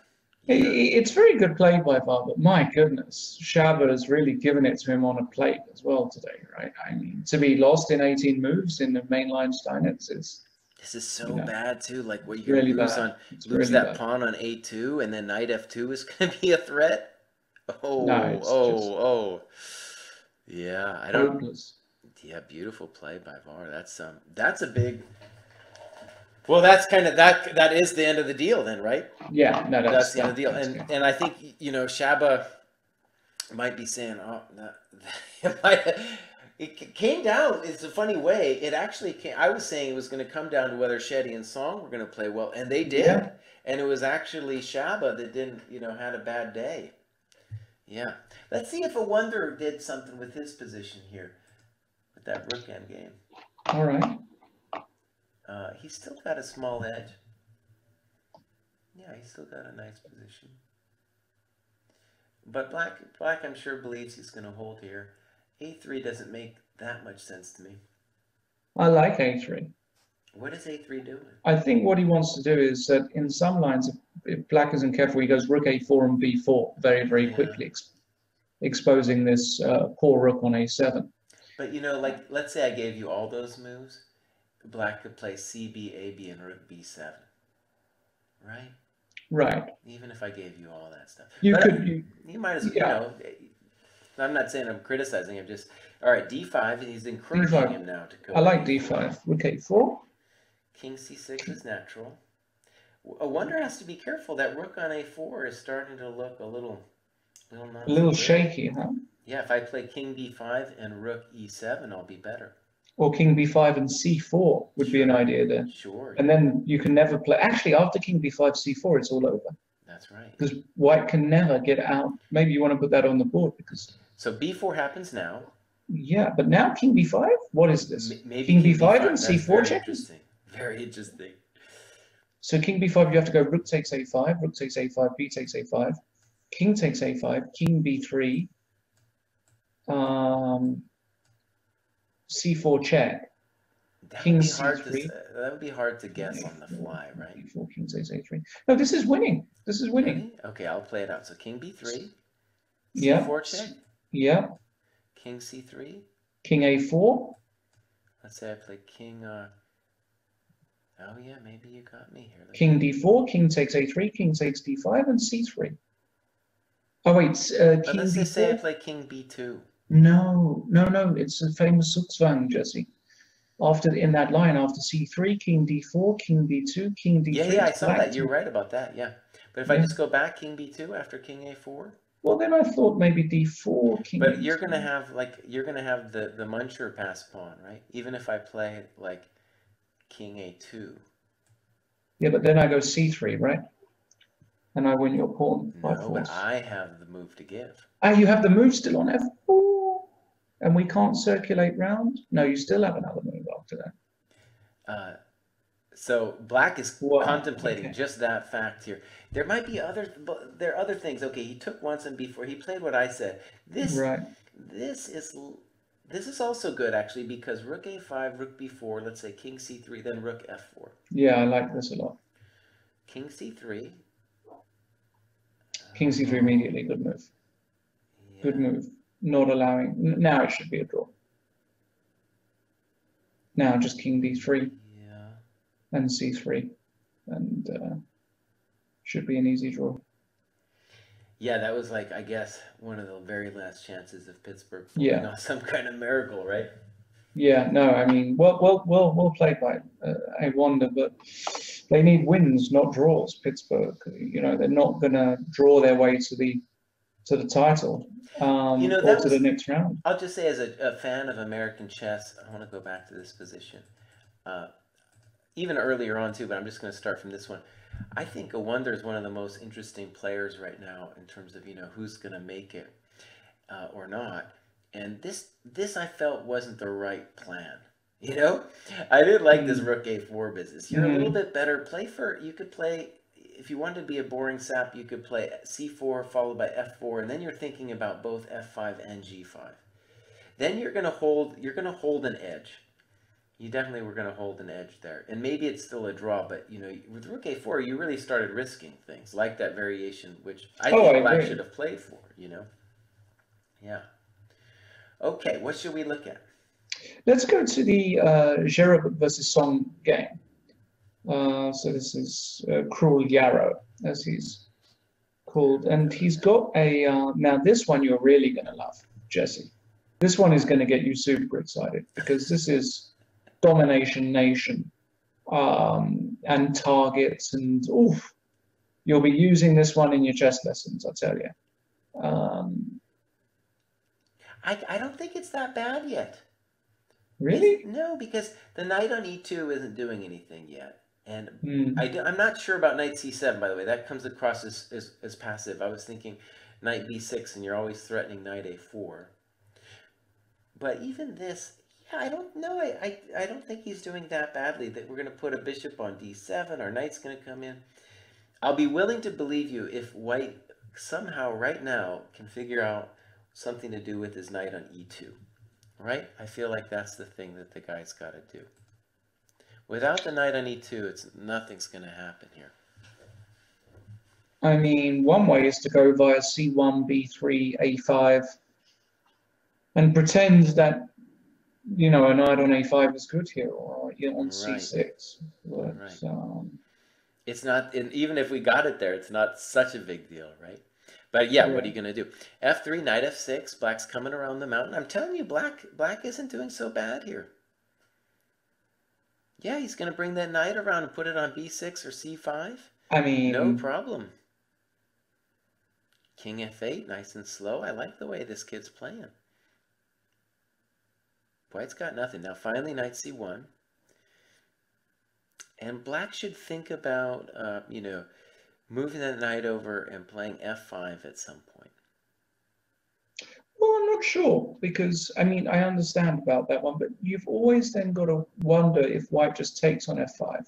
It's very good play by VAR, but my goodness, Shaba has really given it to him on a plate as well today, right? I mean, to be lost in 18 moves in the mainline Steinitz is... This is so bad too. Like what you're really gonna lose bad. on It's lose really that bad. pawn on a2, and then knight f2 is gonna be a threat. Oh, No, it's just oh. Yeah, I don't. hopeless. Yeah, beautiful play by VAR. That's a big. Well, that's kind of that is the end of the deal then, right? Yeah, no, That's the end of the deal. that's And good. and I think Shaba might be saying, oh, no, it came down. It's a funny way. It actually came. I was saying it was going to come down to whether Shetty and Song were going to play well, and they did. Yeah. And it was actually Shaba that didn't, had a bad day. Yeah. Let's see if a Wonder did something with his position here with that rook endgame. All right. He's still got a small edge. Yeah, he's still got a nice position. But black, I'm sure believes he's going to hold here. A3 doesn't make that much sense to me. I like A3. What is A3 doing? I think what he wants to do is that in some lines, if black isn't careful, he goes rook A4 and B4 very, very quickly, exposing this poor rook on A7. But like, let's say I gave you all those moves. Black could play CB, AB, and rook B7. Right? Right. Even if I gave you all that stuff. You might as well, I'm not saying I'm criticizing him, just, all right, D5, and he's encouraging D5. him now to go. I like D5. Rook A4. King C6 is natural. A Wonder has to be careful. That rook on A4 is starting to look a little not A little so good. shaky, huh? Yeah, if I play King B5 and rook E7, I'll be better. Or King B5 and C4 would be an idea there. Sure. And then you can never play. Actually, after King B5, C4, it's all over. That's right. Because white can never get out. Maybe you want to put that on the board because. So B4 happens now. Yeah, but now King B5? What is this? Maybe King B5 and That's C4 check? Very interesting. So King B5, you have to go rook takes A5, rook takes A5, B takes A5, King takes A5, King B3, C4 check. King C3. That would be hard to guess on the fly, right? B4, King takes A3. No, this is winning. This is winning. Really? Okay, I'll play it out. So King B3. Yeah. C4 check. Yeah. King C3. King A4. Let's say I play King. Oh yeah, maybe you got me here. King D4. King takes A3. King takes D5 and C3. Oh wait, King let's B4. say I play King B2. No. It's a famous Zugzwang, Jesse. In that line, after C3, King D4, King B2, King D3. Yeah, I saw that. You're right about that. Yeah, but if I just go back King B2 after King A4. Well, then I thought maybe D4, King. But B2. you're gonna have the Muncher pass pawn, right? Even if I play like King A2. Yeah, but then I go C3, right? And I win your pawn. No, but I have the move to give. Ah, you have the move still on F4, and we can't circulate round. No, you still have another move after that. So black is contemplating just that fact here. There might be there are other things. Okay, he took once and before he played what I said. This is also good actually because rook A5, rook B4. Let's say King C3, then rook F4. Yeah, I like this a lot. King C3. King C3 immediately. Good move. Yeah. Good move. Not allowing. Now it should be a draw. Now just King D3. And C3, and should be an easy draw. Yeah, that was like, I guess, one of the very last chances of Pittsburgh pulling off some kind of miracle, right? Yeah, no, I mean, well played by a Wonder, but they need wins, not draws. Pittsburgh, they're not gonna draw their way to the title, You know, or that to the was, next round. I'll just say as a fan of American chess, I want to go back to this position. Uh, Even earlier on too, but I'm just going to start from this one. I think a Wonder is one of the most interesting players right now in terms of, who's going to make it or not. And this I felt wasn't the right plan. You know, I didn't like this Mm. Rook A4 business. You're a little Mm. bit better. You could play, if you wanted to be a boring sap, you could play C4 followed by F4, and then you're thinking about both F5 and G5. Then you're gonna hold an edge. You definitely were going to hold an edge there. And maybe it's still a draw, but with Rook A4, you really started risking things like that variation, which I Oh, I think Black agree. should have played for. Yeah. Okay, what should we look at? Let's go to the Gerard versus Song game. So this is Cruel Yarrow, as he's called, and he's got a. Now this one you're really going to love, Jesse. This one is going to get you super excited because this is Domination Nation, and targets, and oof, you'll be using this one in your chess lessons, I tell you. Um, I don't think it's that bad yet. really? No, because the knight on E2 isn't doing anything yet. And Mm. I'm not sure about knight C7, by the way. That comes across as passive. I was thinking knight B6, and you're always threatening knight A4. But even this, yeah, I don't know. I don't think he's doing that badly. That we're going to put a bishop on D7, our knight's going to come in. I'll be willing to believe you if White somehow right now can figure out something to do with his knight on E2. Right? I feel like that's the thing that the guy's got to do. Without the knight on E2, nothing's going to happen here. I mean, one way is to go via C1, B3, A5, and pretend that a knight on A5 is good here, or on Right. C6. But, Right. It's not, and even if we got it there, it's not such a big deal, right? But yeah, what are you going to do? F3, knight F6, Black's coming around the mountain. I'm telling you, Black isn't doing so bad here. Yeah, he's going to bring that knight around and put it on B6 or C5. I mean, no problem. King F8, nice and slow. I like the way this kid's playing. White's got nothing. Now finally knight C1. And Black should think about, moving that knight over and playing F5 at some point. well, I'm not sure because I mean I understand about that one, but you've always then got to wonder if White just takes on F5,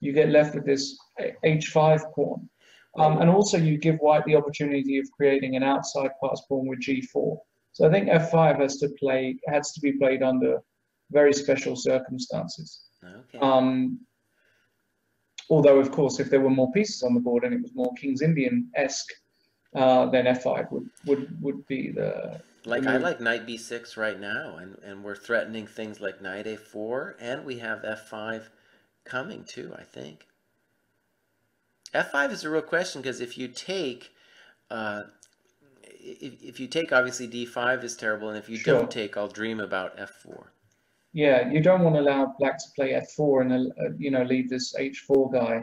you get left with this H5 pawn, and also you give White the opportunity of creating an outside pass pawn with G4. So I think F5 has to be played under very special circumstances. Okay. Although of course, if there were more pieces on the board and it was more King's Indian-esque, then F5 would be the I like knight B6 right now, and we're threatening things like knight A4, and we have F5 coming too, I think. F5 is a real question because if you take, obviously D5 is terrible, and if you don't take, I'll dream about F4. Yeah, you don't want to allow Black to play F4 and leave this H4 guy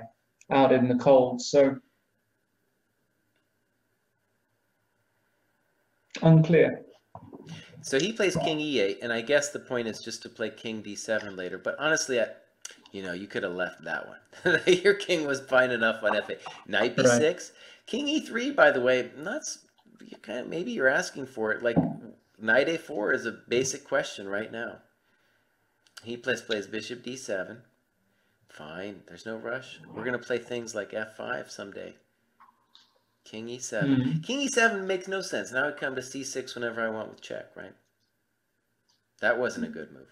out in the cold. So unclear. So he plays King E8, and I guess the point is just to play King D7 later. But honestly, you could have left that one. Your king was fine enough on F8. Knight B6, right. King E3. By the way, maybe you're asking for it. Like knight A4 is a basic question right now. He plays Bishop D7. Fine, there's no rush. We're gonna play things like F5 someday. King E7. Mm. King E7 makes no sense. Now I come to C6 whenever I want with check, right? That wasn't a good move.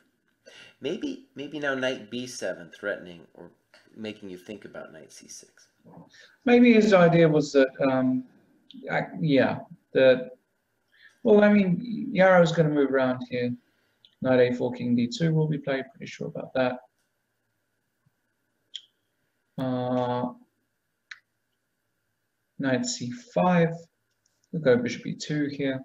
Maybe now knight B7 threatening or making you think about knight C6. Maybe his idea was that, well, I mean, Yarrow's going to move around here. Knight A4, King D2 will be played. Pretty sure about that. Knight C5. We'll go Bishop E2 here.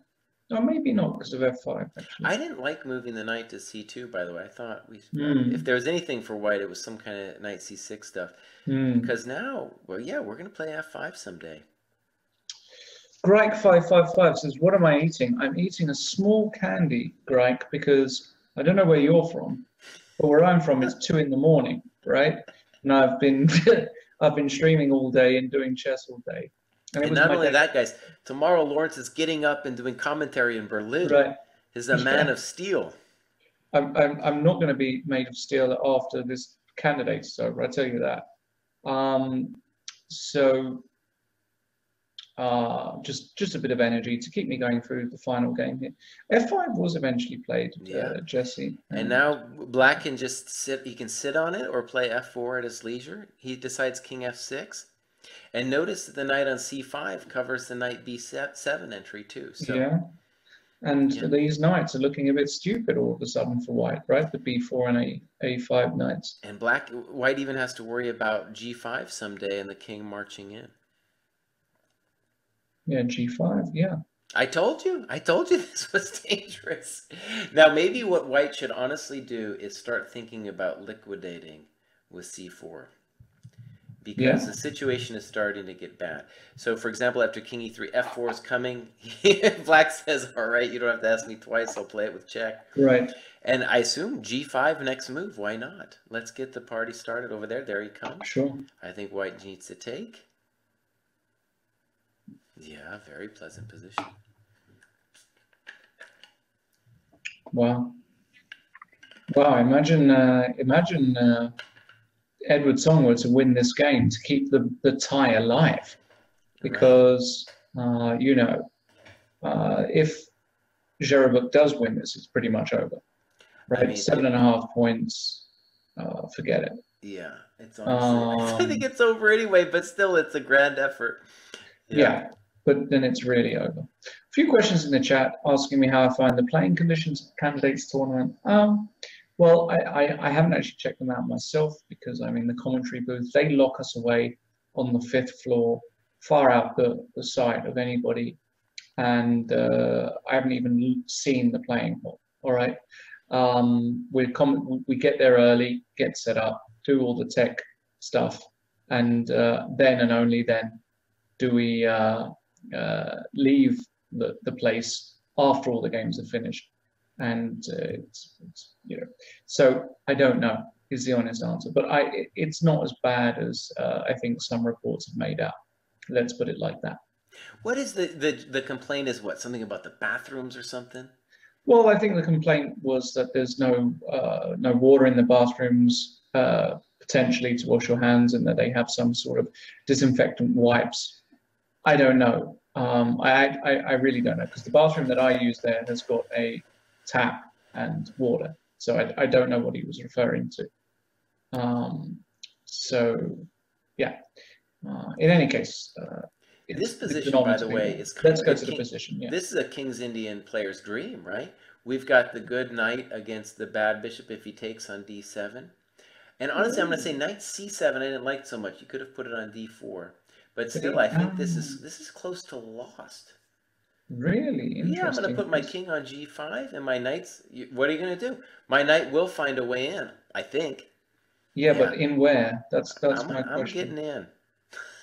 Oh, maybe not because of f5 actually. I didn't like moving the knight to c2, by the way. I thought if Hmm. there was anything for white, it was some kind of knight c6 stuff. Hmm. Because now, well, yeah, we're going to play f5 someday. Grike 555 says, "What am I eating? I'm eating a small candy, Grike, because I don't know where you're from, but where I'm from, it's 2 in the morning, right? And I've been I've been streaming all day and doing chess all day, and it And was not my only day, that, guys, tomorrow Lawrence is getting up and doing commentary in Berlin. right? He's a man Yeah, of steel. I'm not going to be made of steel after this candidate's over. I tell you that. Um, so just a bit of energy to keep me going through the final game here. F5 was eventually played, Yeah. Jesse, And and now black can just sit, he can sit on it or play f4 at his leisure. He decides king f6. And notice that the knight on c5 covers the knight b7 entry too. So, yeah, and yeah. these knights are looking a bit stupid all of a sudden for white, right? The b4 and a5 knights. And white even has to worry about g5 someday and the king marching in. Yeah, g5, yeah. I told you this was dangerous. Now, maybe what white should honestly do is start thinking about liquidating with c4. Because Yeah, the situation is starting to get bad. So, for example, after king e3, f4 is coming. Black says, all right, you don't have to ask me twice. I'll play it with check. right. And I assume g5 next move. Why not? Let's get the party started over there. There he comes. Sure. I think white needs to take. Yeah, very pleasant position. Wow. Wow, imagine Edward Song were to win this game to keep the tie alive. Because, if Jerabuk does win this, it's pretty much over. Right? I mean, 7.5 points, forget it. yeah, it's honestly, I think it's over anyway, but still, it's a grand effort. Yeah, but then it's really over. A few questions in the chat asking me how I find the playing conditions of the candidates tournament. Well, I haven't actually checked them out myself because I'm in the commentary booth. They lock us away on the 5th floor, far out the sight of anybody, and I haven't even seen the playing hall. All right, we get there early, get set up, do all the tech stuff, and then and only then do we leave the place after all the games are finished. And so I don't know is the honest answer, but it's not as bad as I think some reports have made out. Let's put it like that. What is the complaint is what? Something about the bathrooms or something? Well, I think the complaint was that there's no water in the bathrooms, potentially to wash your hands, and that they have some sort of disinfectant wipes. I don't know. I really don't know, because the bathroom that I use there has got a tap and water, so I don't know what he was referring to. So yeah. In any case, this position, by the way, is kind let's of go to the position. Yeah. This is a King's Indian player's dream, right? We've got the good knight against the bad bishop if he takes on d7. And honestly, I'm going to say knight c7 I didn't like so much. You could have put it on d4. But still, I think this is close to lost. Really interesting. Yeah, I'm going to put my king on g5 and my knights. What are you going to do? My knight will find a way in, I think. Yeah, but in where? That's my question. I'm getting in.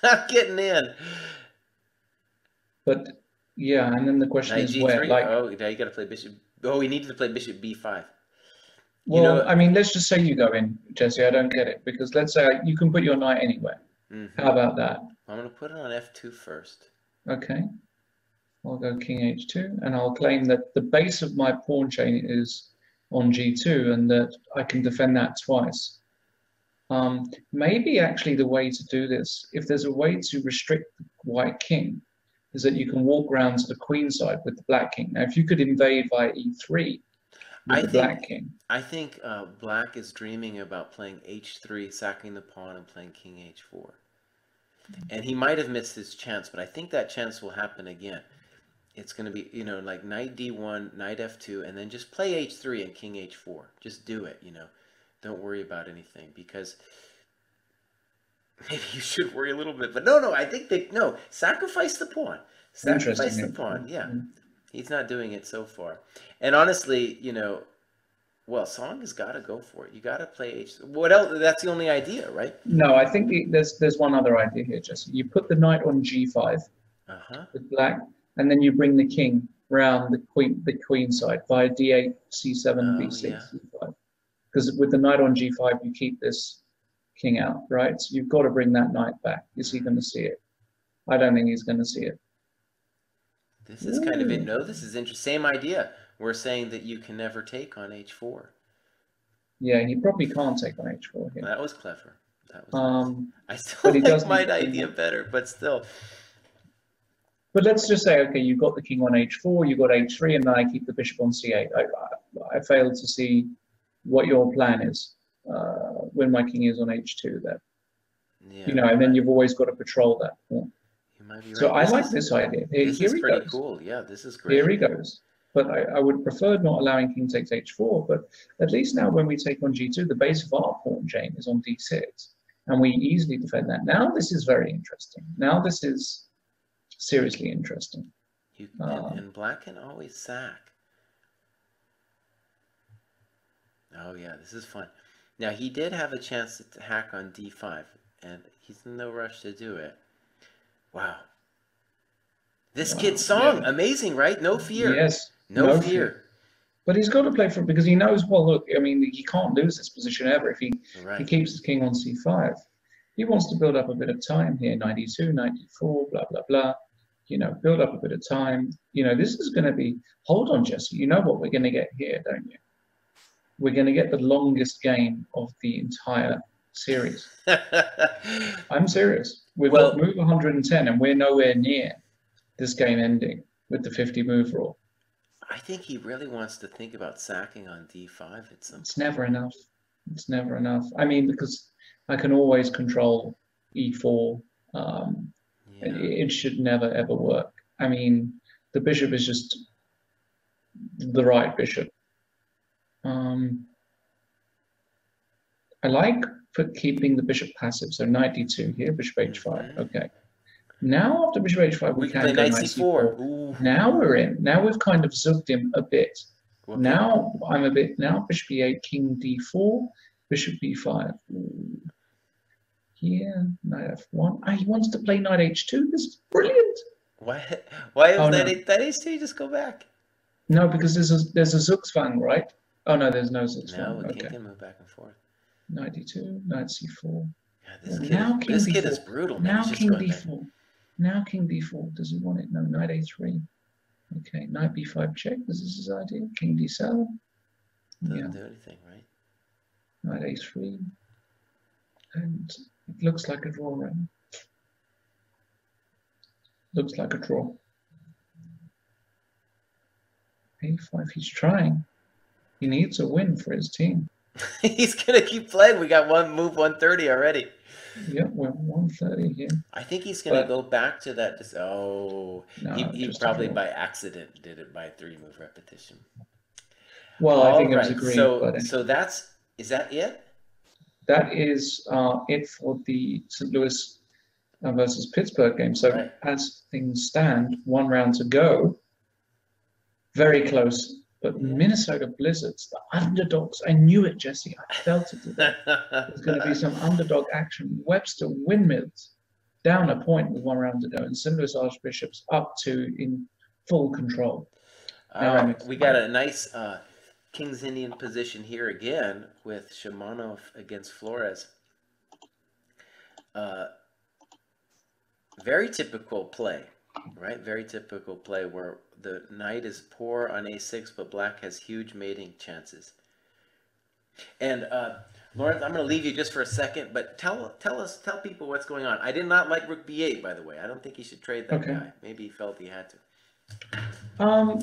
I'm getting in. But yeah, and then the question knight is g3. where? Like, oh, now you got to play bishop. Oh, he needed to play bishop b5. Well, I mean, let's just say you go in, Jesse. I don't get it, because let's say you can put your knight anywhere. Mm-hmm. How about that? I'm going to put it on f2 first. Okay. I'll go king h2, and I'll claim that the base of my pawn chain is on g2, and that I can defend that twice. Maybe actually the way to do this, if there's a way to restrict the white king, is that you can walk around to the queen side with the black king. Now, if you could invade via e3 with the black king. I think black is dreaming about playing h3, sacking the pawn, and playing king h4. And he might have missed his chance, but I think that chance will happen again. It's going to be, like knight d1, knight f2, and then just play h3 and king h4. Just do it, Don't worry about anything, because maybe you should worry a little bit. But no, I think sacrifice the pawn. Sacrifice the pawn, yeah. He's not doing it so far. And honestly, well, Song has got to go for it. You got to play H. What else? That's the only idea, right? No, I think there's one other idea here, Jesse. You put the knight on G5 Uh-huh. with black, and then you bring the king round the queen side via D8, C7, Oh, B6, yeah. C5. Because with the knight on G5, you keep this king out, right? So you've got to bring that knight back. Is he going to see it? I don't think he's going to see it. This is kind of it. No, this is interesting. Same idea. We're saying that you can never take on H4. Yeah, he probably can't take on H4 here. That was clever. That was nice. I but still he does like my idea better, but still. But let's just say, okay, you've got the king on H4, you've got H3, and then I keep the bishop on C8. I failed to see what your plan is when my king is on H2 there. Yeah, and then you've always got to patrol that pawn. You might be right. So I like this idea. This is pretty cool. Yeah, this is great. Here he goes. But I would prefer not allowing king takes H4. But at least now when we take on G2, the base of our pawn chain is on D6. And we easily defend that. Now this is very interesting. Now this is seriously interesting. And black can always sack. Oh yeah, this is fun. Now he did have a chance to hack on D5, and he's in no rush to do it. Wow. This kid's Song, amazing, right? No fear. Yes. No fear. But he's got to play for it because he knows, well, look, I mean, he can't lose this position ever if he keeps his king on C5. He wants to build up a bit of time here, 92, 94, blah, blah, blah. Build up a bit of time. This is going to be, hold on, Jesse, you know what we're going to get here, don't you? We're going to get the longest game of the entire series. I'm serious. We've got move 110 and we're nowhere near this game ending with the 50 move rule. I think he really wants to think about sacking on D5 at some point. It's never enough. It's never enough. I mean, because I can always control E4. It should never, ever work. I mean, the bishop is just the right bishop. I like keeping the bishop passive. So knight D2 here, bishop H5. Okay. Now after bishop H5, we can go knight C4. Now we're in. Now we've kind of zugged him a bit. Okay. Now bishop E8, king D4, bishop B5. Here, knight F1. He wants to play knight H2. This is brilliant. Why is that H2? Just go back. No, because there's a Zugzwang, right? Oh no, there's no Zugzwang. No, the king can move back and forth. Knight D2, knight C4. Yeah, this kid is brutal. Now king D4. Now king D4. Does he want it? No, knight A3. Okay, knight B5 check. This is his idea. King D7. Doesn't do anything, right? Knight A3. And it looks like a draw right now. Looks like a draw. A5, he's trying. He needs a win for his team. He's going to keep playing. We got move 130 already. Yep, we're 130 here. I think he's going to go back to that. He probably by accident did it by 3-move repetition. Well, I think it was agreed. So is that it? That is it for the St. Louis versus Pittsburgh game. So as things stand, 1 round to go. Very close. But Minnesota Blizzards, the underdogs, I knew it, Jesse. I felt it today. There's going to be some underdog action. Webster Windmills down a point with 1 round to go, and St. Louis Archbishops up to in full control. We got a nice King's Indian position here again with Shimanov against Flores. Very typical play. Right, very typical play where the knight is poor on a6, but black has huge mating chances. And Lawrence, I'm going to leave you just for a second, but tell people what's going on. I did not like rook b8, by the way. I don't think he should trade that guy. Maybe he felt he had to.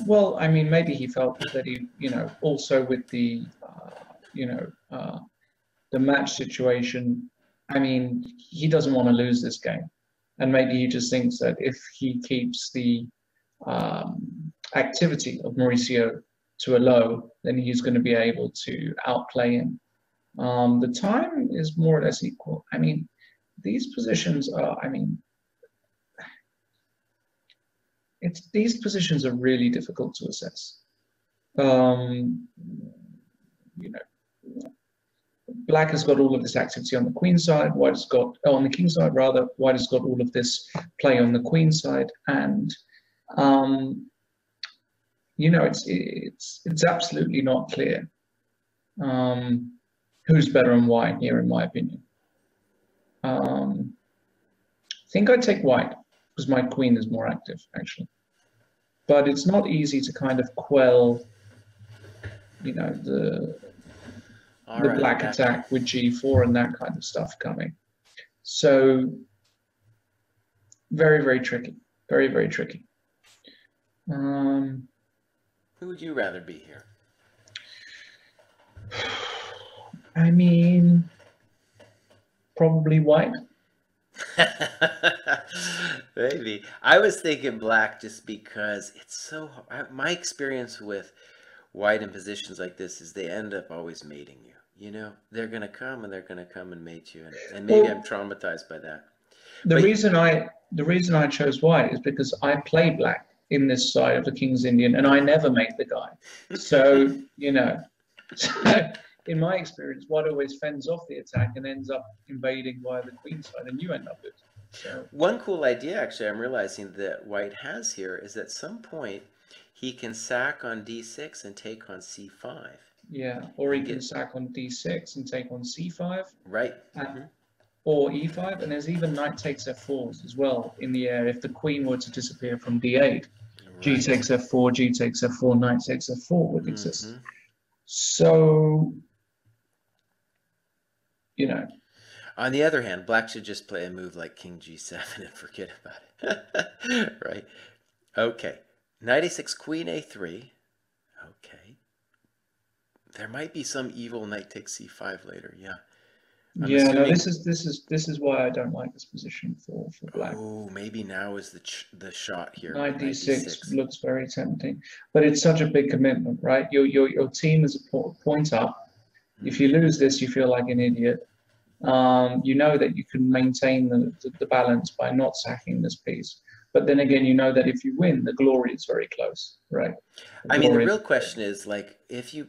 Well, I mean, maybe he felt that he, also with the, the match situation. I mean, he doesn't want to lose this game. And maybe he just thinks that if he keeps the activity of Mauricio to a low, then he's going to be able to outplay him. The time is more or less equal. I mean, these positions are, these positions are really difficult to assess. Um, you know, Black has got all of this activity on the queen side. White has got on the king side rather. White has got all of this play on the queen side, and you know, it's absolutely not clear who's better and why here, in my opinion. I think I'd take white because my queen is more active, actually. But it's not easy to kind of quell, you know, the black attack with g4 and that kind of stuff coming. So very, very tricky. Very, very tricky. Who would you rather be here? I mean, probably white. Maybe. I was thinking black just because it's so hard. My experience with white in positions like this is they end up always mating you. You know, they're going to come and they're going to come and mate you. And maybe well, I'm traumatized by that. The reason I chose white is because I play black in this side of the King's Indian and I never mate the guy. So, you know, in my experience, white always fends off the attack and ends up invading via the queen side, and you end up with. So. One cool idea, actually, I'm realizing that white has here is at some point he can sack on d6 and take on c5. Yeah, or he can sack on d6 and take on c5. Right. Or e5, and there's even knight takes f4s as well in the air if the queen were to disappear from d8. Right. G takes f4, g takes f4, knight takes f4 would exist. So, you know. On the other hand, black should just play a move like king g7 and forget about it. Right? Okay. Knight a6, queen a3. Okay. There might be some evil knight takes c5 later. Yeah. Yeah, no, this is why I don't like this position for black. Oh, maybe now is the shot here. Knight d6 looks very tempting, but it's such a big commitment, right? Your team is a point up. If you lose this, you feel like an idiot. You know that you can maintain the balance by not sacking this piece, but then again, you know that if you win, the glory is very close, right? I mean, the real question is like if you.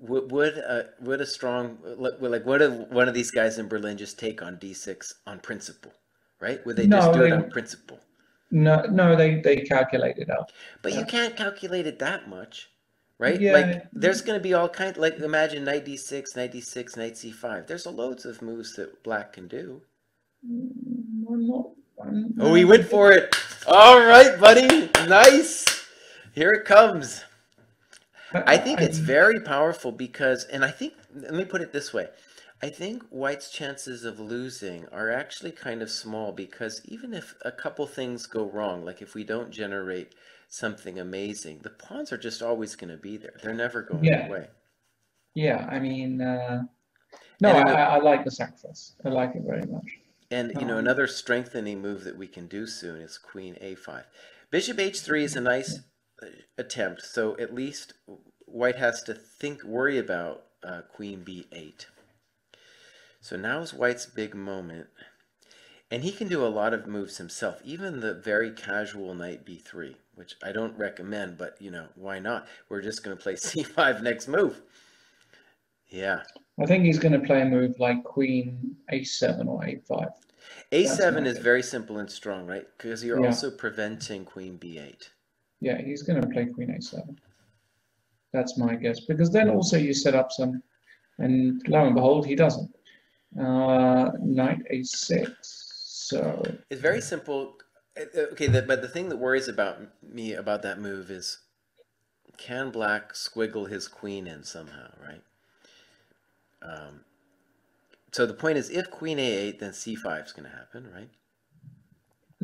Would a strong like would one of these guys in Berlin just take on d6 on principle, right? Would they just do it on principle? No, they calculate it out. But you can't calculate it that much, right? Yeah. Like there's going to be all kinds. Like imagine knight d6, knight d6, knight c5. There's loads of moves that black can do. Oh, he went for it. All right, buddy. Nice. Here it comes. I think it's very powerful because, and I think, let me put it this way. I think white's chances of losing are actually kind of small because even if a couple things go wrong, like if we don't generate something amazing, the pawns are just always going to be there. They're never going away. Yeah, I mean, I like the sacrifice. I like it very much. And, you know, another strengthening move that we can do soon is queen a5. Bishop h3 is a nice attempt, so at least white has to worry about queen b8. So now is white's big moment, and he can do a lot of moves himself, even the very casual knight b3, which I don't recommend, but you know, why not? We're just going to play c5 next move. Yeah, I think he's going to play a move like queen a7 or a5. a7 is very simple and strong, right? Because you're also preventing queen b8. Yeah, he's going to play queen a7. That's my guess. Because then also you set up some, and lo and behold, he doesn't. Knight a6. So it's very simple. Okay, but the thing that worries me about that move is, can black squiggle his queen in somehow, right? So the point is, if queen a8, then c5 is going to happen, right?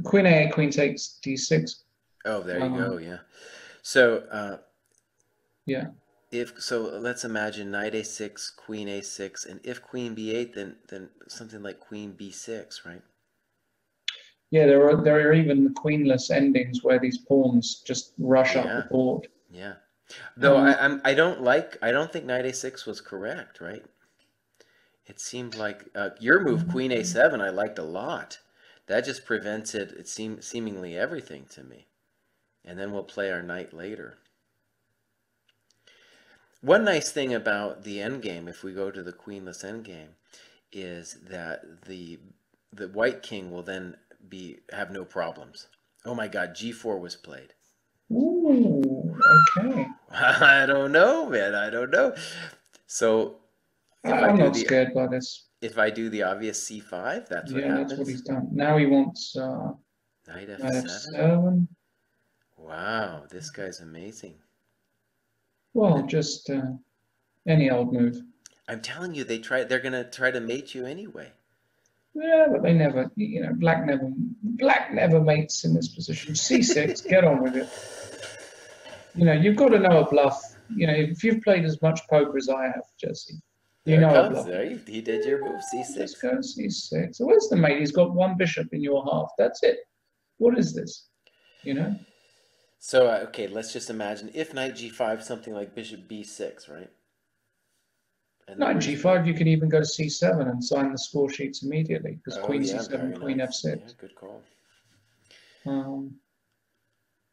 Queen a8, queen takes d6. Oh, there you go. Yeah. So yeah. So let's imagine knight a6, queen a6, and if queen b8, then something like queen b6, right? Yeah, there are even queenless endings where these pawns just rush up the board. Yeah. Though I don't think knight a6 was correct, right? It seemed like your move, queen a7, I liked a lot. That just prevented seemingly everything to me. And then we'll play our knight later. One nice thing about the endgame, if we go to the queenless endgame, is that the white king will then have no problems. Oh my God, g4 was played. Ooh, okay. I don't know, man. I don't know. So I'm not scared by this. if I do the obvious c5, that's what Yeah, happens. that's what he's done. Now he wants Knight knight f7. f7. Wow, this guy's amazing. Well, just any old move. I'm telling you, they're gonna try to mate you anyway. Yeah, but they never, you know, black never mates in this position. C6, get on with it. You know, you've got to know a bluff. You know, if you've played as much poker as I have, Jesse, you There know it a comes. bluff. There, he did your move, c6. Just go C6. So where's the mate? He's got one bishop in your half. That's it. What is this? You know? So, okay, let's just imagine if knight g5, something like bishop b6, right? And Knight g5, you can even go c7 and sign the score sheets immediately because queen c7, queen nice. f6. Yeah, good call.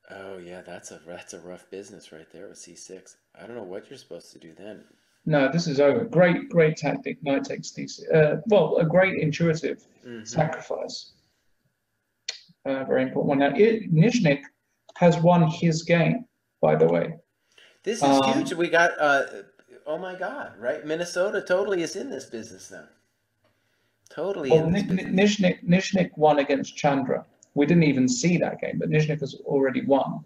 Oh yeah, that's a rough business right there with c6. I don't know what you're supposed to do then. No, this is over. Great tactic. Knight takes d6. Well, a great intuitive sacrifice. Very important one. Now, Nizhnik has won his game, by the way. This is huge. We got, oh my God, right? Minnesota totally is in this business now. Totally in this business. Nizhnik won against Chandra. We didn't even see that game, but Nizhnik has already won.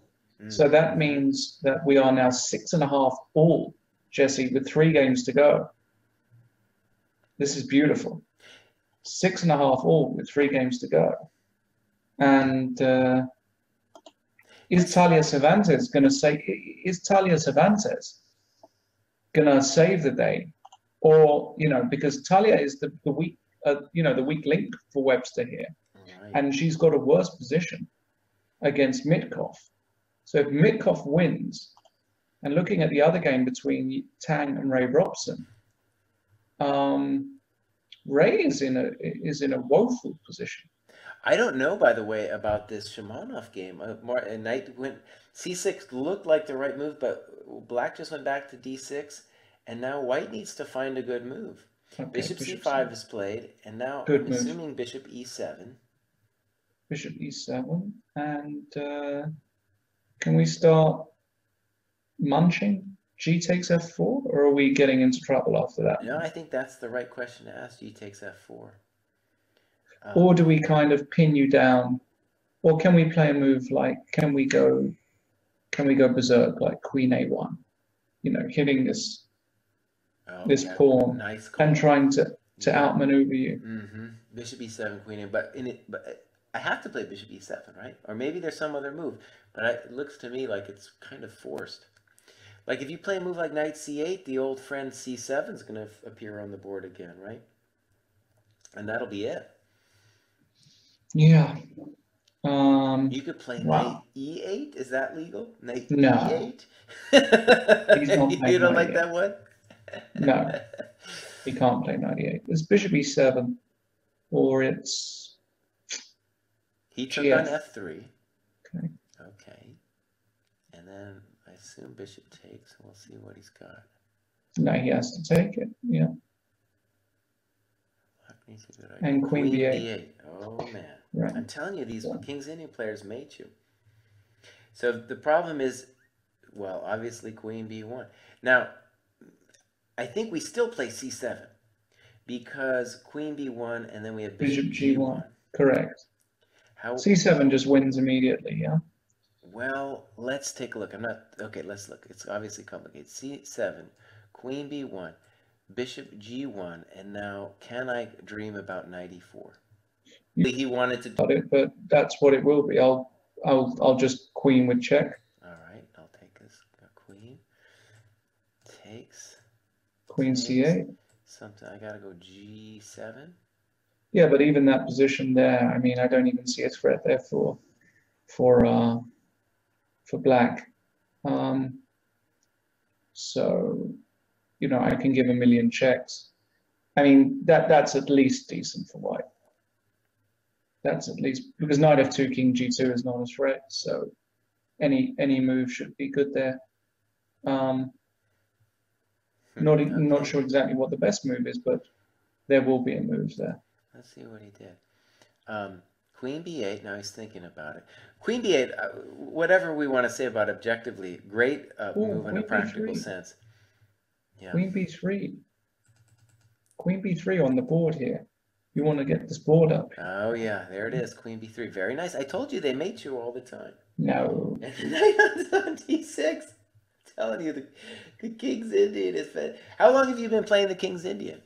So that means that we are now 6.5 all, Jesse, with 3 games to go. This is beautiful. 6.5 all with 3 games to go. And is Talia Cervantes going to save the day? Or, you know, because Talia is the weak, the weak link for Webster here. Right. And she's got a worse position against Mitkov. So if Mitkov wins, and looking at the other game between Tang and Ray Robson, Ray is in a woeful position. I don't know, by the way, about this Shamanov game. Knight went c6 looked like the right move, but black just went back to d6, and now white needs to find a good move. Okay, bishop c5 is played, and now I'm assuming bishop e7. Bishop e7, and can we start munching? G takes f4, or are we getting into trouble after that? No, I think that's the right question to ask. G takes f4. Or do we kind of pin you down? Or can we play a move like, can we go berserk, like queen a1? You know, hitting this pawn nice and trying to outmaneuver you. Bishop e7, queen a, but I have to play bishop e7, right? Or maybe there's some other move, but it looks to me like it's kind of forced. Like if you play a move like knight c8, the old friend c7 is going to appear on the board again, right? And that'll be it. Yeah. You could play knight e8. Is that legal? Knight e8? You don't like that one? No. He can't play knight e8. It's bishop e7, or it's... He took on f3. Okay. Okay. And then I assume bishop takes. We'll see what he's got. No, he has to take it. Yeah. And queen b8. Oh, man. Right. I'm telling you, these King's Indian players mate you. So the problem is, well, obviously queen b1. Now, I think we still play c7 because queen b1 and then we have bishop g1. Correct. c7 just wins immediately, yeah? Well, let's take a look. Okay, let's look. It's obviously complicated. c7, queen b1, bishop g1, and now can I dream about knight e4? He wanted to do it, but that's what it will be. I'll just queen with check. All right, I'll take this. Queen takes. Queen c8. Something I gotta go g7. Yeah, but even that position there, I mean, I don't even see a threat there for black. So, you know, I can give a million checks. I mean, that's at least decent for white. That's at least, because knight f2, king g2 is not a threat. So any move should be good there. Not Okay. sure exactly what the best move is, but there will be a move there. Let's see what he did. Queen b8. Now he's thinking about it. Queen b8. Whatever we want to say about objectively, great move in a practical sense. Yeah. Queen b3. Queen b3 on the board here. You want to get this board up. Oh yeah, there it is. Queen b3. Very nice. I told you they mate you all the time. No. And the knight on d6. I'm telling you, the King's Indian is fed. How long have you been playing the King's Indian?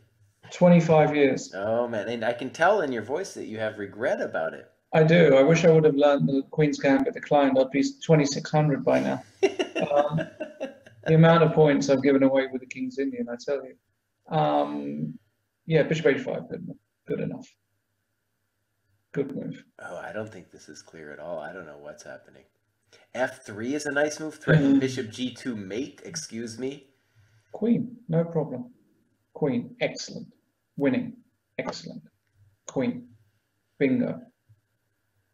25 years. Oh man, and I can tell in your voice that you have regret about it. I do. I wish I would have learned the Queen's Gambit declined. I'd be 2,600 by now. The amount of points I've given away with the King's Indian, I tell you. Yeah, Bishop h5, good enough. Good move. Oh, I don't think this is clear at all. I don't know what's happening. f3 is a nice move. Threaten bishop g2 mate. Excuse me. Queen, no problem. Queen, excellent. Winning, excellent. Queen, bingo.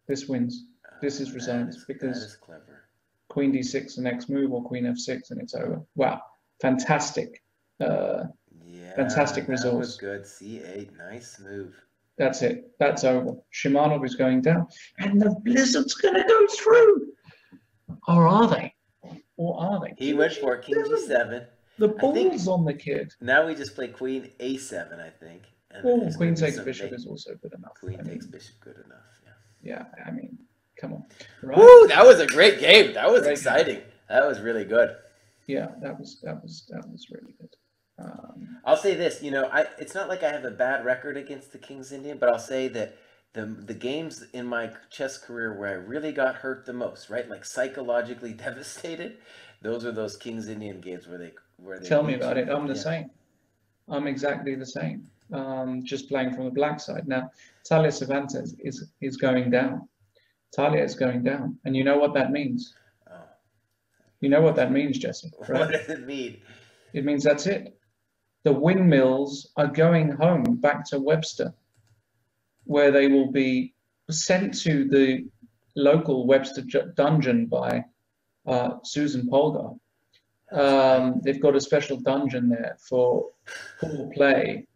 This wins. This is resigned because that is clever. Queen d6 the next move, or Queen f6 and it's over. Wow, fantastic. Yeah, Fantastic that resource. was good. c8, nice move. That's it. That's over. Shimanov is going down, and the Blizzard's going to go through. Or are they? Or are they? He went for King g7. The ball's on the kid. Now we just play Queen a7, I think. And Oh, Queen takes bishop is also good enough. Queen takes bishop, good enough. Yeah, I mean, come on. Right? Woo, that was a great game. That was exciting. That was really good. Yeah, that was really good. I'll say this, it's not like I have a bad record against the King's Indian, but I'll say that the games in my chess career where I really got hurt the most, right, like psychologically devastated, those are those King's Indian games where they Tell me about it. I'm the same. I'm exactly the same. Just playing from the black side now. Talia Cervantes is going down. Talia is going down, and you know what that means. Oh. You know what that means, Jesse. Right? What does it mean? It means that's it. The Windmills are going home back to Webster, where they will be sent to the local Webster dungeon by Susan Polgar. They've got a special dungeon there for poor play,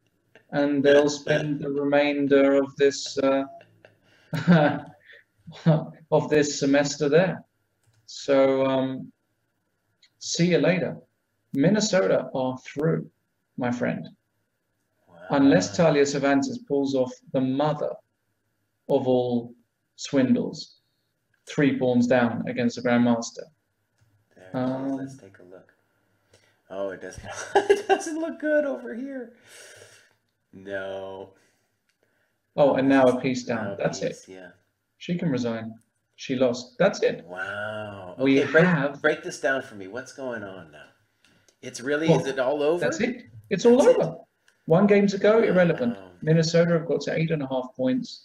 and they'll spend the remainder of this semester there. So see you later. Minnesota are through, my friend. Wow. Unless Talia Cervantes pulls off the mother of all swindles, 3 pawns down against the Grandmaster. Let's take a look. Oh, it doesn't. It doesn't look good over here. No. Oh, and now a piece down. That's it. Yeah. She can resign. She lost. That's it. Wow. We Okay, have. break this down for me. What's going on now? It's really. Is it all over? That's it. It's all over. 1 game to go. Irrelevant. Minnesota have got to 8.5 points.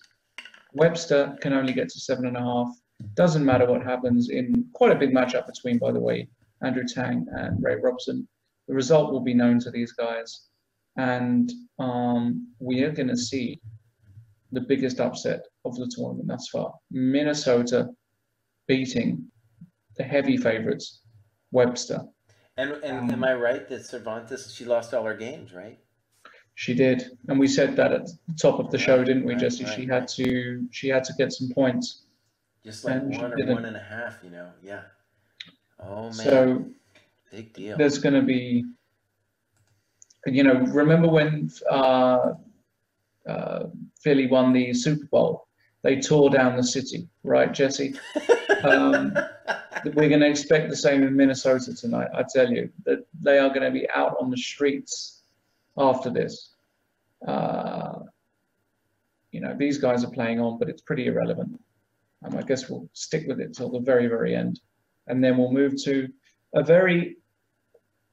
Webster can only get to 7.5. Doesn't matter what happens in quite a big matchup between, by the way, Andrew Tang and Ray Robson. The result will be known to these guys, and we are going to see the biggest upset of the tournament thus far. Minnesota beating the heavy favorites, Webster. And am I right that Cervantes, she lost all her games, right? She did, and we said that at the top of the show, didn't we, Jesse? She had to get some points. Just like 1 or 1.5, yeah. Oh man, so big deal. There's going to be, remember when Philly won the Super Bowl? They tore down the city, right, Jesse? We're going to expect the same in Minnesota tonight. I tell you that they are going to be out on the streets after this. These guys are playing on, but it's pretty irrelevant. I guess we'll stick with it till the very, very end. And then we'll move to a very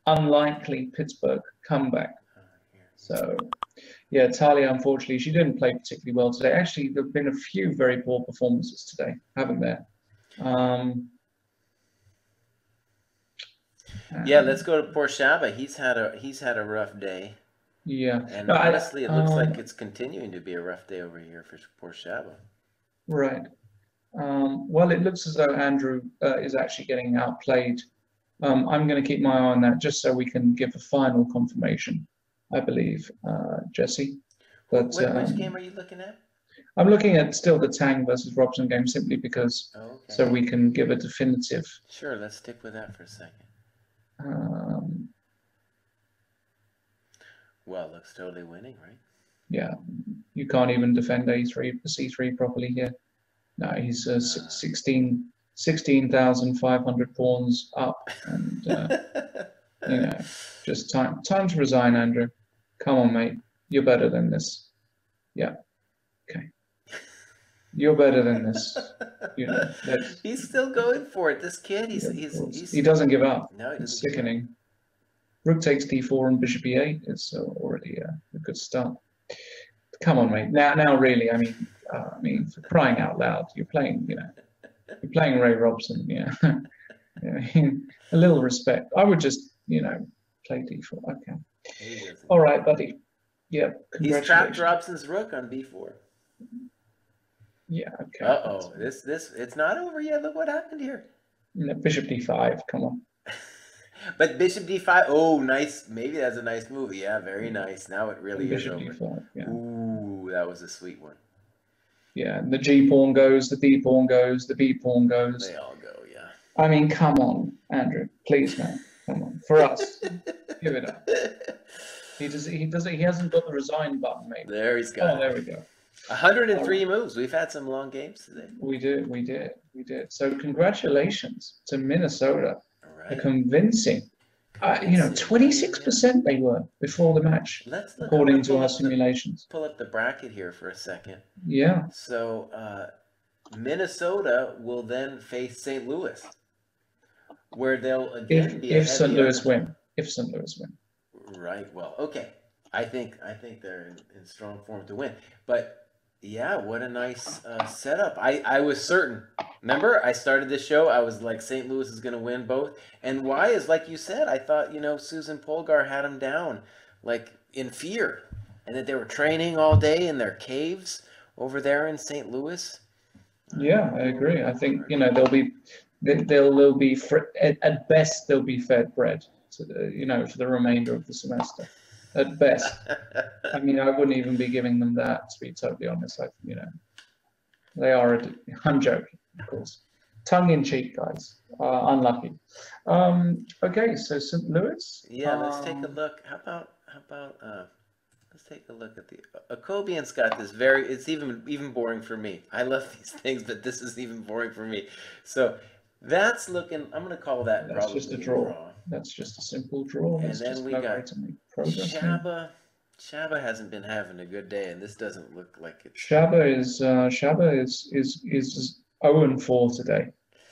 unlikely Pittsburgh comeback. So, yeah, Talia, unfortunately, she didn't play particularly well today. Actually, there have been a few very poor performances today, haven't there? Yeah, let's go to poor Shaba. He's had a rough day. Yeah. And honestly, it looks like it's continuing to be a rough day over here for poor Shaba. Right. Well, it looks as though Andrew is actually getting outplayed. I'm going to keep my eye on that just so we can give a final confirmation, I believe, Jesse. But Which game are you looking at? I'm looking at still the Tang versus Robson game simply because so we can give a definitive. Sure, let's stick with that for a second. Well, looks totally winning, right? Yeah, you can't even defend C3 properly here. No, he's 16,500 pawns up, and you know, just time to resign, Andrew. Come on, mate, you're better than this. Yeah, okay, you're better than this. You know, he's still going for it. This kid, he doesn't give up. No, he doesn't. It's sickening. Rook takes d4 and bishop e8. It's already a good start. Come on, mate. Now, really, I mean, for crying out loud, you're playing Ray Robson. Yeah, a little respect. I would just, play d4. Okay. All right, buddy. Yeah. He's trapped Robson's rook on b4. Yeah. Okay. Uh-oh. This it's not over yet. Look what happened here. Bishop d5. Come on. But bishop d5. Oh, nice. Maybe that's a nice move. Yeah, very nice. Now it really is over. D5, yeah. Ooh, that was a sweet one. Yeah, and the G pawn goes, the D pawn goes, the B pawn goes. They all go, yeah. I mean, come on, Andrew. Please, man. Come on. For us. Give it up. He hasn't got the resign button, maybe. There he's got it. There we go. 103 moves. We've had some long games today. We did. So congratulations to Minnesota. Right. A convincing. 26% they were before the match, according to our simulations. Pull up the bracket here for a second. Yeah. So Minnesota will then face St. Louis, where they'll again be if St. Louis win. If St. Louis win. Right. Well, okay. I think they're in strong form to win. But yeah, what a nice setup. I was certain. Remember, I started this show, I was like, St. Louis is going to win both. And why is, like you said, I thought, Susan Polgar had them down, like, in fear. And that they were training all day in their caves over there in St. Louis. Yeah, I agree. I think, they'll be at best, they'll be fed bread, for the remainder of the semester. At best. I mean, I wouldn't even be giving them that, to be totally honest. They are, I'm joking, of course. Tongue in cheek, guys. Unlucky. Okay, so St. Louis. Yeah, let's take a look. How about let's take a look at the Akobian's got this it's even boring for me. I love these things, but this is even boring for me. So that's looking, I'm going to call that that's just a draw. That's just a simple draw. And then we got Shaba. Shaba hasn't been having a good day, and this doesn't look like it. Shaba is 0-4 today.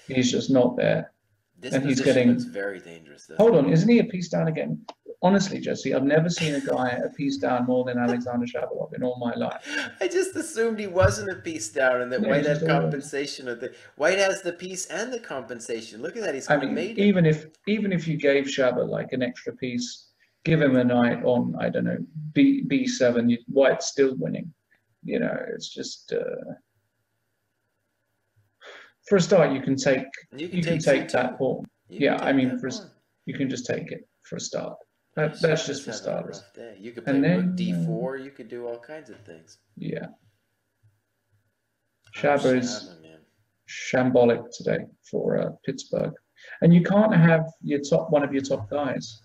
He's just not there. This and he's looks very dangerous. Hold on, isn't he a piece down again? Honestly, Jesse, I've never seen a guy a piece down more than Alexander Shabalov in all my life. I just assumed he wasn't a piece down and that White had compensation. White has the piece and the compensation. Look at that, he's made it. Even if you gave Shaba like an extra piece, give him a knight on, I don't know, B7, White's still winning. It's just for a start, you can take that pawn. Yeah, I mean, you can just take it for a start. That's just for starters. You could play rook d4. You could do all kinds of things. Yeah. Shaba is shambolic today for Pittsburgh, and you can't have one of your top guys,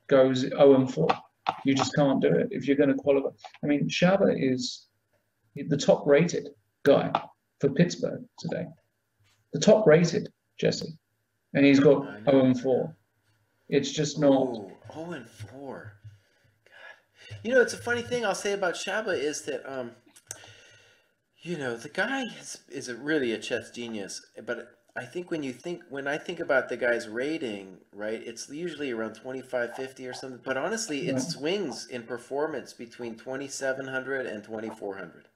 goes 0-4. You just can't do it if you're going to qualify. I mean, Shaba is the top-rated guy for Pittsburgh today. The top-rated, Jesse, and he's got 0-4. It's just not. 0-4. God. It's a funny thing I'll say about Shaba is that, the guy is really a chess genius. But I think when I think about the guy's rating, right, it's usually around 2550 or something. But honestly, it swings in performance between 2700 and 2400.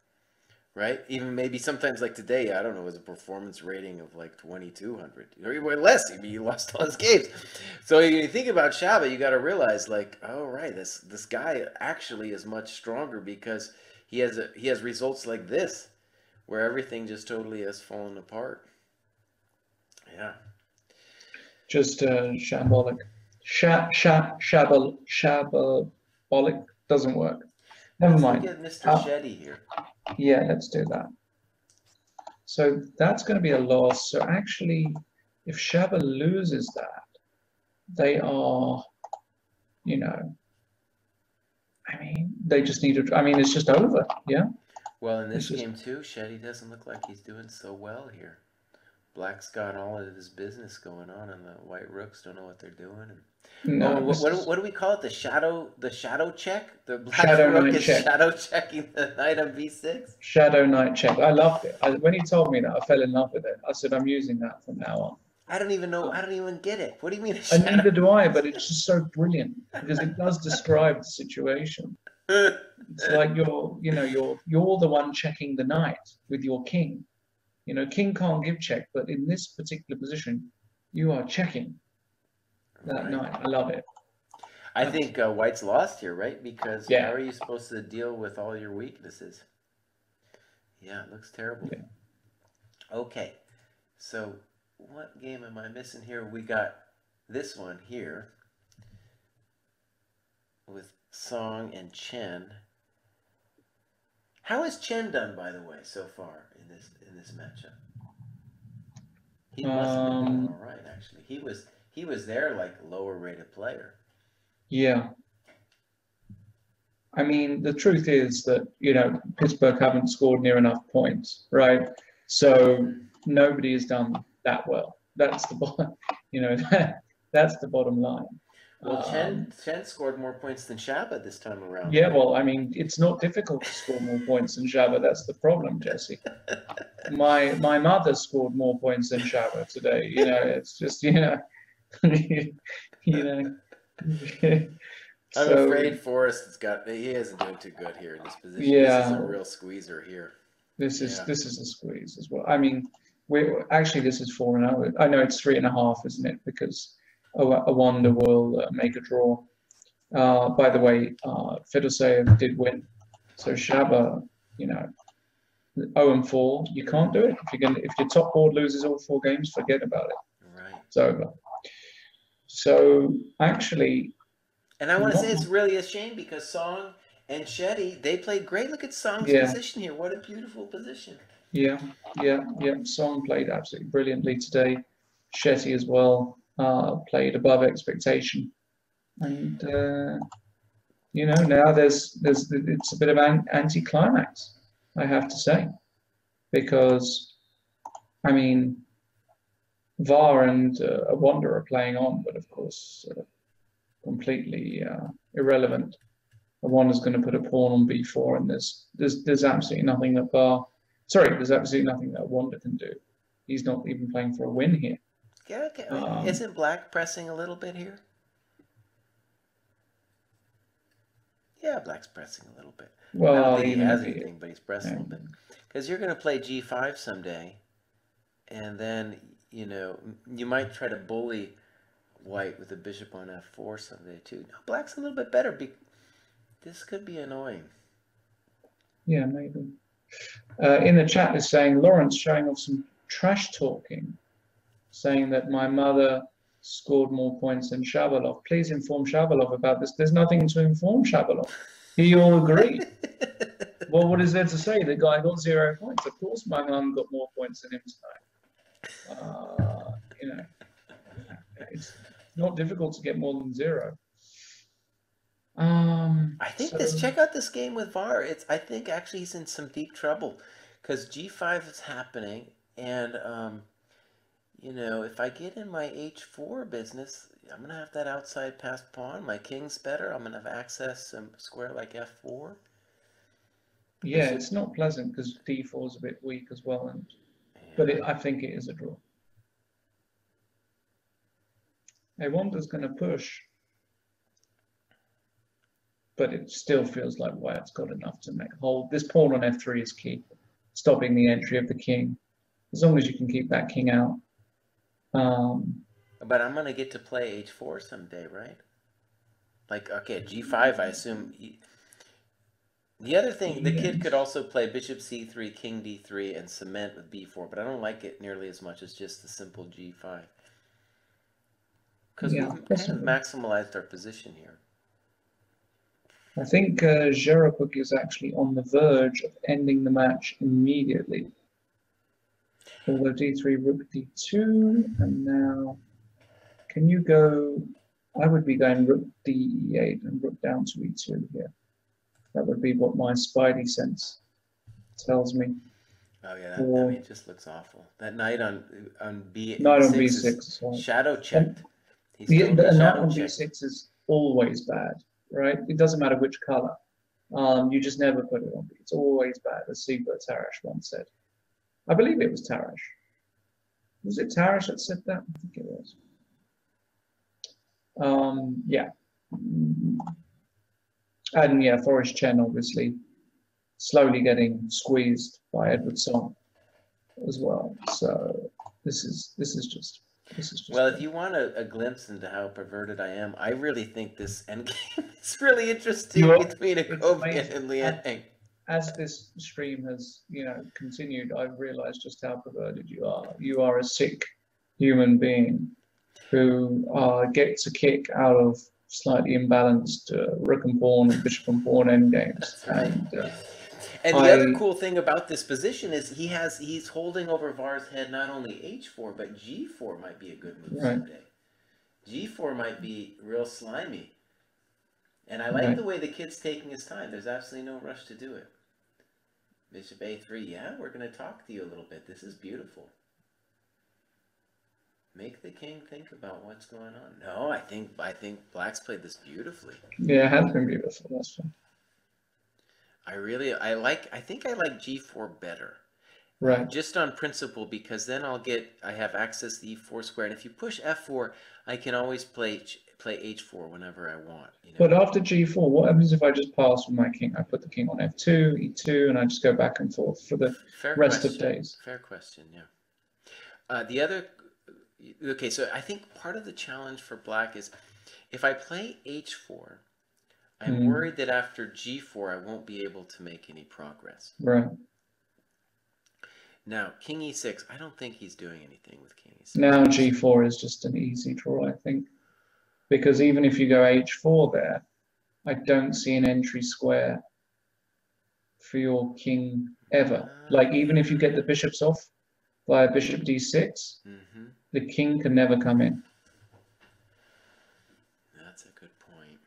Right? Even maybe sometimes like today, I don't know, it was a performance rating of like 2200 or even less. I mean, he lost all his games. So when you think about Shaba, you got to realize like, oh, right, this guy actually is much stronger because he has results like this, where everything just totally has fallen apart. Yeah. Just shambolic. Shabolic doesn't work. Never Let's look mind. at Mr. Shetty here. Yeah, let's do that. So that's going to be a loss. So actually, if Shaba loses that, they are, you know, I mean, they just need to, I mean, it's just over. Yeah. Well, in this game too, Shetty doesn't look like he's doing so well here. Black's got all of his business going on, and the white rooks don't know what they're doing. And, no, what do we call it? The shadow check. The black shadow rook knight is check. shadow checking the knight on b6. Shadow knight check. I loved it. When he told me that, I fell in love with it. I said, I'm using that from now on. I don't even know. I don't even get it. What do you mean? And neither do I, but it's just so brilliant because it does describe the situation. It's like you're the one checking the knight with your king. You know, king can't give check, but in this particular position, you are checking that knight. I love it. I think White's lost here, right? Because how are you supposed to deal with all your weaknesses? Yeah, it looks terrible. Yeah. Okay, so what game am I missing here? We got this one here with Song and Chen. How has Chen done, by the way, so far in this matchup? He must have been doing all right, actually. He was their like lower rated player. Yeah. I mean, the truth is that, you know, Pittsburgh haven't scored near enough points, right? So nobody has done that well. That's the bottom, you know, that's the bottom line. Well, Chen scored more points than Shaba this time around. Yeah, well, I mean, it's not difficult to score more points than Shaba. That's the problem, Jesse. My mother scored more points than Shaba today. You know, it's just, you know, you know. I'm afraid Forrest he isn't doing too good here in this position. Yeah, this is a real squeezer here. This is a squeeze as well. I mean, this is 4-0. I know it's 3.5, isn't it? Because a wonder will make a draw. By the way, Fedoseev did win. So Shaba, you know, 0-4. You can't do it. If your top board loses all 4 games, forget about it. Right. It's over. So actually, and I want to say it's really a shame because Song and Shetty, they played great. Look at Song's position here. What a beautiful position. Yeah. Song played absolutely brilliantly today. Shetty as well played above expectation. And you know, now it's a bit of an anticlimax, I have to say, because I mean, VAR and a Wonder are playing on, but of course, completely irrelevant. A Wander's going to put a pawn on b4, and there's absolutely nothing that there's absolutely nothing that Wonder can do. He's not even playing for a win here. Yeah, okay. Isn't Black pressing a little bit here? Yeah, Black's pressing a little bit. Well, I don't think he has anything, but he's pressing a little bit. Because you're going to play g5 someday, and then, you know, you might try to bully White with the bishop on f4 someday too. No, Black's a little bit better. This could be annoying. Yeah, maybe. In the chat is saying, Lawrence showing off some trash talking, saying that my mother scored more points than Shabalov. Please inform Shabalov about this. There's nothing to inform Shabalov. He all agreed. Well, what is there to say? The guy got 0 points. Of course, my mum got more points than him tonight. You know, it's not difficult to get more than 0. I think check out this game with VAR. I think actually he's in some deep trouble because g5 is happening, and you know, if I get in my h4 business, I'm gonna have that outside passed pawn. My king's better. I'm gonna have access some square like f4. Yeah, it's not pleasant because d4 is a bit weak as well, but I think it is a draw. Wander's going to push, but it still feels like White's got enough to hold. This pawn on f3 is key, stopping the entry of the king. As long as you can keep that king out. But I'm going to get to play h4 someday, right? Like, okay, g5, I assume. The other thing, the kid could Yes. also play bishop c3, king d3, and cement with b4, but I don't like it nearly as much as just the simple g5. Because Yeah, we've kind of possibly. maximalized our position here. I think Jerabuk is actually on the verge of ending the match immediately. Although d3, rook d2, and now can you go? I would be going rook d8 and rook down to e2 here. That would be what my spidey sense tells me. Oh yeah, that, I Or mean, it just looks awful. That knight on knight on b6 b6 is as well. shadow And checked. He's the totally and that shadow on checked. b6 is always bad, right? It doesn't matter which color. You just never put it on b. It's always bad, as Siebert Tarash once said. I believe it was Tarash. Was it Tarash that said that? I think it was. Yeah. And yeah, Forrest Chen obviously slowly getting squeezed by Edward Song as well. So this is just Well, if good. you want a glimpse into how perverted I am, I really think this endgame is really interesting between It's Akovian amazing. and Liang. As this stream has, continued, I've realized just how perverted you are. You are a sick human being who gets a kick out of slightly imbalanced rook and pawn and bishop and pawn endgames. That's right. And And the other I, cool thing about this position is he's holding over Var's head not only h4 but g4 might be a good move right, someday. G4 might be real slimy. And I like right. the way the kid's taking his time. There's absolutely no rush to do it. Bishop a3, yeah, we're going to talk to you a little bit. This is beautiful. Make the king think about what's going on. No, I think Black's played this beautifully. Yeah, it has been beautiful. That's fine. I think I like g4 better. Right. Just on principle, because then I have access to the e4 square, and if you push f4, I can always play h4 whenever I want. But after g4, what happens if I just pass with my king? I put the king on f2, e2, and I just go back and forth for the rest of days. Fair question, yeah. The other, okay, so I think part of the challenge for Black is if I play h4, I'm worried that after g4, I won't be able to make any progress. Right. Now, king e6, I don't think he's doing anything with king e6. Now g4 is just an easy draw, I think. Because even if you go h4 there, I don't see an entry square for your king ever. Like, even if you get the bishops off via bishop d6, the king can never come in. That's a good point.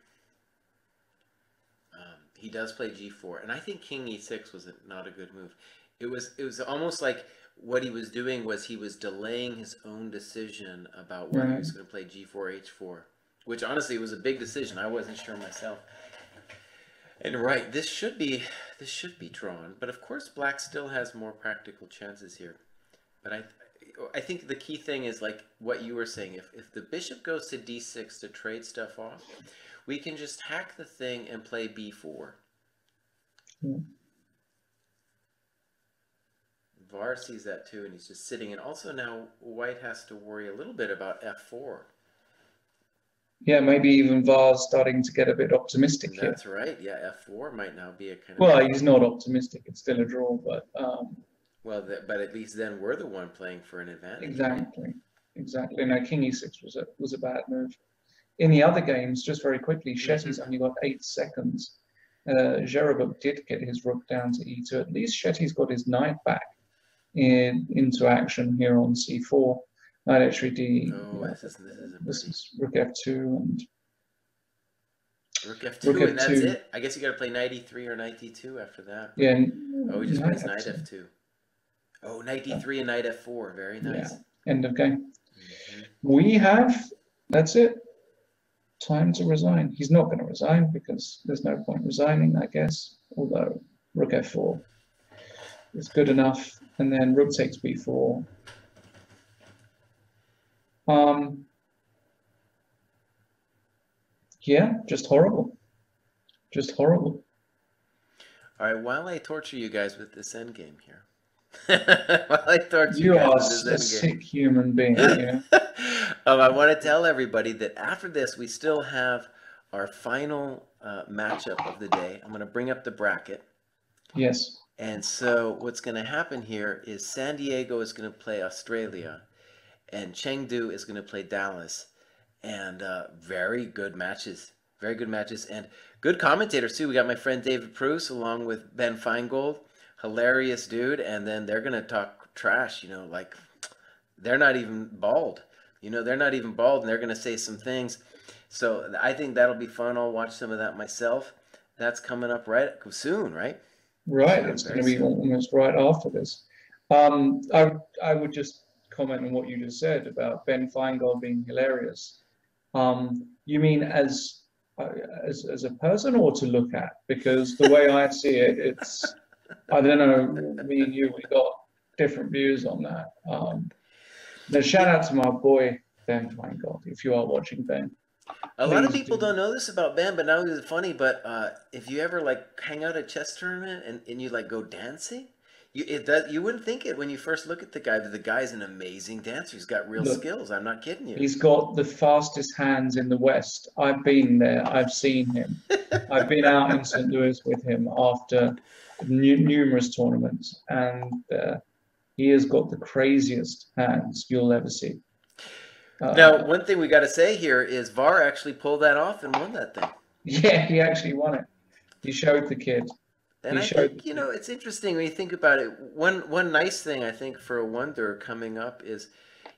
He does play g4, and I think king e6 was not a good move. It was almost like what he was doing was he was delaying his own decision about whether he was going to play g4, h4, which honestly was a big decision. I wasn't sure myself. And right, this should be drawn, but of course Black still has more practical chances here. But I think the key thing is like what you were saying. If the bishop goes to d6 to trade stuff off, we can just hack the thing and play b4. Var sees that too, and he's just sitting. And also now White has to worry a little bit about f4. Yeah, maybe even Var's starting to get a bit optimistic here. That's right. Yeah, f4 might now be a kind of... Well, he's not optimistic. It's still a draw, but... well, but at least then we're the one playing for an advantage. Exactly. Right? Exactly. Now, king e6 was a bad move. In the other games, just very quickly, Shetty's only got 8 seconds. Jerabuk did get his rook down to e2. At least Shetty's got his knight back into action here on c4. Knight h3 d. Oh, this is rook f2 and rook f2, and that's it. I guess you got to play knight e3 or knight d2 after that. But, yeah. Oh, he just plays knight f2. Oh, knight d3 and knight f4. Very nice. Yeah. End of game. We have. That's it. Time to resign. He's not going to resign because there's no point resigning, I guess. Although rook f4 is good enough, and then rook takes b4. Yeah, just horrible. Just horrible. All right, while I torture you guys with this endgame here. While I torture you guys with this endgame. A sick human being, yeah. I want to tell everybody that after this, we still have our final matchup of the day. I'm going to bring up the bracket. Yes. And so what's going to happen here is San Diego is going to play Australia, and Chengdu is going to play Dallas. And very good matches. Very good matches. And good commentators, too. We got my friend David Bruce along with Ben Feingold. Hilarious dude. And then they're going to talk trash, like they're not even bald. They're not even bald, and they're going to say some things. So I think that'll be fun. I'll watch some of that myself. That's coming up right soon, right? Right. Soon, It's going to be soon. almost right after this. I would just comment on what you just said about Ben Feingold being hilarious. You mean as a person or to look at? Because the way I see it, it's, I don't know, me and you, we got different views on that. Now, shout out to my boy Ben Feingold, if you are watching, Ben. A lot of Please people do. don't know this about Ben, but now it's funny. But if you ever like hang out at a chess tournament and you like go dancing, you wouldn't think it when you first look at the guy. But the guy's an amazing dancer. He's got real Look, skills. I'm not kidding you. he's got the fastest hands in the West. I've been there. I've seen him. I've been out in St. Louis with him after numerous tournaments, and he has got the craziest hands you'll ever see. Now, Uh, one thing we got to say here is VAR actually pulled that off and won that thing. yeah, he actually won it. He showed the kid. And He I showed think, the kid. it's interesting when you think about it. One nice thing I think for a Wonder coming up is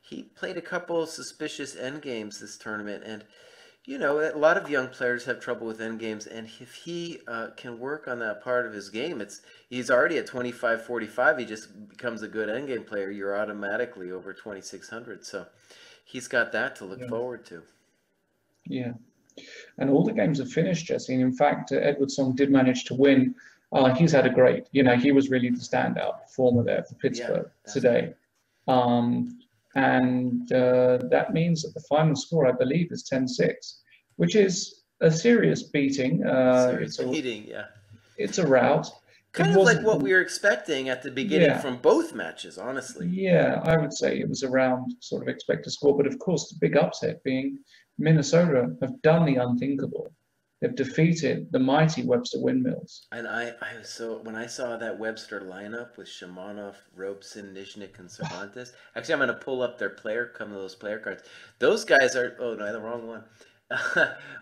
he played a couple of suspicious end games this tournament, and a lot of young players have trouble with end games, and if he can work on that part of his game, he's already at 25-45. He just becomes a good end game player. You're automatically over 2600. So he's got that to look Yeah, forward to. yeah. And all the games have finished, Jesse. And in fact, Edward Song did manage to win. He's had a great, he was really the standout performer there for Yeah, Pittsburgh that's right. today. Um, and that means that the final score, I believe, is 10-6, which is a serious beating. Serious beating, yeah. It's a rout. It Kind of like wasn't, what we were expecting at the beginning yeah, from both matches, honestly. yeah, I would say it was around sort of expected score. But of course, the big upset being Minnesota have done the unthinkable. They've defeated the mighty Webster Windmills. And I was so when I saw that Webster lineup with Shamanov, Robeson, Nizhnik, and Cervantes. Actually, I'm going to pull up those player cards. Those guys are. Oh no, the wrong one.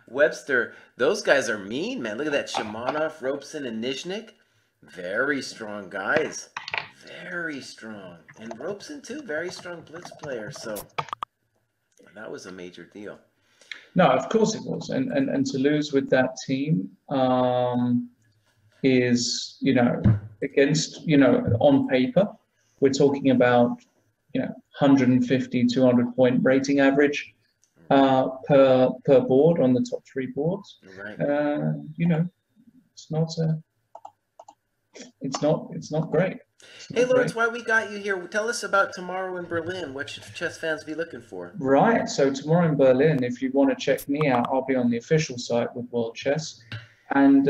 Webster. Those guys are mean, man. Look at that Shamanov, Robeson, and Nizhnik. Very strong guys. Very strong. And Robeson too. Very strong blitz player. So that was a major deal. No, of course it was, and to lose with that team is against on paper we're talking about 150 200 point rating average per board on the top three boards. Right. It's not it's not great. It's Hey, not Lawrence, great. why we got you here? Tell us about tomorrow in Berlin. What should chess fans be looking for? Right. So tomorrow in Berlin, if you want to check me out, I'll be on the official site with World Chess, and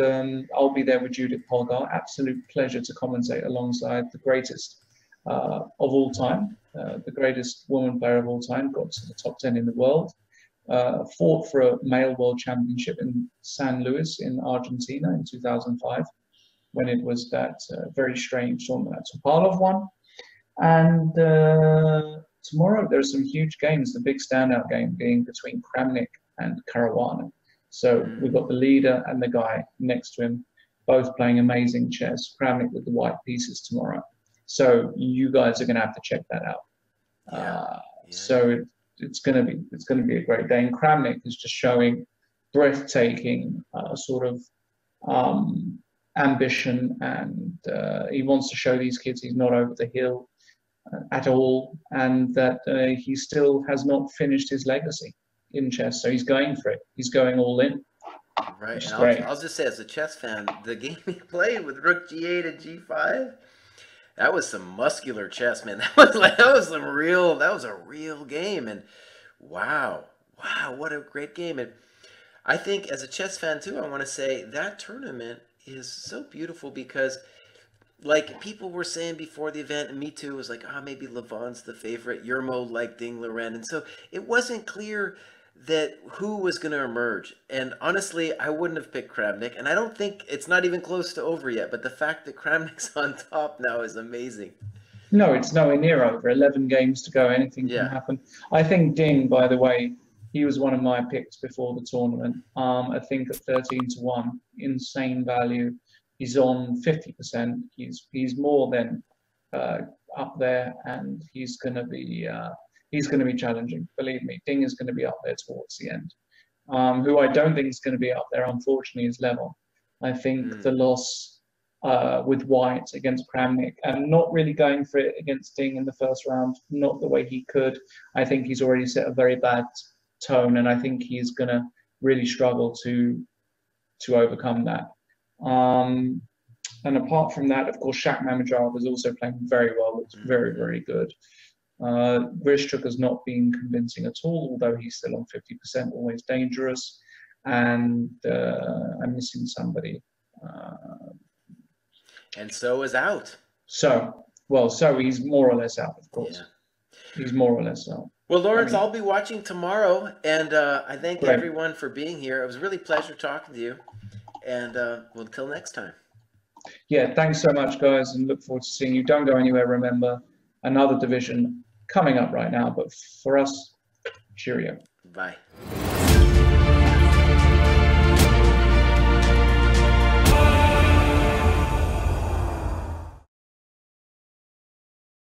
I'll be there with Judith Polgar. Absolute pleasure to commentate alongside the greatest of all time, the greatest woman player of all time, got to the top 10 in the world, fought for a male world championship in San Luis in Argentina in 2005, when it was that very strange tournament that Topalov won. And tomorrow there are some huge games, the big standout game being between Kramnik and Caruana. So we've got the leader and the guy next to him, both playing amazing chess. Kramnik with the white pieces tomorrow. So you guys are going to have to check that out. Yeah. So it's going to be a great day. And Kramnik is just showing breathtaking sort of ambition, and he wants to show these kids he's not over the hill at all, and that he still has not finished his legacy in chess. So he's going for it. He's going all in. Right. Which is And great. I'll just say, as a chess fan, the game he played with Rook G8 and G5, that was some muscular chess, man. That was a real game. And wow, what a great game. And I think as a chess fan too, I want to say that tournament is so beautiful because, like people were saying before the event, and me too, was like, maybe Levon's the favorite. Yermo liked Ding Loren, and so it wasn't clear that who was going to emerge. And honestly, I wouldn't have picked Kramnik. And I don't think it's not even close to over yet. But the fact that Kramnik's on top now is amazing. No, it's nowhere near over. 11 games to go. Anything can happen. I think Ding, by the way, he was one of my picks before the tournament. I think at 13-1, insane value. He's on 50%. He's more than up there, and he's going to be challenging. Believe me, Ding is going to be up there towards the end. Who I don't think is going to be up there, unfortunately, is Level. I think the loss with White against Kramnik and not really going for it against Ding in the first round, not the way he could. I think he's already set a very bad tone, and I think he's going to really struggle to overcome that. And apart from that, of course, Shaq Mamajov is also playing very well. Looks very, very good. Grishchuk has not been convincing at all, although he's still on 50%, always dangerous. And I'm missing somebody. And so is out. So he's more or less out, of course. Yeah. He's more or less out. Well, Lawrence, I'll be watching tomorrow, and I thank everyone for being here. It was really a pleasure talking to you, and until next time. Yeah, thanks so much, guys, and look forward to seeing you. Don't go anywhere, remember, another division coming up right now, but for us, cheerio. Bye.